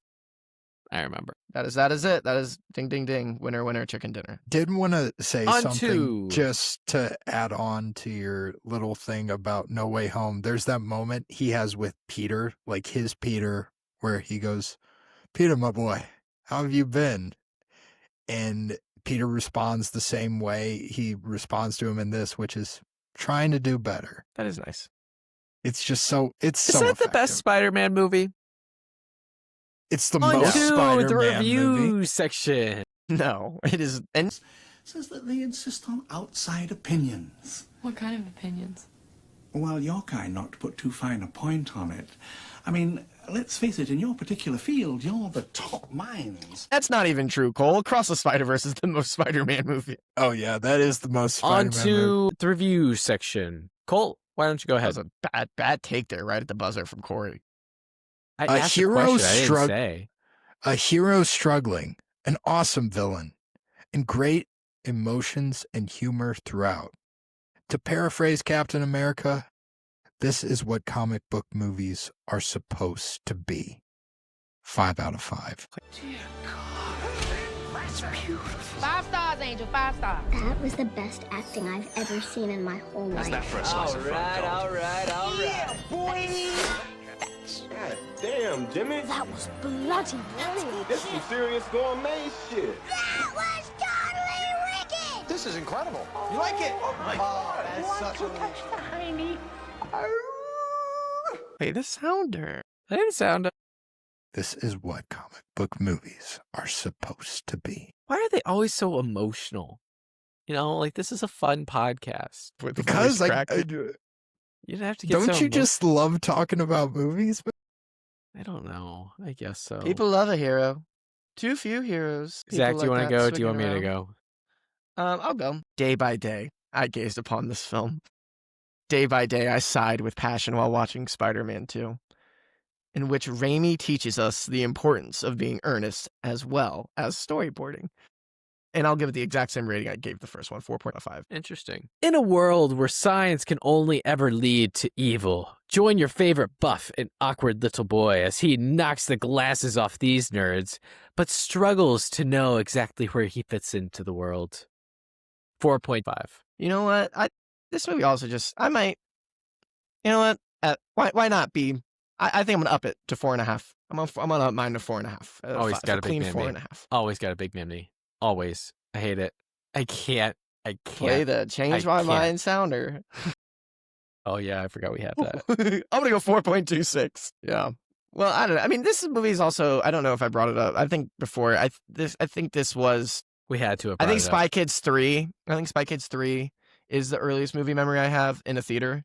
I remember. That is it. That is ding, ding, ding. Winner, winner, chicken dinner. Did want to say something just to add on to your little thing about No Way Home. There's that moment he has with Peter, like his Peter, where he goes, "Peter, my boy, how have you been?" And Peter responds the same way he responds to him in this, which is trying to do better. That is nice. It's just so, it's Is so that effective. the best Spider-Man movie? It's the most Spider-Man the review movie. section. No, it is. And says that they insist on outside opinions. What kind of opinions? Well, you're kind not to put too fine a point on it. I mean, let's face it, in your particular field, you're the top minds. That's not even true, Cole. Across the Spider-Verse is the most Spider-Man movie. Oh, yeah, that is the most On Spider-Man to movie. the review section. Cole, why don't you go ahead? That was a bad take there, right at the buzzer from Cory. I A asked hero a question. I didn't say. A hero struggling, an awesome villain, and great emotions and humor throughout. To paraphrase Captain America, this is what comic book movies are supposed to be. 5 out of 5. Dear God, that's beautiful. 5 stars, Angel, 5 stars. That was the best acting I've ever seen in my whole life. How's that for a slice of front gold? All right. Yeah, boy! God damn, Jimmy. That was bloody brilliant. This some serious gourmet shit. That was totally wicked! This is incredible. You like it? Oh my God, that's such a Touch the hiney. Hey, the sounder. I didn't sound. This is what comic book movies are supposed to be. Why are they always so emotional? You know, like this is a fun podcast. Because like, You don't have to get don't so you just love talking about movies? I don't know. I guess so. People love a hero. Too few heroes. Zach, People do you like want to that go? Do you want me swinging to around. go? I'll go. Day by day, I gazed upon this film. Day by day, I sighed with passion while watching Spider-Man 2, in which Raimi teaches us the importance of being earnest as well as storyboarding. And I'll give it the exact same rating I gave the first one, 4.5. Interesting. In a world where science can only ever lead to evil, join your favorite buff and awkward little boy as he knocks the glasses off these nerds, but struggles to know exactly where he fits into the world. 4.5. You know what? This movie also just, I might, you know what? Why not be? I think I'm gonna up it to 4.5. I'm gonna up mine to 4.5. Always got a big clean memory. 4.5. Always got a big memory. Always. I hate it. I can't. Play the change my mind sounder. Oh yeah, I forgot we have that. I'm gonna go 4.26. Yeah. Well, I don't know. I mean, this movie is also. I don't know if I brought it up. I think before. I think this was. We had to have. I think Spy Kids 3. I think Spy Kids 3 is the earliest movie memory I have in a theater,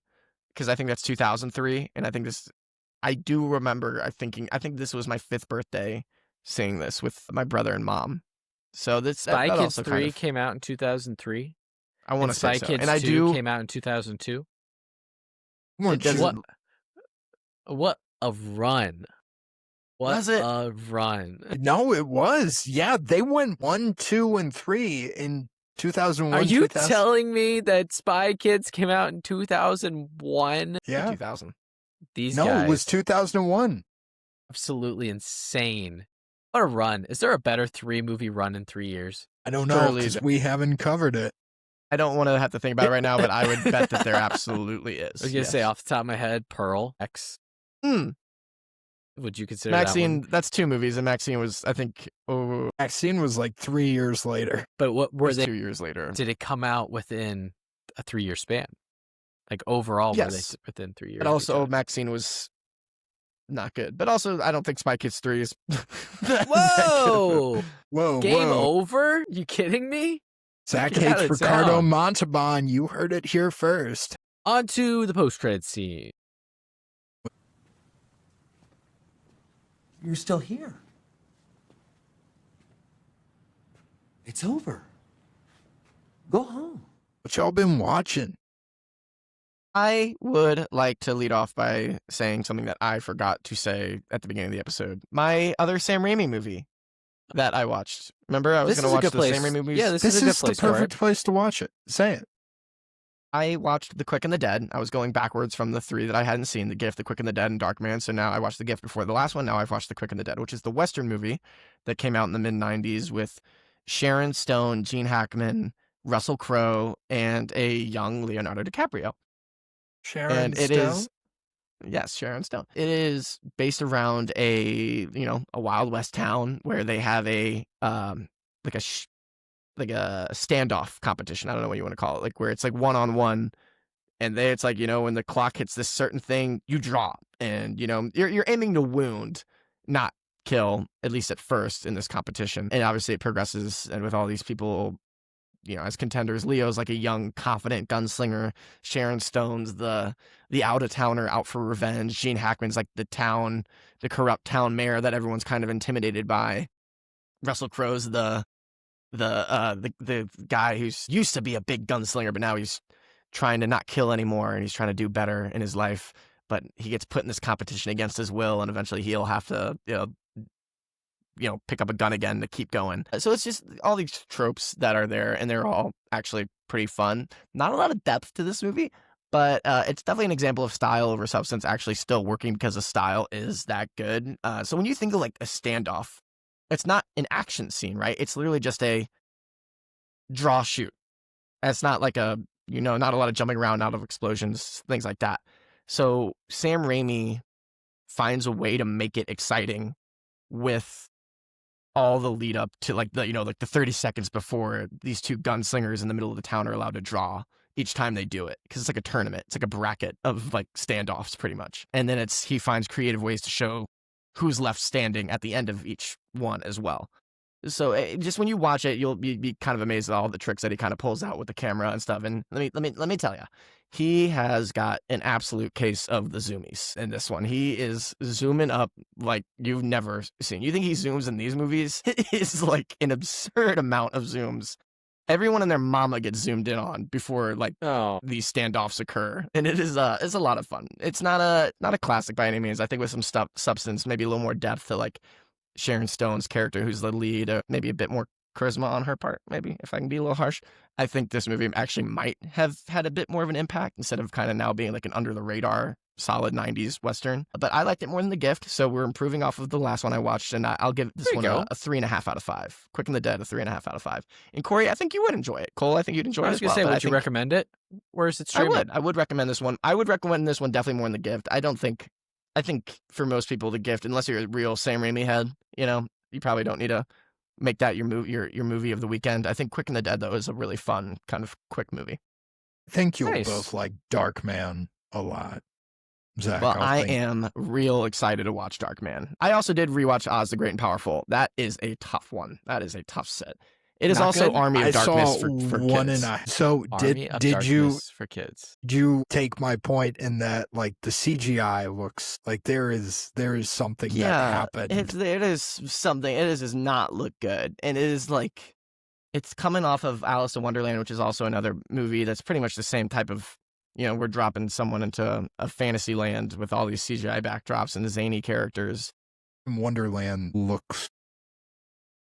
because I think that's 2003, and I think this. I do remember. I think this was my 5th birthday, seeing this with my brother and mom. So this Spy that Kids also 3 kind of, came out in 2003. I want to say Spy so. Kids And I 2 came out in 2002. What a run! What Was it? a run! No, it was. Yeah, they went 1, 2, and 3 in 2001. Are you telling me that Spy Kids came out in 2001? Yeah. 2000. These No, guys. it was 2001. Absolutely insane. What a run. Is there a better 3-movie run in 3 years? I don't know, Surely because the- we haven't covered it. I don't want to have to think about it right now, but I would bet that there absolutely is. I was going to say off the top of my head, Pearl, X. Would you consider Maxine, that one? that's 2 movies, and Maxine was, I think, Maxine was like 3 years later. But what were was they? 2 years later. Did it come out within a 3-year span? Like overall, Yes. were they within 3 years? But of each also, other? Maxine was not good. But also, I don't think Spy Kids 3 is. Whoa! Whoa, Game whoa. over? You kidding me? Zach Get out hates of Ricardo town. Montalban. You heard it here first. On to the post-credit scene. You're still here. It's over. Go home. What y'all been watching? I would like to lead off by saying something that I forgot to say at the beginning of the episode. My other Sam Raimi movie that I watched. Remember, I was This going is a to watch good the place. Sam Raimi movies? Yeah, this This is a good is the place for it. perfect place to watch it. Say it. I watched The Quick and the Dead. I was going backwards from the 3 that I hadn't seen, The Gift, The Quick and the Dead, and Darkman. So now I watched The Gift before the last one. Now I've watched The Quick and the Dead, which is the Western movie that came out in the mid-90s with Sharon Stone, Gene Hackman, Russell Crowe, and a young Leonardo DiCaprio. Sharon And it Stone? is, yes, Sharon Stone. It is based around a Wild West town where they have a standoff competition. I don't know what you want to call it, like where it's like 1-on-1, and it's like, when the clock hits this certain thing, you draw, and you're aiming to wound, not kill, at least at first in this competition. And obviously it progresses, and with all these people as contenders. Leo's like a young, confident gunslinger. Sharon Stone's the out-of-towner out for revenge. Gene Hackman's like the corrupt town mayor that everyone's kind of intimidated by. Russell Crowe's the guy who's used to be a big gunslinger, but now he's trying to not kill anymore, and he's trying to do better in his life. But he gets put in this competition against his will, and eventually he'll have to, pick up a gun again to keep going. So it's just all these tropes that are there, and they're all actually pretty fun. Not a lot of depth to this movie, but it's definitely an example of style over substance actually still working because the style is that good. So when you think of like a standoff, it's not an action scene, right? It's literally just a draw shoot. It's not like not a lot of jumping around out of explosions, things like that. So Sam Raimi finds a way to make it exciting with all the lead up to like the 30 seconds before these two gunslingers in the middle of the town are allowed to draw each time they do it, because it's like a tournament. It's like a bracket of like standoffs pretty much. And then he finds creative ways to show who's left standing at the end of each one as well. So just when you watch it, you'll be kind of amazed at all the tricks that he kind of pulls out with the camera and stuff. And let me tell you, he has got an absolute case of the zoomies in this one. He is zooming up like you've never seen. You think he zooms in these movies? It is like an absurd amount of zooms. Everyone and their mama gets zoomed in on before these standoffs occur, and it's a lot of fun. It's not a classic by any means. I think with some substance, maybe a little more depth to like Sharon Stone's character, who's the lead, maybe a bit more charisma on her part, maybe, if I can be a little harsh. I think this movie actually might have had a bit more of an impact instead of kind of now being like an under-the-radar, solid 90s Western. But I liked it more than The Gift, so we're improving off of the last one I watched, and I'll give this one a 3.5 out of 5. Quick and the Dead, a 3.5 out of 5. And Corey, I think you would enjoy it. Cole, I think you'd enjoy it as well. I was going to say, would you recommend it? Where is it streaming? I would recommend this one. I would recommend this one definitely more than The Gift. I think for most people, The Gift, unless you're a real Sam Raimi head, you probably don't need to make that your movie of the weekend. I think Quick and the Dead, though, is a really fun kind of quick movie. I think you'll both like Darkman a lot, Zach. Well, I am real excited to watch Darkman. I also did rewatch Oz the Great and Powerful. That is a tough one. That is a tough set. It is also good. Army of Darkness for kids. So did you for kids? Do you take my point in that like the CGI looks like there is something that happened? It is something. It does not look good, and it is like it's coming off of Alice in Wonderland, which is also another movie that's pretty much the same type of. We're dropping someone into a fantasy land with all these CGI backdrops and zany characters. Wonderland looks.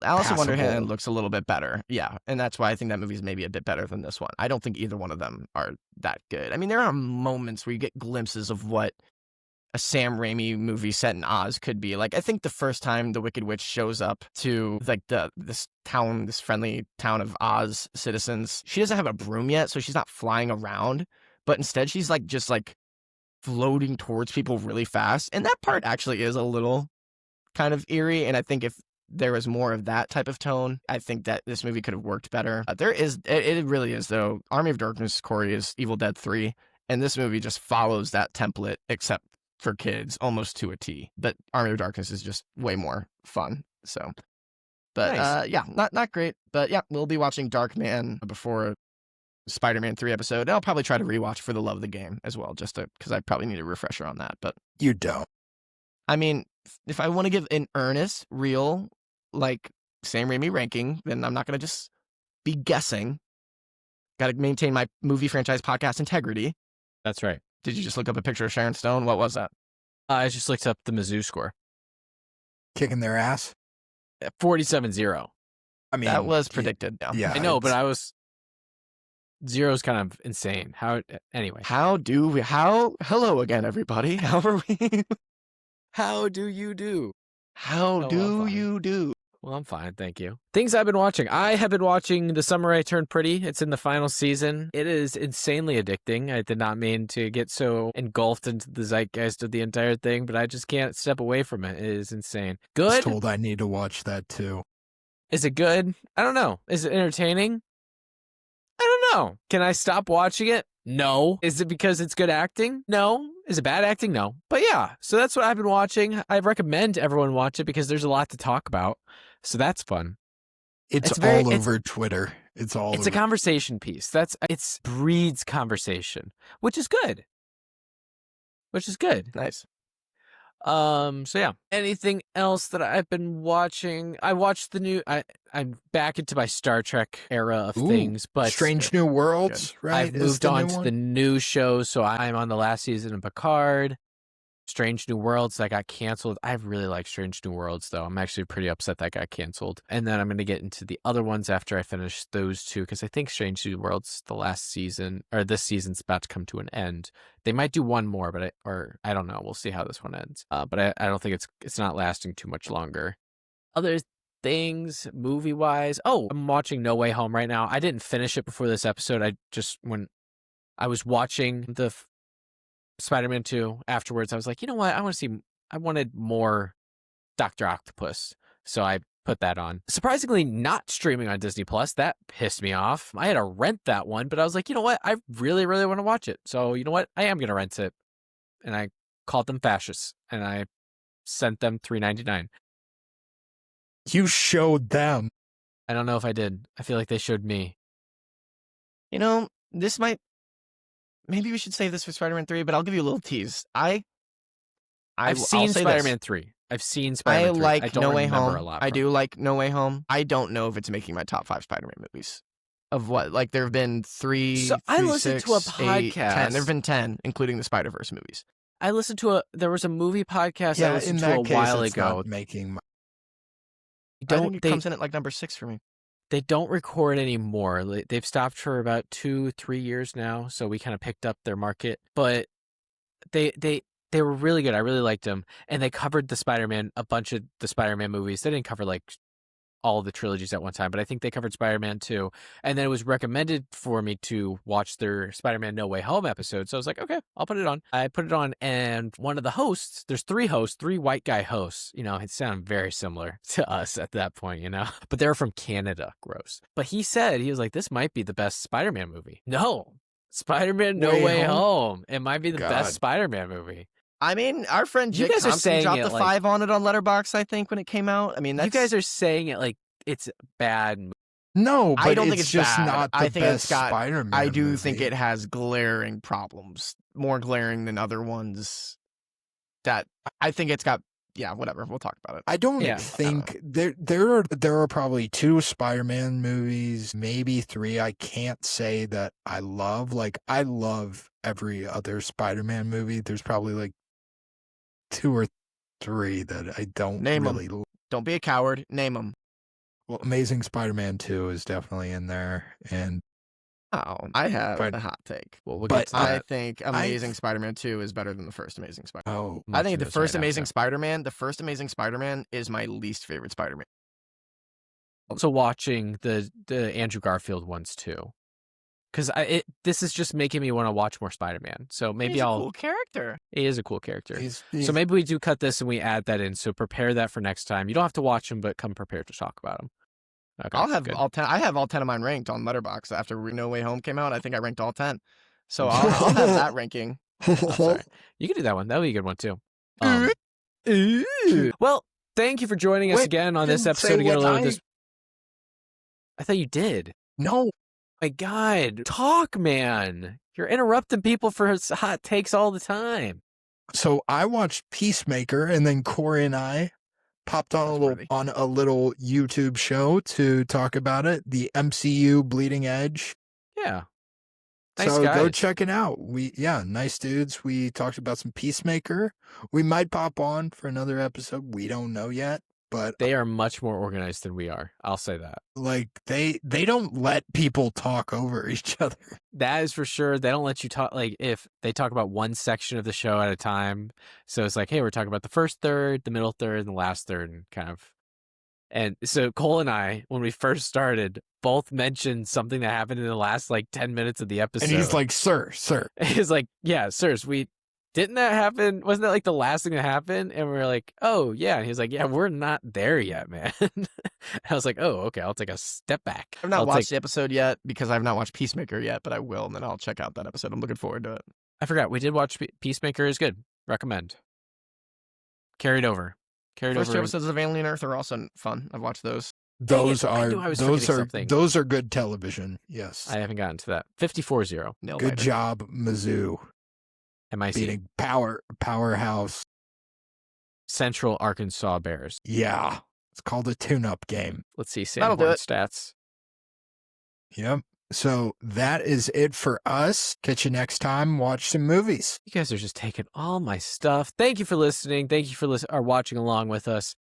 Alice in Wonderland looks a little bit better. Yeah. And that's why I think that movie's maybe a bit better than this one. I don't think either one of them are that good. I mean, there are moments where you get glimpses of what a Sam Raimi movie set in Oz could be. Like, I think the first time the Wicked Witch shows up to like this friendly town of Oz citizens, she doesn't have a broom yet, so she's not flying around, but instead she's like just like floating towards people really fast. And that part actually is a little kind of eerie. And I think if there was more of that type of tone, I think that this movie could have worked better. It really is, though. Army of Darkness, Corey, is Evil Dead 3, and this movie just follows that template, except for kids, almost to a T. But Army of Darkness is just way more fun. So, but nice. Not great. But yeah, we'll be watching Darkman before Spider-Man 3 episode. And I'll probably try to rewatch For the Love of the Game as well, just because I probably need a refresher on that. But you don't. I mean, if I want to give an earnest, real, like Sam Raimi ranking, then I'm not going to just be guessing. Got to maintain my movie franchise podcast integrity. That's right. Did you just look up a picture of Sharon Stone? What was that? I just looked up the Mizzou score. Kicking their ass? 47-0. I mean, that was predicted. Yeah, I know, but zero's kind of insane. Anyway. Hello again, everybody. How are we? How do you do? How do you do? Well, I'm fine, thank you. Things I've been watching. I have been watching The Summer I Turned Pretty. It's in the final season. It is insanely addicting. I did not mean to get so engulfed into the zeitgeist of the entire thing, but I just can't step away from it. It is insane. Good? I was told I need to watch that too. Is it good? I don't know. Is it entertaining? I don't know. Can I stop watching it? No. Is it because it's good acting? No. Is it bad acting? No. But yeah, so that's what I've been watching. I recommend everyone watch it because there's a lot to talk about. So that's fun. It's all over Twitter. It's all. It's a conversation piece. It's breeds conversation, which is good. Nice. So yeah. Anything else that I've been watching? I watched the new. I'm back into my Star Trek era of things, but Strange New Worlds, right? I've moved on to the new shows, so I'm on the last season of Picard. Strange New Worlds that got canceled. I really like Strange New Worlds, though. I'm actually pretty upset that got canceled. And then I'm going to get into the other ones after I finish those two, because I think Strange New Worlds, the last season, or this season's about to come to an end. They might do one more, but I don't know. We'll see how this one ends. But I don't think it's not lasting too much longer. Other things, movie-wise. Oh, I'm watching No Way Home right now. I didn't finish it before this episode. When I was watching the Spider-Man 2 afterwards, I was like, you know what? I wanted more Dr. Octopus. So I put that on. Surprisingly, not streaming on Disney Plus. That pissed me off. I had to rent that one, but I was like, you know what? I really, really want to watch it. So you know what? I am going to rent it. And I called them fascists and I sent them $3.99. You showed them. I don't know if I did. I feel like they showed me. You know, maybe we should save this for Spider-Man 3, but I'll give you a little tease. I've seen Spider-Man 3. I've seen Spider-Man 3. I like I don't No Way remember Home. a lot I from do it. like No Way Home. I don't know if it's making my top 5 Spider-Man movies. Of what? Like, there have been 3, So I listened to a 6, 8, 10. podcast. There have been 10, including the Spider-Verse movies. I listened to there was a movie podcast I listened to a while ago. I think it comes in at like number 6 for me. They don't record anymore. They've stopped for about 2-3 years now, so we kind of picked up their market. But they were really good. I really liked them, and they covered a bunch of the Spider-Man movies. They didn't cover like all of the trilogies at one time, but I think they covered Spider-Man 2. And then it was recommended for me to watch their Spider-Man No Way Home episode. So I was like, okay, I'll put it on. I put it on, and one of the hosts, there's 3 white guy hosts. You know, it sounded very similar to us at that point, you know, but they're from Canada. Gross. But he was like, this might be the best Spider-Man movie. No, Spider-Man No Way Home. It might be the best Spider-Man movie. I mean, our friend Jake Thompson dropped the 5 on it on Letterboxd, I think, when it came out. I mean, you guys are saying it like it's bad. No, but I don't think it's just bad. not the I think best it's got, Spider-Man I do movie. think it has glaring problems, more glaring than other ones. That I think it's got. Yeah, whatever. We'll talk about it. I don't think there are probably 2 Spider-Man movies, maybe 3. I can't say that I love. Like, I love every other Spider-Man movie. There's probably like 2 or 3 that I don't Name really. them. Don't be a coward. Name them. Well, Amazing Spider-Man 2 is definitely in there, and I have a hot take. Well, we'll get to that. I think Amazing Spider-Man 2 is better than the first Amazing Spider-Man. Oh, I think the first Amazing Spider-Man is my least favorite Spider-Man. Also watching the Andrew Garfield ones too, because this is just making me want to watch more Spider-Man. So maybe He's a cool character. He is a cool character. He's so maybe we do cut this and we add that in. So prepare that for next time. You don't have to watch them, but come prepared to talk about them. Okay, I'll have good. all 10. I have all 10 of mine ranked on Letterboxd after No Way Home came out. I think I ranked all 10. So I'll have that ranking. Sorry. You can do that one. That would be a good one too. Well, thank you for joining us again on this episode to get a load of this. I thought you did. No. My God, talk, man. You're interrupting people for his hot takes all the time. So I watched Peacemaker, and then Cory and I popped on a little YouTube show to talk about it. The MCU Bleeding Edge. Yeah. Nice so guys. Go check it out. Nice dudes. We talked about some Peacemaker. We might pop on for another episode. We don't know yet. But they are much more organized than we are. I'll say that. Like they don't let people talk over each other. That is for sure. They don't let you talk. Like if they talk about one section of the show at a time. So it's like, hey, we're talking about the first third, the middle third, and the last third, and kind of. And so Cole and I, when we first started, both mentioned something that happened in the last like 10 minutes of the episode. And he's like, sir. He's like, yeah, sirs, didn't that happen? Wasn't that like the last thing that happened? And we were like, oh, yeah. And he's like, yeah, we're not there yet, man. I was like, oh, okay, I'll take a step back. I've not watched the episode yet because I've not watched Peacemaker yet, but I will, and then I'll check out that episode. I'm looking forward to it. I forgot. We did watch Peacemaker. Is good. Recommend. Carried over. First 2 episodes of Alien Earth are also fun. I've watched those. Those I are knew I was forgetting something. those are good television. Yes. I haven't gotten to that. 54-0. Good job, Mizzou. MIC. Beating Powerhouse. Central Arkansas Bears. Yeah. It's called a tune-up game. Let's see That'll do Sanborn it. stats. Yep. So that is it for us. Catch you next time. Watch some movies. You guys are just taking all my stuff. Thank you for listening. Thank you for watching along with us.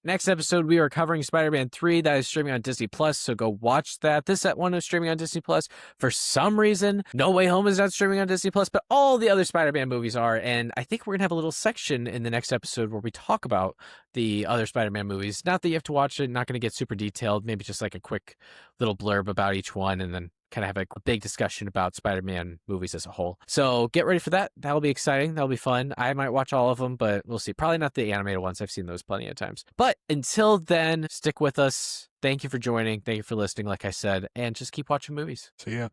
Next episode, we are covering Spider-Man 3. That is streaming on Disney Plus, so go watch that. This one is streaming on Disney Plus. For some reason, No Way Home is not streaming on Disney Plus, but all the other Spider-Man movies are. And I think we're going to have a little section in the next episode where we talk about the other Spider-Man movies. Not that you have to watch it, not going to get super detailed, maybe just like a quick little blurb about each one, and then kind of have a big discussion about Spider-Man movies as a whole. So get ready for that. That'll be exciting. That'll be fun. I might watch all of them, but we'll see. Probably not the animated ones. I've seen those plenty of times. But until then, stick with us. Thank you for joining. Thank you for listening, like I said, and just keep watching movies. See ya.